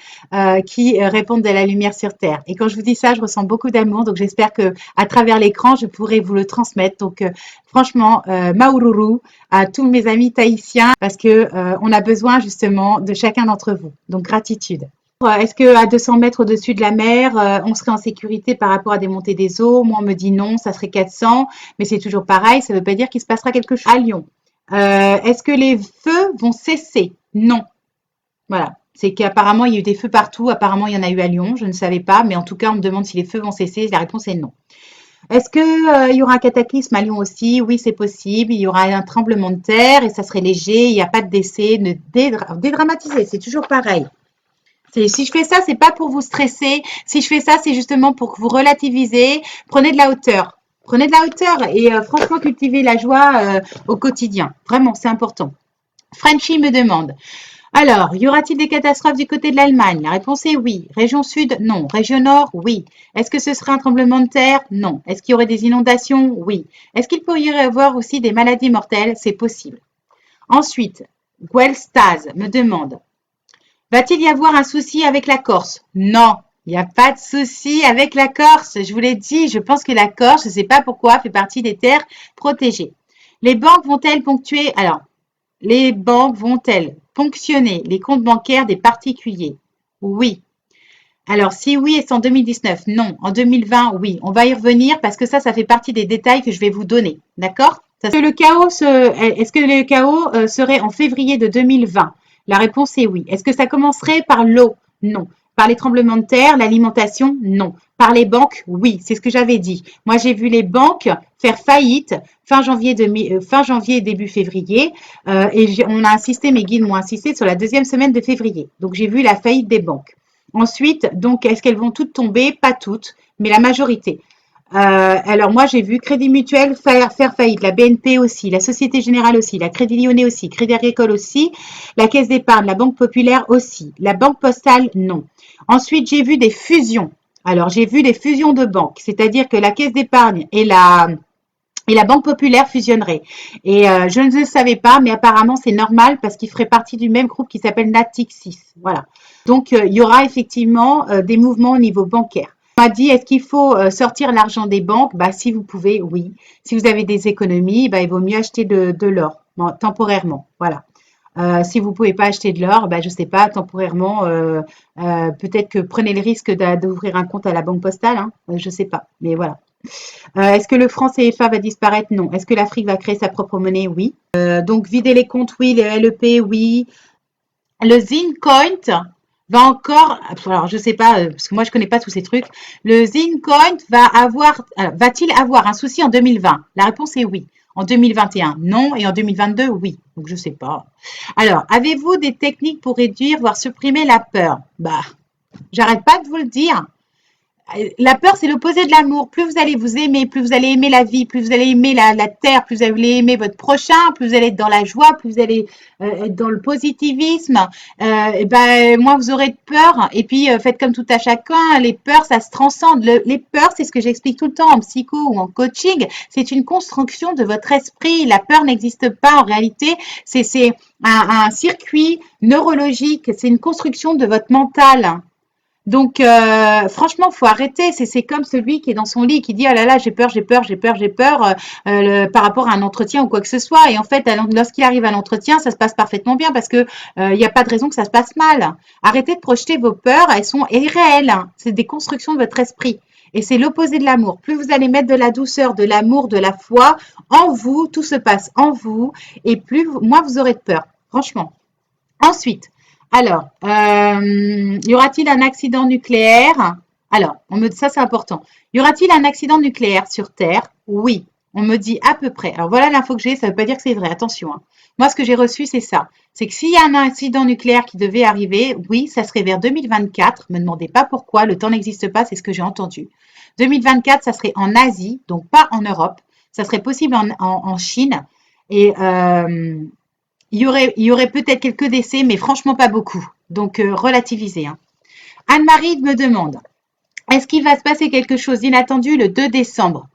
qui répondent de la lumière sur Terre. Et quand je vous dis ça, je ressens beaucoup d'amour. Donc, j'espère que à travers l'écran, je pourrai vous le transmettre. Donc, franchement, Maururu à tous mes amis tahitiens parce que on a besoin justement de chacun d'entre vous. Donc, gratitude. Est-ce qu'à 200 mètres au-dessus de la mer, on serait en sécurité par rapport à des montées des eaux? Moi, on me dit non, ça serait 400, mais c'est toujours pareil, ça ne veut pas dire qu'il se passera quelque chose. À Lyon, est-ce que les feux vont cesser? Non. Voilà. C'est qu'apparemment, il y a eu des feux partout. Apparemment, il y en a eu à Lyon. Je ne savais pas. Mais en tout cas, on me demande si les feux vont cesser. La réponse est non. Est-ce qu'il y aura un cataclysme à Lyon aussi? Oui, c'est possible. Il y aura un tremblement de terre et ça serait léger. Il n'y a pas de décès. Ne dédramatiser. C'est toujours pareil. Si je fais ça, c'est pas pour vous stresser. Si je fais ça, c'est justement pour que vous relativisez. Prenez de la hauteur. Prenez de la hauteur et franchement, cultivez la joie au quotidien. Vraiment, c'est important. Frenchy me demande, alors, y aura-t-il des catastrophes du côté de l'Allemagne? La réponse est oui. Région sud, non. Région nord, oui. Est-ce que ce serait un tremblement de terre? Non. Est-ce qu'il y aurait des inondations? Oui. Est-ce qu'il pourrait y avoir aussi des maladies mortelles? C'est possible. Ensuite, Gwen Staz me demande, va-t-il y avoir un souci avec la Corse? Non. Il n'y a pas de souci avec la Corse. Je vous l'ai dit, je pense que la Corse, je ne sais pas pourquoi, fait partie des terres protégées. Les banques vont-elles ponctuer? Alors, les banques vont-elles ponctionner les comptes bancaires des particuliers? Oui. Alors, si oui, est-ce en 2019? Non. En 2020, oui. On va y revenir parce que ça fait partie des détails que je vais vous donner. D'accord? Est-ce que le chaos serait en février de 2020? La réponse est oui. Est-ce que ça commencerait par l'eau? Non. Par les tremblements de terre, l'alimentation? Non. Par les banques? Oui. C'est ce que j'avais dit. Moi, j'ai vu les banques faire faillite fin janvier, début février. On a insisté, mes guides m'ont insisté sur la deuxième semaine de février. Donc, j'ai vu la faillite des banques. Ensuite, donc, est-ce qu'elles vont toutes tomber? Pas toutes, mais la majorité. Alors moi, j'ai vu Crédit Mutuel faire faillite, la BNP aussi, la Société Générale aussi, la Crédit Lyonnais aussi, Crédit Agricole aussi, la Caisse d'Épargne, la Banque Populaire aussi, la Banque Postale, non. Ensuite, j'ai vu des fusions. Alors, j'ai vu des fusions de banques, c'est-à-dire que la Caisse d'Épargne et et la Banque Populaire fusionnerait. Et je ne le savais pas, mais apparemment c'est normal parce qu'il ferait partie du même groupe qui s'appelle Natixis. Voilà. Donc il y aura effectivement des mouvements au niveau bancaire. On m'a dit, est-ce qu'il faut sortir l'argent des banques? Bah, si vous pouvez, oui. Si vous avez des économies, bah, il vaut mieux acheter de l'or, bon, temporairement. Voilà. Si vous pouvez pas acheter de l'or, bah, je sais pas, temporairement, peut-être que prenez le risque d'ouvrir un compte à la banque postale, hein, je sais pas, mais voilà. Est-ce que le franc CFA va disparaître? Non. Est-ce que l'Afrique va créer sa propre monnaie? Oui. Donc vider les comptes, oui. Les LEP, oui. Le Zincoin va encore, alors je sais pas, parce que moi je connais pas tous ces trucs. Le Zincoin va-t-il avoir un souci en 2020? La réponse est oui. En 2021, non. Et en 2022, oui. Donc je sais pas. Alors, avez-vous des techniques pour réduire, voire supprimer la peur? Bah, j'arrête pas de vous le dire. La peur, c'est l'opposé de l'amour. Plus vous allez vous aimer, plus vous allez aimer la vie, plus vous allez aimer la terre, plus vous allez aimer votre prochain, plus vous allez être dans la joie, plus vous allez être dans le positivisme. Et ben, moins vous aurez de peur. Et puis, faites comme tout à chacun. Les peurs, ça se transcende. Les peurs, c'est ce que j'explique tout le temps en psycho ou en coaching. C'est une construction de votre esprit. La peur n'existe pas en réalité. C'est un circuit neurologique. C'est une construction de votre mental. Donc, franchement, faut arrêter. C'est comme celui qui est dans son lit qui dit: «Oh là là, j'ai peur, j'ai peur, j'ai peur, j'ai peur», par rapport à un entretien ou quoi que ce soit. Et en fait, lorsqu'il arrive à l'entretien, ça se passe parfaitement bien parce que il n'y a pas de raison que ça se passe mal. Arrêtez de projeter vos peurs, elles sont irréelles. C'est des constructions de votre esprit. Et c'est l'opposé de l'amour. Plus vous allez mettre de la douceur, de l'amour, de la foi en vous, tout se passe en vous, et moins vous aurez de peur. Franchement. Ensuite, alors, y aura-t-il un accident nucléaire? Alors, ça c'est important. Y aura-t-il un accident nucléaire sur Terre? Oui, on me dit à peu près. Alors voilà l'info que j'ai, ça ne veut pas dire que c'est vrai, attention, hein. Moi, ce que j'ai reçu, c'est ça. C'est que s'il y a un accident nucléaire qui devait arriver, oui, ça serait vers 2024. Me demandez pas pourquoi, le temps n'existe pas, c'est ce que j'ai entendu. 2024, ça serait en Asie, donc pas en Europe. Ça serait possible en Chine. Et il y aurait peut-être quelques décès, mais franchement pas beaucoup. Donc, relativisez, hein. Anne-Marie me demande, est-ce qu'il va se passer quelque chose d'inattendu le 2 décembre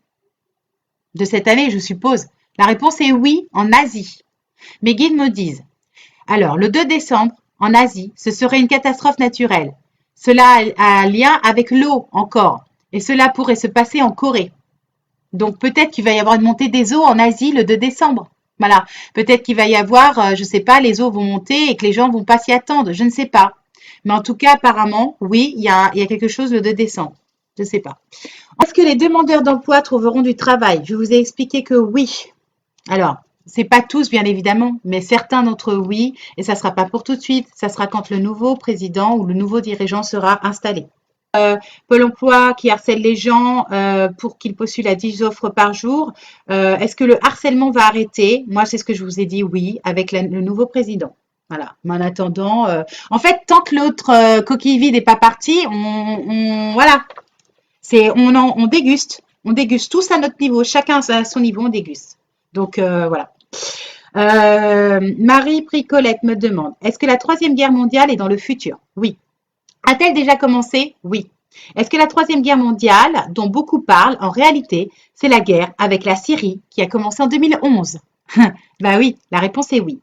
de cette année, je suppose? La réponse est oui, en Asie. Mes guides me disent, alors, le 2 décembre, en Asie, ce serait une catastrophe naturelle. Cela a un lien avec l'eau encore. Et cela pourrait se passer en Corée. Donc peut-être qu'il va y avoir une montée des eaux en Asie le 2 décembre. Voilà. Peut-être qu'il va y avoir, je ne sais pas, les eaux vont monter et que les gens ne vont pas s'y attendre. Je ne sais pas. Mais en tout cas, apparemment, oui, il y a quelque chose le 2 décembre. Je ne sais pas. Est-ce que les demandeurs d'emploi trouveront du travail? Je vous ai expliqué que oui. Alors, c'est pas tous, bien évidemment, mais certains d'entre eux, oui. Et ça ne sera pas pour tout de suite. Ça sera quand le nouveau président ou le nouveau dirigeant sera installé. Pôle emploi qui harcèle les gens pour qu'ils postulent à 10 offres par jour. Est-ce que le harcèlement va arrêter? Moi, c'est ce que je vous ai dit, oui, avec le nouveau président. Voilà. Mais en attendant, en fait, tant que l'autre coquille vide n'est pas parti, voilà, on déguste. On déguste tous à notre niveau, chacun à son niveau, on déguste. Donc, voilà. Marie Pricolette me demande, est-ce que la Troisième Guerre mondiale est dans le futur? Oui. A-t-elle déjà commencé? Oui. Est-ce que la Troisième Guerre mondiale, dont beaucoup parlent, en réalité, c'est la guerre avec la Syrie qui a commencé en 2011? Bah oui, la réponse est oui.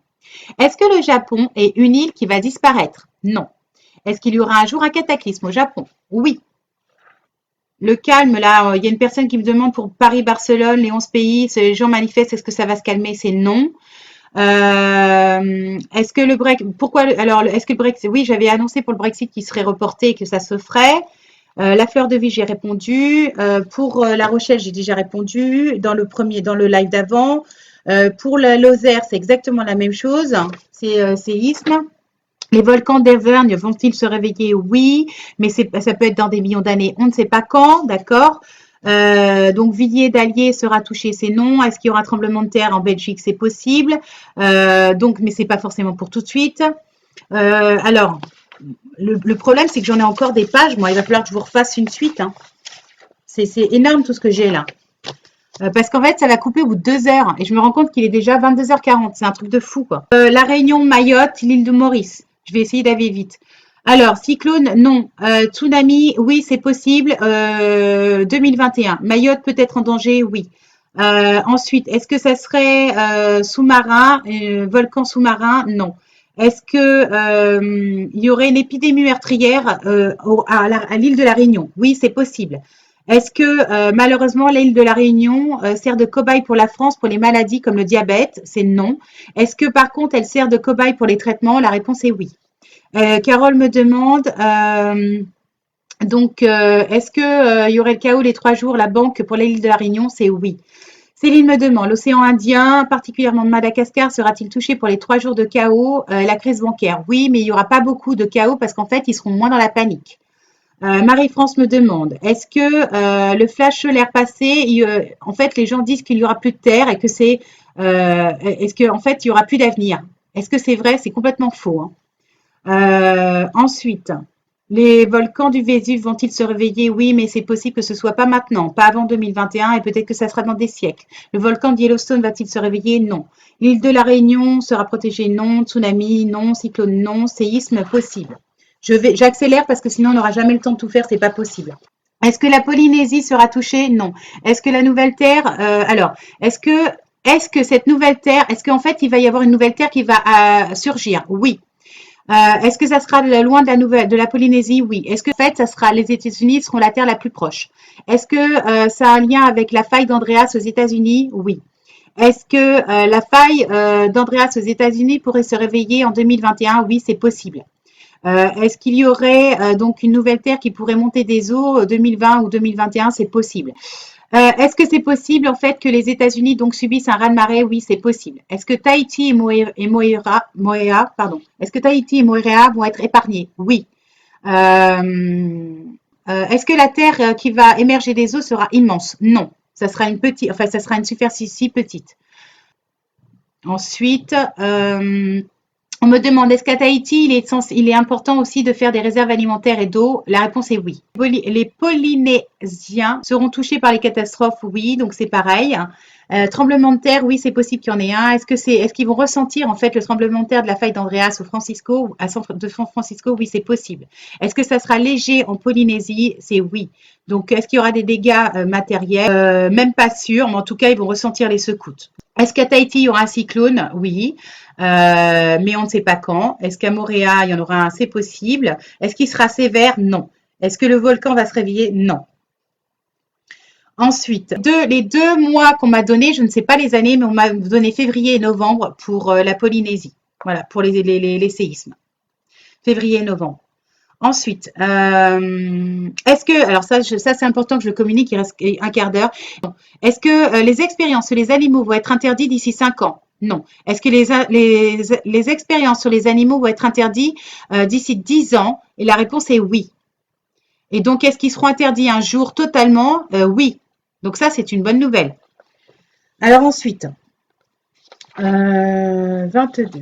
Est-ce que le Japon est une île qui va disparaître? Non. Est-ce qu'il y aura un jour un cataclysme au Japon? Oui. Le calme, là, il y a une personne qui me demande pour Paris-Barcelone, les 11 pays, les gens manifestent, est-ce que ça va se calmer? C'est non. Est-ce que le Brexit, est-ce que le Brexit, oui, j'avais annoncé pour le Brexit qu'il serait reporté et que ça se ferait. La fleur de vie, j'ai répondu. Pour La Rochelle, j'ai déjà répondu dans le live d'avant. Pour la Lozère, c'est exactement la même chose. C'est séisme. Les volcans d'Auvergne vont-ils se réveiller? Oui, mais ça peut être dans des millions d'années. On ne sait pas quand, d'accord? Donc Villiers d'Allier sera touché, c'est non. Est-ce qu'il y aura un tremblement de terre en Belgique? C'est possible. Mais c'est pas forcément pour tout de suite. Alors, le problème, c'est que j'en ai encore des pages. Moi, il va falloir que je vous refasse une suite, hein. C'est énorme tout ce que j'ai là. Parce qu'en fait, ça va couper au bout de 2 heures. Et je me rends compte qu'il est déjà 22h40. C'est un truc de fou, quoi. La Réunion, Mayotte, l'île de Maurice. Je vais essayer d'aller vite. Alors, cyclone, non. Tsunami, oui, c'est possible. 2021. Mayotte peut être en danger, oui. Ensuite, est-ce que ça serait sous-marin, volcan sous-marin? Non. Est-ce que il y aurait une épidémie meurtrière à l'île de la Réunion? Oui, c'est possible. Est-ce que malheureusement l'île de la Réunion sert de cobaye pour la France pour les maladies comme le diabète? C'est non. Est-ce que par contre elle sert de cobaye pour les traitements? La réponse est oui. Carole me demande est-ce que il y aurait le chaos les 3 jours? La banque pour l'île de la Réunion, c'est oui. Céline me demande, l'océan Indien, particulièrement Madagascar, sera-t-il touché pour les 3 jours de chaos, la crise bancaire? Oui, mais il n'y aura pas beaucoup de chaos parce qu'en fait, ils seront moins dans la panique. Marie-France me demande, est-ce que le flash solaire passé, en fait, les gens disent qu'il n'y aura plus de terre et que est-ce qu'en fait, il n'y aura plus d'avenir? Est-ce que c'est vrai? C'est complètement faux, hein. Ensuite, les volcans du Vésuve vont-ils se réveiller? Oui, mais c'est possible que ce soit pas maintenant, pas avant 2021 et peut-être que ça sera dans des siècles. Le volcan de Yellowstone va-t-il se réveiller? Non. L'île de la Réunion sera protégée? Non. Tsunami? Non. Cyclone? Non. Séisme? Possible. J'accélère parce que sinon on n'aura jamais le temps de tout faire, c'est pas possible. Est-ce que la Polynésie sera touchée? Non. Est-ce que la nouvelle Terre, alors, est-ce que cette nouvelle Terre, est-ce qu'en fait il va y avoir une nouvelle Terre qui va surgir? Oui. Est-ce que ça sera loin de la Polynésie? Oui. Est-ce que en fait, ça sera les États-Unis seront la Terre la plus proche? Est-ce que ça a un lien avec la faille d'Andreas aux États-Unis? Oui. Est-ce que la faille d'Andreas aux États-Unis pourrait se réveiller en 2021? Oui, c'est possible. Est-ce qu'il y aurait donc une nouvelle Terre qui pourrait monter des eaux 2020 ou 2021? C'est possible. Est-ce que c'est possible en fait que les États-Unis donc subissent un raz-de-marée? Oui, c'est possible. Est-ce que Tahiti est-ce que Tahiti et Moréa vont être épargnés? Oui. Est-ce que la terre qui va émerger des eaux sera immense? Non. Ça sera ça sera une superficie petite. Ensuite, on me demande, est-ce qu'à Tahiti, il est important aussi de faire des réserves alimentaires et d'eau? La réponse est oui. Les Polynésiens seront touchés par les catastrophes? Oui, donc c'est pareil. Tremblement de terre, oui, c'est possible qu'il y en ait un. Est-ce qu'ils vont ressentir en fait le tremblement de terre de la faille d'Andreas à San Francisco? Oui, c'est possible. Est-ce que ça sera léger en Polynésie? C'est oui. Donc, est-ce qu'il y aura des dégâts matériels? Même pas sûr, mais en tout cas, ils vont ressentir les secousses. Est-ce qu'à Tahiti, il y aura un cyclone? Oui. Mais on ne sait pas quand. Est-ce qu'à Moréa, il y en aura un? C'est possible. Est-ce qu'il sera sévère? Non. Est-ce que le volcan va se réveiller? Non. Ensuite, les 2 mois qu'on m'a donné, je ne sais pas les années, mais on m'a donné février et novembre pour la Polynésie. Voilà, pour les séismes. Février et novembre. Ensuite, est-ce que, alors ça c'est important que je le communique, il reste un quart d'heure. Est-ce que les expériences sur les animaux vont être interdites d'ici 5 ans? Non. Est-ce que les expériences sur les animaux vont être interdites d'ici 10 ans? Et la réponse est oui. Et donc, est-ce qu'ils seront interdits un jour totalement? Oui. Donc ça, c'est une bonne nouvelle. Alors ensuite, 22.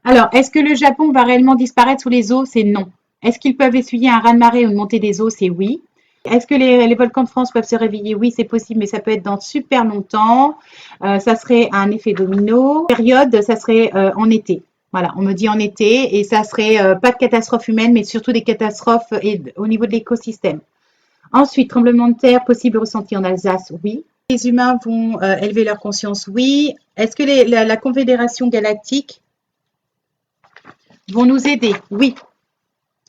Alors, est-ce que le Japon va réellement disparaître sous les eaux? C'est non. Est-ce qu'ils peuvent essuyer un raz-de-marée ou une montée des eaux? C'est oui. Est-ce que les volcans de France peuvent se réveiller? Oui, c'est possible, mais ça peut être dans super longtemps. Ça serait un effet domino. Période, ça serait en été. Voilà, on me dit en été et ça serait pas de catastrophe humaine, mais surtout des catastrophes au niveau de l'écosystème. Ensuite, tremblement de terre possible ressenti en Alsace? Oui. Les humains vont élever leur conscience? Oui. Est-ce que la Confédération galactique vont nous aider? Oui.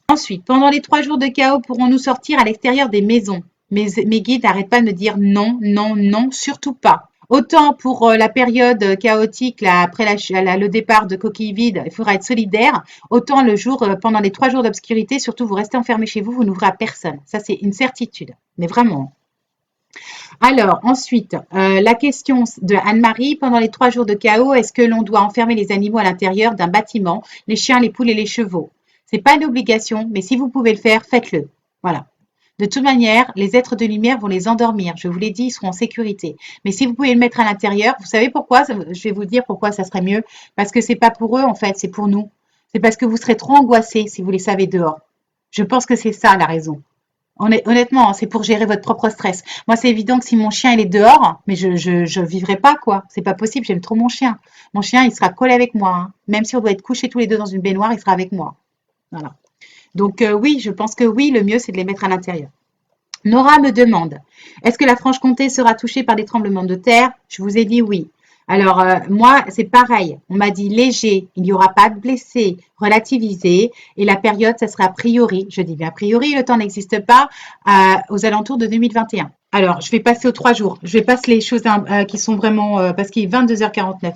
Ensuite, pendant les 3 jours de chaos, pourrons-nous sortir à l'extérieur des maisons? Mes guides n'arrêtent pas de me dire non, non, non, surtout pas. Autant pour la période chaotique, là, après le départ de coquille vide, il faudra être solidaire. Autant pendant les 3 jours d'obscurité, surtout vous restez enfermé chez vous, vous n'ouvrez à personne. Ça, c'est une certitude. Mais vraiment. Alors, ensuite, la question de Anne-Marie, pendant les 3 jours de chaos, est-ce que l'on doit enfermer les animaux à l'intérieur d'un bâtiment, les chiens, les poules et les chevaux? C'est pas une obligation, mais si vous pouvez le faire, faites-le. Voilà. De toute manière, les êtres de lumière vont les endormir. Je vous l'ai dit, ils seront en sécurité. Mais si vous pouvez le mettre à l'intérieur, vous savez pourquoi? Je vais vous dire pourquoi ça serait mieux. Parce que c'est pas pour eux, en fait, c'est pour nous. C'est parce que vous serez trop angoissés si vous les savez dehors. Je pense que c'est ça la raison. Honnêtement, c'est pour gérer votre propre stress. Moi, c'est évident que si mon chien il est dehors, mais je vivrai pas quoi. C'est pas possible. J'aime trop mon chien. Mon chien, il sera collé avec moi, hein. Même si on doit être couchés tous les deux dans une baignoire, il sera avec moi. Voilà. Donc oui, je pense que oui, le mieux c'est de les mettre à l'intérieur. Nora me demande, est-ce que la Franche-Comté sera touchée par des tremblements de terre? Je vous ai dit oui. Alors, moi, c'est pareil. On m'a dit léger, il n'y aura pas de blessés, relativisé. Et la période, ça sera a priori, je dis bien a priori, le temps n'existe pas, aux alentours de 2021. Alors, je vais passer aux 3 jours. Je vais passer les choses qui sont vraiment, parce qu'il est 22h49.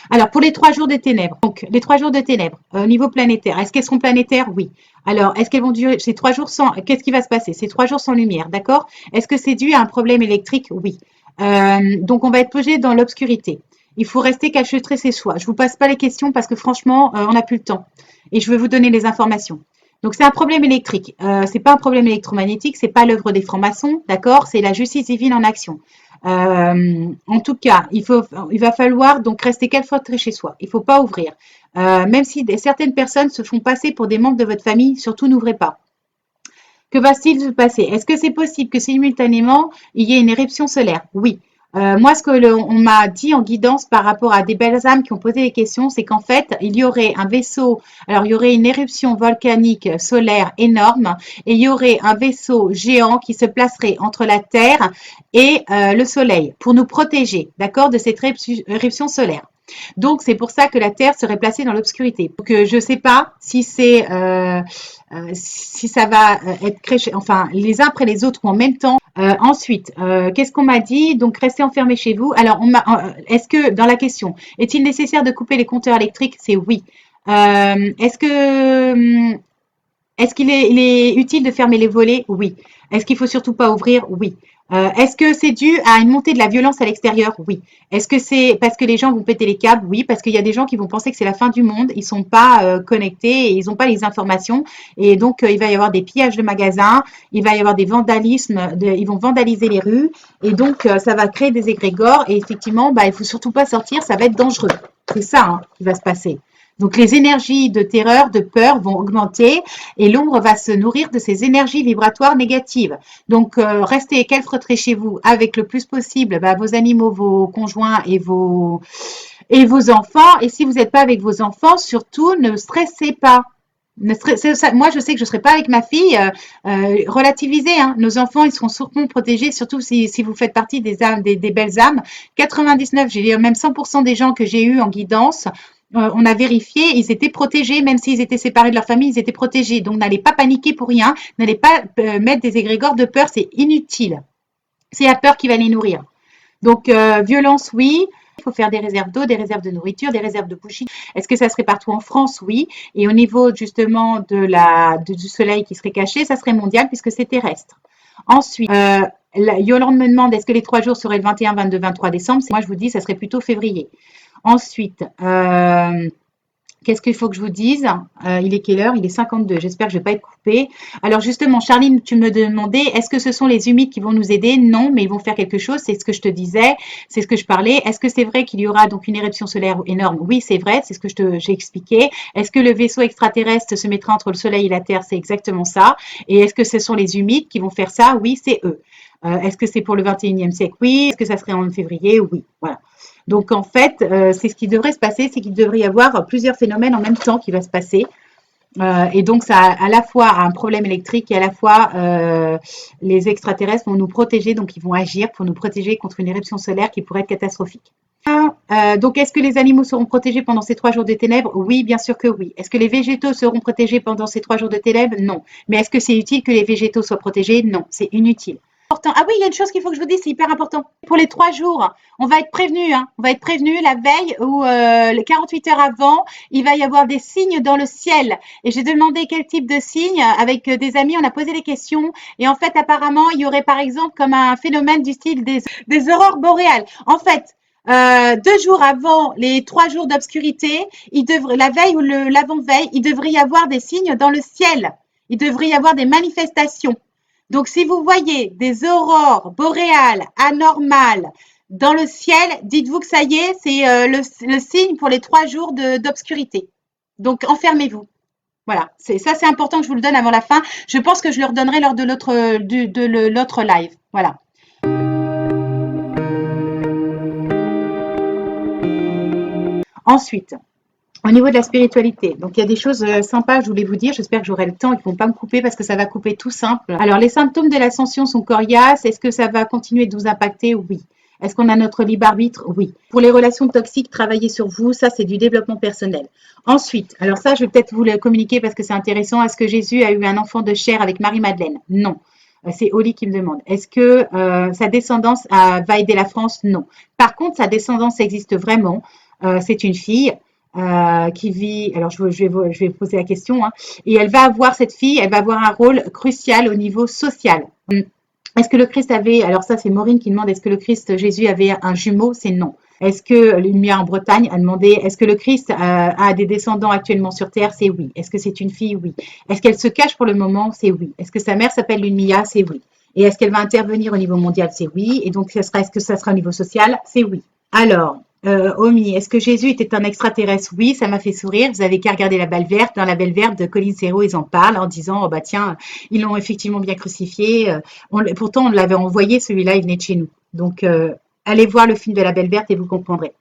Alors, pour les 3 jours de ténèbres, donc les 3 jours de ténèbres, au niveau planétaire, est-ce qu'elles seront planétaires? Oui. Alors, est-ce qu'elles vont durer ces 3 jours sans, qu'est-ce qui va se passer? Ces 3 jours sans lumière, d'accord? Est-ce que c'est dû à un problème électrique? Oui. Donc, on va être plongé dans l'obscurité. Il faut rester cachetré chez soi. Je vous passe pas les questions parce que franchement, on n'a plus le temps. Et je vais vous donner les informations. Donc, c'est un problème électrique. C'est pas un problème électromagnétique, c'est pas l'œuvre des francs-maçons, d'accord? C'est la justice divine en action. En tout cas, il va falloir donc rester calfeutré chez soi. Il ne faut pas ouvrir. Même si certaines personnes se font passer pour des membres de votre famille, surtout n'ouvrez pas. Que va-t-il se passer? Est-ce que c'est possible que simultanément, il y ait une éruption solaire? Oui. Moi, ce que on m'a dit en guidance par rapport à des belles âmes qui ont posé des questions, c'est qu'en fait, il y aurait un vaisseau, alors il y aurait une éruption volcanique solaire énorme et il y aurait un vaisseau géant qui se placerait entre la Terre et le Soleil pour nous protéger, d'accord, de cette éruption solaire. Donc, c'est pour ça que la Terre serait placée dans l'obscurité. Donc, je ne sais pas si si ça va être créé, enfin, les uns après les autres ou en même temps. Ensuite, qu'est-ce qu'on m'a dit? Donc, restez enfermés chez vous. Alors, est-ce que, dans la question, est-il nécessaire de couper les compteurs électriques? C'est oui. Est-ce qu'il est, il est utile de fermer les volets? Oui. Est-ce qu'il faut surtout pas ouvrir? Oui. Est-ce que c'est dû à une montée de la violence à l'extérieur? Oui. Est-ce que c'est parce que les gens vont péter les câbles? Oui, parce qu'il y a des gens qui vont penser que c'est la fin du monde. Ils sont pas connectés et ils n'ont pas les informations. Et donc, il va y avoir des pillages de magasins, il va y avoir des vandalismes, ils vont vandaliser les rues. Et donc, ça va créer des égrégores. Et effectivement, bah, il faut surtout pas sortir, ça va être dangereux. C'est ça hein, qui va se passer. Donc, les énergies de terreur, de peur vont augmenter et l'ombre va se nourrir de ces énergies vibratoires négatives. Donc, restez calfeutrés chez vous avec le plus possible bah, vos animaux, vos conjoints et vos enfants. Et si vous n'êtes pas avec vos enfants, surtout, ne stressez pas. Moi, je sais que je ne serai pas avec ma fille. Relativisez, hein. Nos enfants, ils seront surtout protégés, surtout si vous faites partie des âmes, des belles âmes. 99, j'ai même 100% des gens que j'ai eus en guidance, on a vérifié, ils étaient protégés, même s'ils étaient séparés de leur famille, ils étaient protégés. Donc, n'allez pas paniquer pour rien, n'allez pas mettre des égrégores de peur, c'est inutile. C'est la peur qui va les nourrir. Donc, violence, oui. Il faut faire des réserves d'eau, des réserves de nourriture, des réserves de bougies. Est-ce que ça serait partout en France? Oui. Et au niveau justement du soleil qui serait caché, ça serait mondial puisque c'est terrestre. Ensuite, Yolande me demande est-ce que les 3 jours seraient le 21, 22, 23 décembre? Moi, je vous dis, ça serait plutôt février. Ensuite, qu'est-ce qu'il faut que je vous dise? Il est quelle heure? Il est 52. J'espère que je ne vais pas être coupée. Alors justement, Charline, tu me demandais, est-ce que ce sont les humides qui vont nous aider? Non, mais ils vont faire quelque chose. C'est ce que je te disais. C'est ce que je parlais. Est-ce que c'est vrai qu'il y aura donc une éruption solaire énorme? Oui, c'est vrai. C'est ce que j'ai expliqué. Est-ce que le vaisseau extraterrestre se mettra entre le Soleil et la Terre? C'est exactement ça. Et est-ce que ce sont les humides qui vont faire ça? Oui, c'est eux. Est-ce que c'est pour le 21e siècle? Oui. Est-ce que ça serait en février? Oui. Voilà. Donc, en fait, c'est ce qui devrait se passer, c'est qu'il devrait y avoir plusieurs phénomènes en même temps qui va se passer. Et donc, ça a à la fois un problème électrique et à la fois les extraterrestres vont nous protéger, donc ils vont agir pour nous protéger contre une éruption solaire qui pourrait être catastrophique. Donc, est-ce que les animaux seront protégés pendant ces 3 jours de ténèbres? Oui, bien sûr que oui. Est-ce que les végétaux seront protégés pendant ces 3 jours de ténèbres? Non. Mais est-ce que c'est utile que les végétaux soient protégés? Non, c'est inutile. Ah oui, il y a une chose qu'il faut que je vous dise, c'est hyper important. Pour les 3 jours, on va être prévenu, hein. On va être prévenu la veille ou les 48 heures avant, il va y avoir des signes dans le ciel. Et j'ai demandé quel type de signes avec des amis, on a posé des questions. Et en fait, apparemment, il y aurait par exemple comme un phénomène du style des aurores boréales. En fait, 2 jours avant les 3 jours d'obscurité, la veille ou l'avant-veille, il devrait y avoir des signes dans le ciel. Il devrait y avoir des manifestations. Donc, si vous voyez des aurores boréales anormales dans le ciel, dites-vous que ça y est, c'est le signe pour les 3 jours d'obscurité. Donc, enfermez-vous. Voilà, c'est important que je vous le donne avant la fin. Je pense que je le redonnerai lors de l'autre live. Voilà. Ensuite, Au niveau de la spiritualité, donc il y a des choses sympas, je voulais vous dire, j'espère que j'aurai le temps et qu'ils ne vont pas me couper parce que ça va couper tout simple. Alors, les symptômes de l'ascension sont coriaces. Est-ce que ça va continuer de nous impacter? Oui. Est-ce qu'on a notre libre arbitre? Oui. Pour les relations toxiques, travailler sur vous, ça c'est du développement personnel. Ensuite, alors ça je vais peut-être vous le communiquer parce que c'est intéressant. Est-ce que Jésus a eu un enfant de chair avec Marie-Madeleine? Non. C'est Oli qui me demande. Est-ce que sa descendance va aider la France? Non. Par contre, sa descendance existe vraiment. C'est une fille qui vit, alors je vais poser la question, hein, et elle va avoir, cette fille, elle va avoir un rôle crucial au niveau social. Est-ce que le Christ avait, alors ça c'est Maureen qui demande, est-ce que le Christ Jésus avait un jumeau? C'est non. Est-ce que Lumière en Bretagne a demandé, est-ce que le Christ a des descendants actuellement sur Terre? C'est oui. Est-ce que c'est une fille? Oui. Est-ce qu'elle se cache pour le moment? C'est oui. Est-ce que sa mère s'appelle Lumia? C'est oui. Et est-ce qu'elle va intervenir au niveau mondial? C'est oui. Et donc, est-ce que ça sera au niveau social? C'est oui. Alors, Omi, est-ce que Jésus était un extraterrestre? Oui, ça m'a fait sourire. Vous avez qu'à regarder la Belle Verte. Dans la Belle Verte de Colin Serrault, ils en parlent en disant, oh bah tiens, ils l'ont effectivement bien crucifié. Pourtant, on l'avait envoyé, celui-là, il venait de chez nous. Donc, allez voir le film de la Belle Verte et vous comprendrez.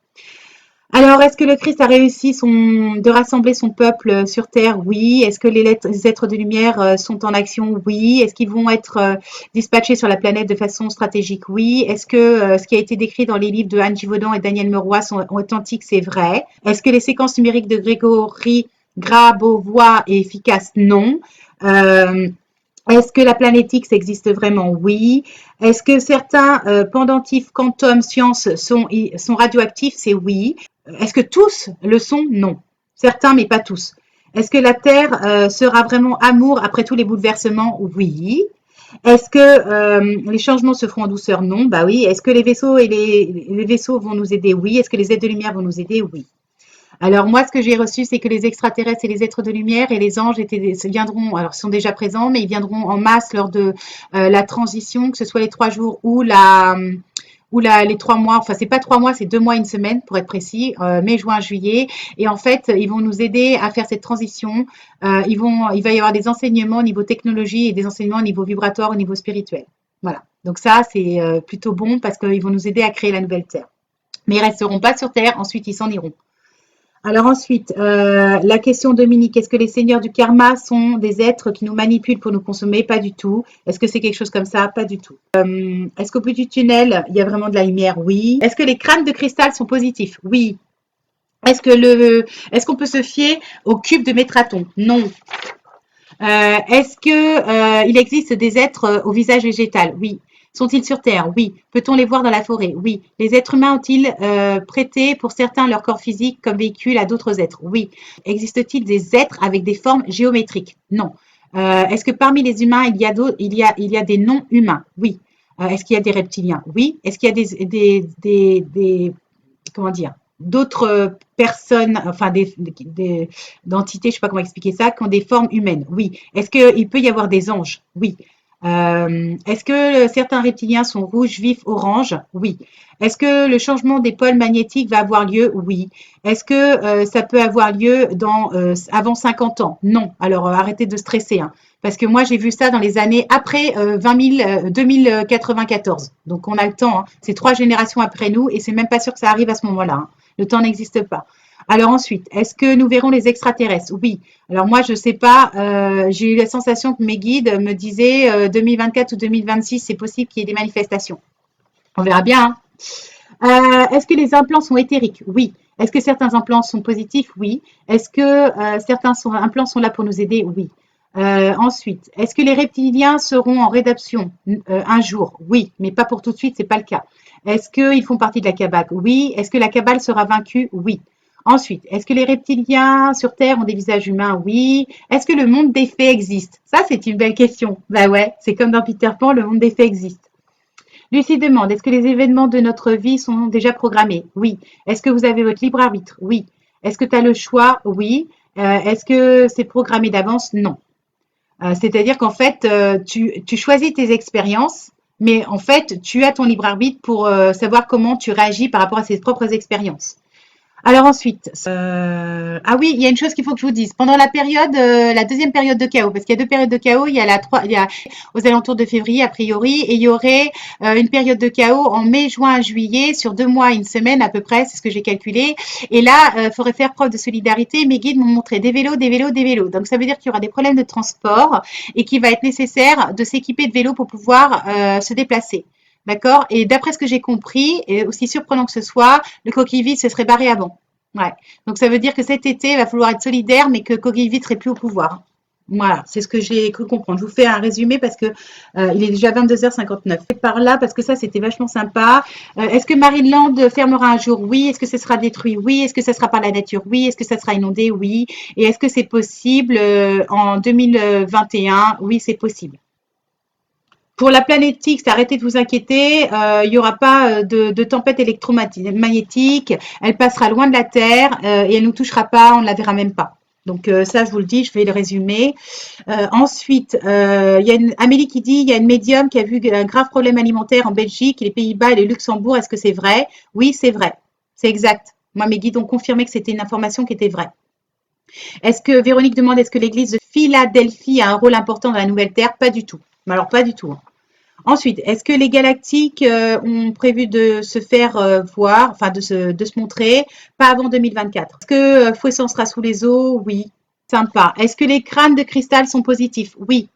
Alors, est-ce que le Christ a réussi de rassembler son peuple sur terre? Oui. Est-ce que les êtres de lumière sont en action? Oui. Est-ce qu'ils vont être dispatchés sur la planète de façon stratégique? Oui. Est-ce que ce qui a été décrit dans les livres de Anne Givaudan et Daniel Meroy sont authentiques? C'est vrai. Est-ce que les séquences numériques de Grégory Grabovois est efficace? Non. Est-ce que la planète X existe vraiment? Oui. Est-ce que certains pendentifs quantum sciences sont radioactifs? C'est oui. Est-ce que tous le sont? Non. Certains, mais pas tous. Est-ce que la Terre sera vraiment amour après tous les bouleversements? Oui. Est-ce que les changements se feront en douceur? Non. Bah oui. Est-ce que les vaisseaux et les vaisseaux vont nous aider? Oui. Est-ce que les êtres de lumière vont nous aider? Oui. Alors moi, ce que j'ai reçu, c'est que les extraterrestres et les êtres de lumière et les anges viendront, alors ils sont déjà présents, mais ils viendront en masse lors de la transition, que ce soit les 3 jours ou les 3 mois. Enfin, c'est pas 3 mois, c'est 2 mois, une semaine pour être précis, mai, juin, juillet. Et en fait, ils vont nous aider à faire cette transition. Il va y avoir des enseignements au niveau technologie et des enseignements au niveau vibratoire, au niveau spirituel. Voilà. Donc ça, c'est plutôt bon parce qu'ils vont nous aider à créer la nouvelle Terre. Mais ils resteront pas sur Terre. Ensuite, ils s'en iront. Alors ensuite, la question Dominique, est-ce que les seigneurs du karma sont des êtres qui nous manipulent pour nous consommer? Pas du tout. Est-ce que c'est quelque chose comme ça? Pas du tout. Est-ce qu'au bout du tunnel, il y a vraiment de la lumière? Oui. Est-ce que les crânes de cristal sont positifs? Oui. Est-ce qu'on peut se fier au cube de Métraton? Non. Est-ce que il existe des êtres au visage végétal? Oui. Sont-ils sur Terre? Oui. Peut-on les voir dans la forêt? Oui. Les êtres humains ont-ils prêté pour certains leur corps physique comme véhicule à d'autres êtres? Oui. Existe-t-il des êtres avec des formes géométriques? Non. Est-ce que parmi les humains, il y a des non-humains? Oui. Est-ce qu'il y a des reptiliens? Oui. Est-ce qu'il y a comment dire, d'autres personnes, enfin d'entités, je ne sais pas comment expliquer ça, qui ont des formes humaines? Oui. Est-ce qu'il peut y avoir des anges? Oui. Est-ce que certains reptiliens sont rouges, vifs, orange? Oui. Est-ce que le changement des pôles magnétiques va avoir lieu? Oui. Est-ce que ça peut avoir lieu avant 50 ans? Non. Alors arrêtez de stresser, hein, parce que moi j'ai vu ça dans les années après 2094. Donc on a le temps, hein. C'est 3 générations après nous et c'est même pas sûr que ça arrive à ce moment-là, hein. Le temps n'existe pas. Alors ensuite, est-ce que nous verrons les extraterrestres? Oui. Alors moi, je ne sais pas, j'ai eu la sensation que mes guides me disaient 2024 ou 2026, c'est possible qu'il y ait des manifestations. On verra bien, hein. Est-ce que les implants sont éthériques? Oui. Est-ce que certains implants sont positifs? Oui. Est-ce que certains implants sont là pour nous aider? Oui. Ensuite, est-ce que les reptiliens seront en rédemption un jour? Oui, mais pas pour tout de suite, c'est pas le cas. Est-ce qu'ils font partie de la Kabbale? Oui. Est-ce que la Kabbale sera vaincue? Oui. Ensuite, est-ce que les reptiliens sur Terre ont des visages humains? Oui. Est-ce que le monde des fées existe? Ça, c'est une belle question. Bah ouais, c'est comme dans Peter Pan, le monde des fées existe. Lucie demande, est-ce que les événements de notre vie sont déjà programmés? Oui. Est-ce que vous avez votre libre arbitre? Oui. Est-ce que tu as le choix? Oui. Est-ce que c'est programmé d'avance? Non. C'est-à-dire qu'en fait, tu choisis tes expériences, mais en fait, tu as ton libre arbitre pour savoir comment tu réagis par rapport à ses propres expériences. Alors ensuite, ah oui, il y a une chose qu'il faut que je vous dise. Pendant la période, la deuxième période de chaos, parce qu'il y a deux périodes de chaos, il y a aux alentours de février a priori, et il y aurait une période de chaos en mai, juin, juillet, sur 2 mois, une semaine à peu près, c'est ce que j'ai calculé. Et là, il faudrait faire preuve de solidarité. Mes guides m'ont montré des vélos, des vélos, des vélos. Donc ça veut dire qu'il y aura des problèmes de transport et qu'il va être nécessaire de s'équiper de vélos pour pouvoir se déplacer. D'accord. Et d'après ce que j'ai compris, et aussi surprenant que ce soit, le coquille vide se serait barré avant. Ouais. Donc ça veut dire que cet été, il va falloir être solidaire, mais que coquille vide serait plus au pouvoir. Voilà, c'est ce que j'ai cru comprendre. Je vous fais un résumé parce que il est déjà 22h59. Par là, parce que ça, c'était vachement sympa. Est-ce que Marineland fermera un jour? Oui. Est-ce que ce sera détruit? Oui. Est-ce que ça sera par la nature? Oui. Est-ce que ça sera inondé? Oui. Et est-ce que c'est possible en 2021? Oui, c'est possible. Pour la planète X, arrêtez de vous inquiéter, il n'y aura pas de tempête électromagnétique, elle passera loin de la Terre et elle ne nous touchera pas, on ne la verra même pas. Donc ça, je vous le dis, je vais le résumer. Ensuite, il y a Amélie qui dit, il y a une médium qui a vu un grave problème alimentaire en Belgique, les Pays-Bas et le Luxembourg. Est-ce que c'est vrai? Oui, c'est vrai. C'est exact. Moi, mes guides ont confirmé que c'était une information qui était vraie. Est-ce que Véronique demande, est-ce que l'église de Philadelphie a un rôle important dans la nouvelle Terre? Pas du tout. Alors, pas du tout. Ensuite, est-ce que les galactiques ont prévu de se faire voir, enfin de se montrer? Pas avant 2024. Est-ce que Fouesson sera sous les eaux? Oui. Sympa. Est-ce que les crânes de cristal sont positifs? Oui.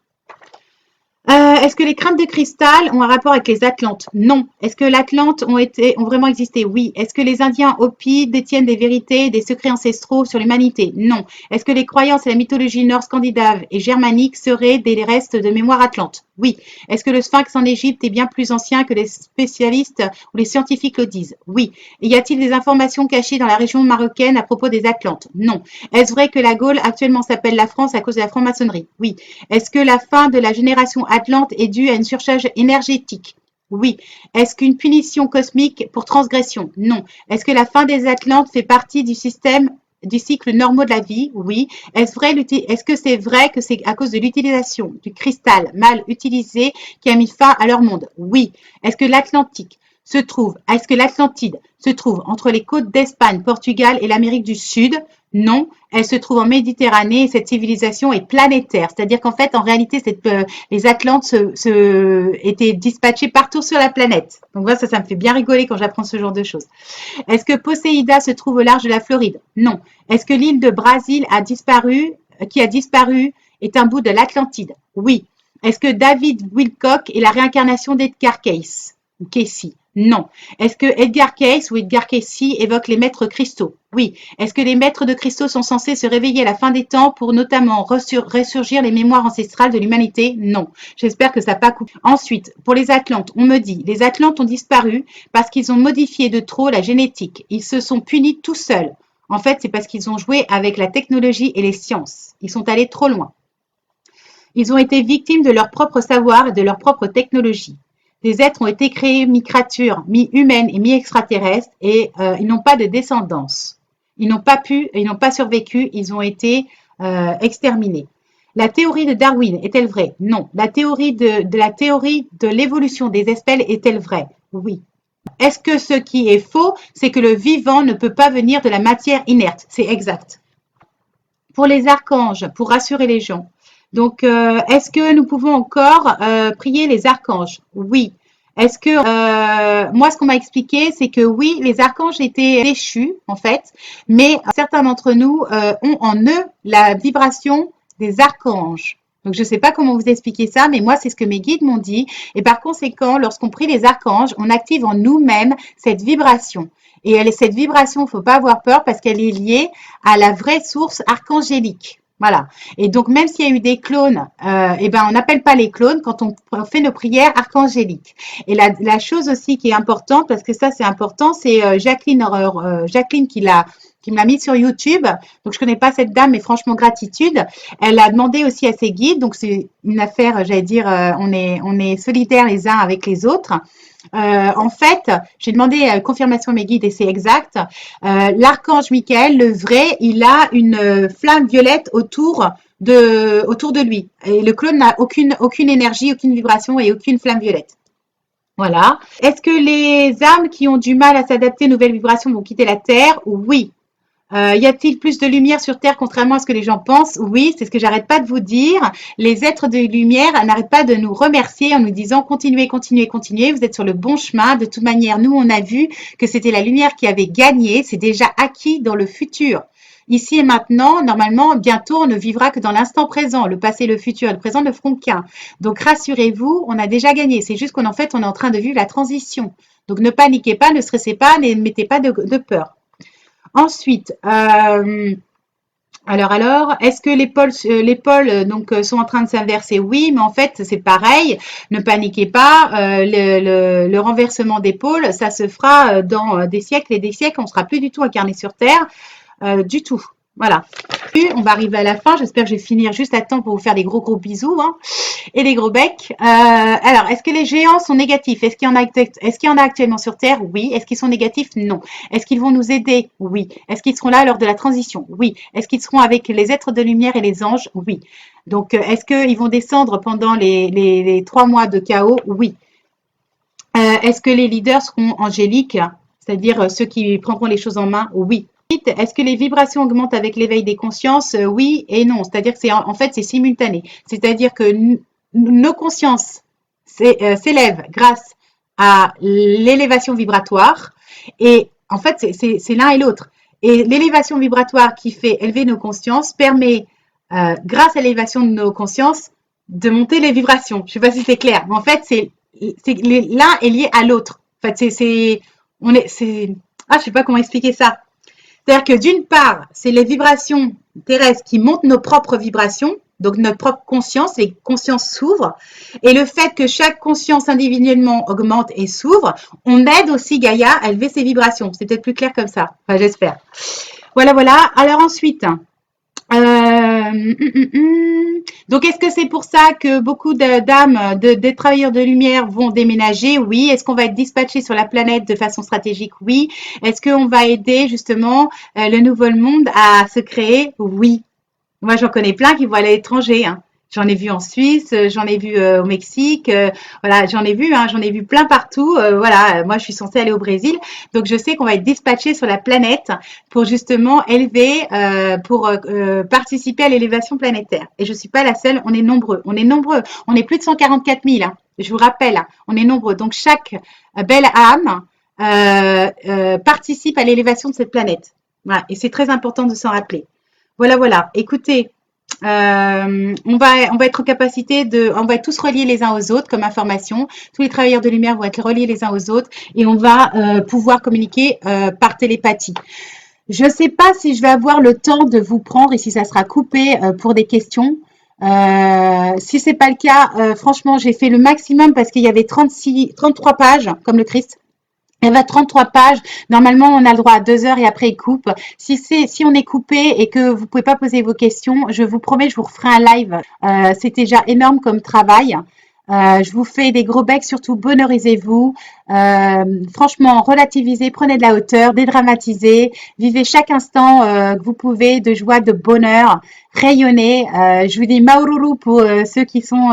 Est-ce que les crânes de cristal ont un rapport avec les Atlantes? Non. Est-ce que l'Atlante ont vraiment existé? Oui. Est-ce que les Indiens Hopi détiennent des vérités, des secrets ancestraux sur l'humanité? Non. Est-ce que les croyances et la mythologie nord-scandinave et germanique seraient des restes de mémoire atlante? Oui. Est-ce que le sphinx en Égypte est bien plus ancien que les spécialistes ou les scientifiques le disent? Oui. Et y a-t-il des informations cachées dans la région marocaine à propos des Atlantes? Non. Est-ce vrai que la Gaule actuellement s'appelle la France à cause de la franc-maçonnerie? Oui. Est-ce que la fin de la génération Atlante est due à une surcharge énergétique? Oui. Est-ce qu'une punition cosmique pour transgression? Non. Est-ce que la fin des Atlantes fait partie du système du cycle normaux de la vie? Oui. Est-ce que c'est vrai que c'est à cause de l'utilisation du cristal mal utilisé qui a mis fin à leur monde? Oui. Est-ce que l'Atlantide se trouve entre les côtes d'Espagne, Portugal et l'Amérique du Sud? Non, elle se trouve en Méditerranée et cette civilisation est planétaire. C'est-à-dire qu'en fait, en réalité, les Atlantes étaient dispatchés partout sur la planète. Donc voilà, ça me fait bien rigoler quand j'apprends ce genre de choses. Est-ce que Poséida se trouve au large de la Floride? Non. Est-ce que l'île de Brésil qui a disparu, est un bout de l'Atlantide? Oui. Est-ce que David Wilcock est la réincarnation d'Edgar Cayce? Ou Casey? Non. Est-ce que Edgar Cayce ou Edgar Cayce évoque les maîtres cristaux? Oui. Est-ce que les maîtres de cristaux sont censés se réveiller à la fin des temps pour notamment ressurgir les mémoires ancestrales de l'humanité? Non. J'espère que ça n'a pas coupé. Ensuite, pour les Atlantes, on me dit, les Atlantes ont disparu parce qu'ils ont modifié de trop la génétique. Ils se sont punis tout seuls. En fait, c'est parce qu'ils ont joué avec la technologie et les sciences. Ils sont allés trop loin. Ils ont été victimes de leur propre savoir et de leur propre technologie. Des êtres ont été créés mi-créatures, mi-humaines et mi-extraterrestres et ils n'ont pas de descendance. Ils n'ont pas survécu, ils ont été exterminés. La théorie de Darwin est-elle vraie? Non. La théorie de l'évolution des espèces est-elle vraie? Oui. Est-ce que ce qui est faux, c'est que le vivant ne peut pas venir de la matière inerte? C'est exact. Pour les archanges, pour rassurer les gens. Donc, est-ce que nous pouvons encore prier les archanges? Oui. Est-ce que moi, ce qu'on m'a expliqué, c'est que oui, les archanges étaient déchus en fait, mais certains d'entre nous ont en eux la vibration des archanges. Donc, je ne sais pas comment vous expliquer ça, mais moi, c'est ce que mes guides m'ont dit. Et par conséquent, lorsqu'on prie les archanges, on active en nous-mêmes cette vibration. Et cette vibration, il ne faut pas avoir peur parce qu'elle est liée à la vraie source archangélique. Voilà. Et donc, même s'il y a eu des clones, eh ben, on n'appelle pas les clones quand on fait nos prières archangéliques. Et la chose aussi qui est importante, parce que ça, c'est important, c'est Jacqueline qui me l'a mis sur YouTube. Donc, je connais pas cette dame, mais franchement, gratitude. Elle a demandé aussi à ses guides. Donc, c'est une affaire, j'allais dire, on est solidaires les uns avec les autres. En fait, j'ai demandé confirmation à mes guides et c'est exact. L'archange Michael, le vrai, il a une flamme violette autour de lui. Et le clone n'a aucune énergie, aucune vibration et aucune flamme violette. Voilà. Est-ce que les âmes qui ont du mal à s'adapter aux nouvelles vibrations vont quitter la Terre? Oui. Y a-t-il plus de lumière sur Terre contrairement à ce que les gens pensent? Oui, c'est ce que j'arrête pas de vous dire. Les êtres de lumière n'arrêtent pas de nous remercier en nous disant continuez, continuez, continuez, vous êtes sur le bon chemin. De toute manière, nous, on a vu que c'était la lumière qui avait gagné. C'est déjà acquis dans le futur. Ici et maintenant, normalement, bientôt, on ne vivra que dans l'instant présent. Le passé, le futur et le présent ne feront qu'un. Donc, rassurez-vous, on a déjà gagné. C'est juste qu'en fait, on est en train de vivre la transition. Donc, ne paniquez pas, ne stressez pas, ne mettez pas de peur. Ensuite, est-ce que les pôles donc sont en train de s'inverser? Oui, mais en fait, c'est pareil. Ne paniquez pas. Le renversement des pôles, ça se fera dans des siècles et des siècles. On ne sera plus du tout incarné sur Terre, du tout. Voilà. On va arriver à la fin. J'espère que je vais finir juste à temps pour vous faire des gros bisous, hein, et des gros becs. Alors, est-ce que les géants sont négatifs? Est-ce qu'il y en a actuellement sur Terre? Oui. Est-ce qu'ils sont négatifs? Non. Est-ce qu'ils vont nous aider? Oui. Est-ce qu'ils seront là lors de la transition? Oui. Est-ce qu'ils seront avec les êtres de lumière et les anges? Oui. Donc, est-ce qu'ils vont descendre pendant les 3 mois de chaos? Oui. Est-ce que les leaders seront angéliques, c'est-à-dire ceux qui prendront les choses en main? Oui. Est-ce que les vibrations augmentent avec l'éveil des consciences? Oui et non. C'est-à-dire que en fait, c'est simultané. C'est-à-dire que nos consciences s'élèvent grâce à l'élévation vibratoire. Et en fait, c'est l'un et l'autre. Et l'élévation vibratoire qui fait élever nos consciences permet, grâce à l'élévation de nos consciences, de monter les vibrations. Je ne sais pas si c'est clair. Mais en fait, l'un est lié à l'autre. En fait, je sais pas comment expliquer ça. C'est-à-dire que d'une part, c'est les vibrations terrestres qui montent nos propres vibrations, donc notre propre conscience, les consciences s'ouvrent. Et le fait que chaque conscience individuellement augmente et s'ouvre, on aide aussi Gaïa à élever ses vibrations. C'est peut-être plus clair comme ça. Enfin, j'espère. Voilà, voilà. Alors ensuite, donc, est-ce que c'est pour ça que beaucoup d'âmes, des travailleurs de lumière vont déménager? Oui. Est-ce qu'on va être dispatché sur la planète de façon stratégique? Oui. Est-ce qu'on va aider justement le nouveau monde à se créer? Oui. Moi, j'en connais plein qui vont aller à l'étranger, hein. J'en ai vu en Suisse, j'en ai vu au Mexique, voilà, j'en ai vu plein partout. Voilà, moi, je suis censée aller au Brésil, donc je sais qu'on va être dispatché sur la planète pour justement pour participer à l'élévation planétaire. Et je suis pas la seule, on est nombreux, on est plus de 144 000. Hein. Je vous rappelle, hein, on est nombreux. Donc chaque belle âme participe à l'élévation de cette planète. Voilà, et c'est très important de s'en rappeler. Voilà, voilà. Écoutez, on va être en capacité on va être tous reliés les uns aux autres comme information. Tous les travailleurs de lumière vont être reliés les uns aux autres et on va pouvoir communiquer par télépathie. Je ne sais pas si je vais avoir le temps de vous prendre et si ça sera coupé pour des questions. Si c'est pas le cas, franchement, j'ai fait le maximum parce qu'il y avait 33 pages, comme le Christ. Il y avait 33 pages. Normalement, on a le droit à 2 heures et après, il coupe. Si on est coupé et que vous pouvez pas poser vos questions, je vous promets, je vous referai un live. C'est déjà énorme comme travail. Je vous fais des gros becs, surtout bonheurisez-vous. Franchement, relativisez, prenez de la hauteur, dédramatisez, vivez chaque instant que vous pouvez de joie, de bonheur, rayonnez. Je vous dis Maururu pour ceux qui sont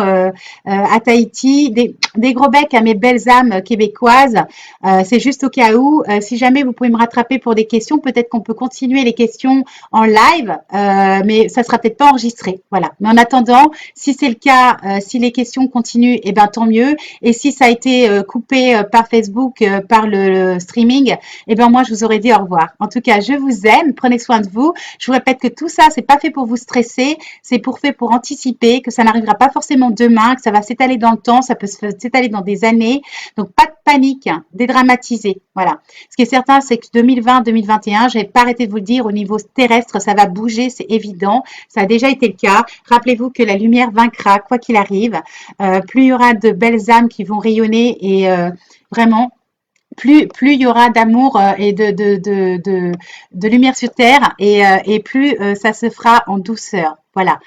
à Tahiti. Des gros becs à mes belles âmes québécoises. C'est juste au cas où, si jamais vous pouvez me rattraper pour des questions, peut-être qu'on peut continuer les questions en live, mais ça sera peut-être pas enregistré. Voilà. Mais en attendant, si c'est le cas, si les questions continuent, eh ben tant mieux. Et si ça a été coupé par Facebook, par le streaming, eh ben moi je vous aurais dit au revoir. En tout cas, je vous aime, prenez soin de vous. Je vous répète que tout ça, c'est pas fait pour vous stresser, c'est fait pour anticiper, que ça n'arrivera pas forcément demain, que ça va s'étaler dans le temps, ça peut s'étaler dans des années. Donc pas de panique, hein, dédramatiser. Voilà. Ce qui est certain, c'est que 2020-2021, je n'ai pas arrêté de vous le dire, au niveau terrestre, ça va bouger, c'est évident. Ça a déjà été le cas. Rappelez-vous que la lumière vaincra, quoi qu'il arrive. Plus il y aura de belles âmes qui vont rayonner et vraiment, plus il y aura d'amour et de lumière sur terre et plus ça se fera en douceur. Voilà.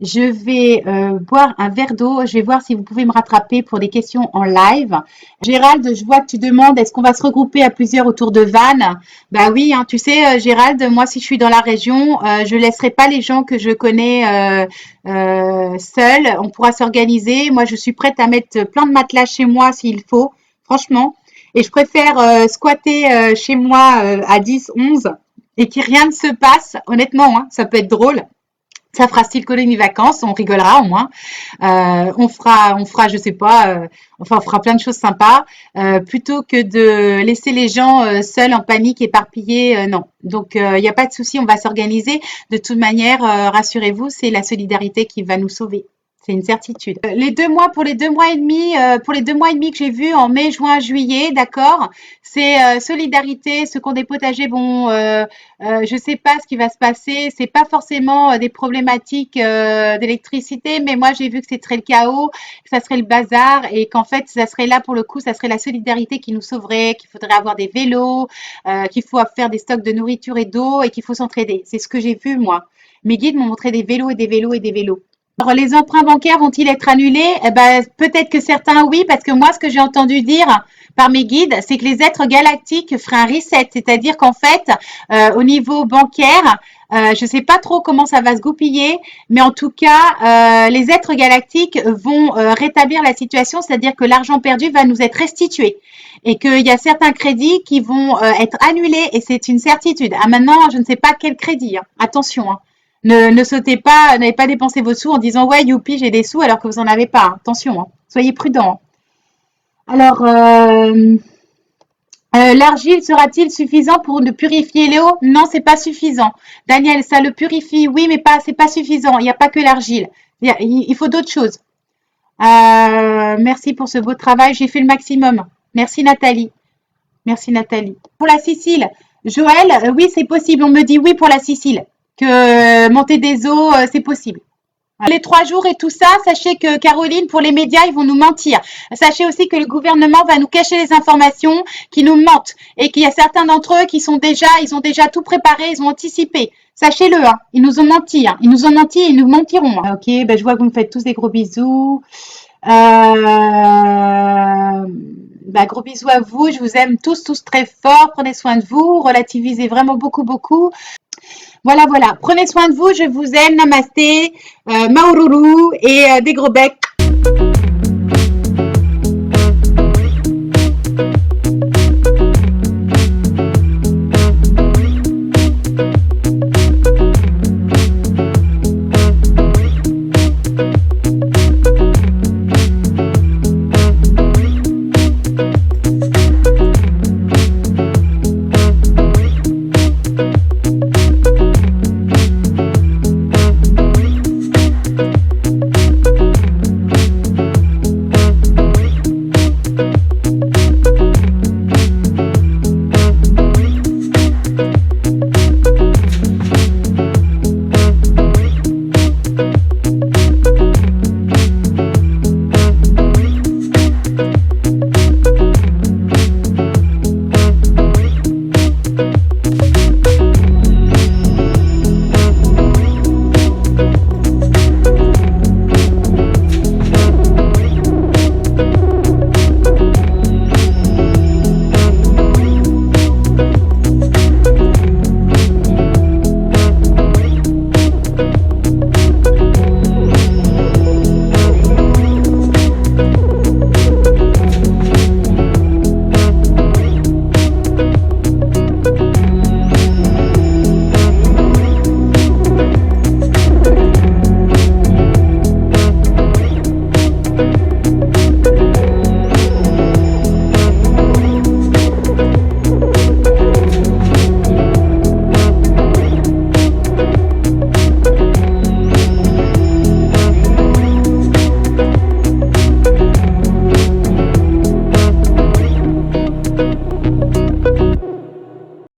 Je vais boire un verre d'eau. Je vais voir si vous pouvez me rattraper pour des questions en live. Gérald, je vois que tu demandes est-ce qu'on va se regrouper à plusieurs autour de Vannes? Bah oui, hein, tu sais, Gérald, moi si je suis dans la région, je laisserai pas les gens que je connais seuls. On pourra s'organiser. Moi, je suis prête à mettre plein de matelas chez moi s'il faut, franchement. Et je préfère squatter chez moi à 10, 11 et que rien ne se passe, honnêtement, hein, ça peut être drôle. Ça fera style colonie vacances, on rigolera au moins. Je sais pas, on fera plein de choses sympas, plutôt que de laisser les gens seuls, en panique, éparpillés. Non. Donc, il n'y a pas de souci, on va s'organiser. De toute manière, rassurez-vous, c'est la solidarité qui va nous sauver. C'est une certitude. Les 2 mois, pour les 2 mois et demi que j'ai vus en mai, juin, juillet, d'accord, c'est solidarité. Ceux qui ont des potagers vont, je sais pas ce qui va se passer. C'est pas forcément des problématiques d'électricité, mais moi j'ai vu que ce serait le chaos, que ça serait le bazar et qu'en fait ça serait là pour le coup, ça serait la solidarité qui nous sauverait, qu'il faudrait avoir des vélos, qu'il faut faire des stocks de nourriture et d'eau et qu'il faut s'entraider. C'est ce que j'ai vu moi. Mes guides m'ont montré des vélos et des vélos et des vélos. Alors, les emprunts bancaires vont-ils être annulés? Eh ben, peut-être que certains oui, parce que moi, ce que j'ai entendu dire par mes guides, c'est que les êtres galactiques feraient un reset, c'est-à-dire qu'en fait, au niveau bancaire, je ne sais pas trop comment ça va se goupiller, mais en tout cas, les êtres galactiques vont rétablir la situation, c'est-à-dire que l'argent perdu va nous être restitué et qu'il y a certains crédits qui vont être annulés et c'est une certitude. Ah, maintenant, je ne sais pas quel crédit, hein. Attention, hein. Ne sautez pas, n'allez pas dépenser vos sous en disant ouais, youpi, j'ai des sous alors que vous n'en avez pas, hein. Attention, hein. Soyez prudents. Alors, l'argile sera-t-il suffisant pour ne purifier l'eau? Non, c'est pas suffisant. Daniel, ça le purifie, oui, mais pas, c'est pas suffisant. Il n'y a pas que l'argile. Il faut d'autres choses. Merci pour ce beau travail. J'ai fait le maximum. Merci Nathalie. Merci Nathalie. Pour la Sicile, Joël, oui, c'est possible. On me dit oui pour la Sicile. Que monter des eaux, c'est possible. Les 3 jours et tout ça, sachez que Caroline, pour les médias, ils vont nous mentir. Sachez aussi que le gouvernement va nous cacher les informations, qui nous mentent, et qu'il y a certains d'entre eux qui ils ont déjà tout préparé, ils ont anticipé. Sachez-le, hein, ils nous ont menti, hein. Ils nous ont menti et ils nous mentiront, hein. Ok, ben je vois que vous me faites tous des gros bisous. Gros bisous à vous, je vous aime tous, tous très fort. Prenez soin de vous, relativisez vraiment beaucoup, beaucoup. Voilà, voilà. Prenez soin de vous. Je vous aime. Namasté, Maururu et des gros becs.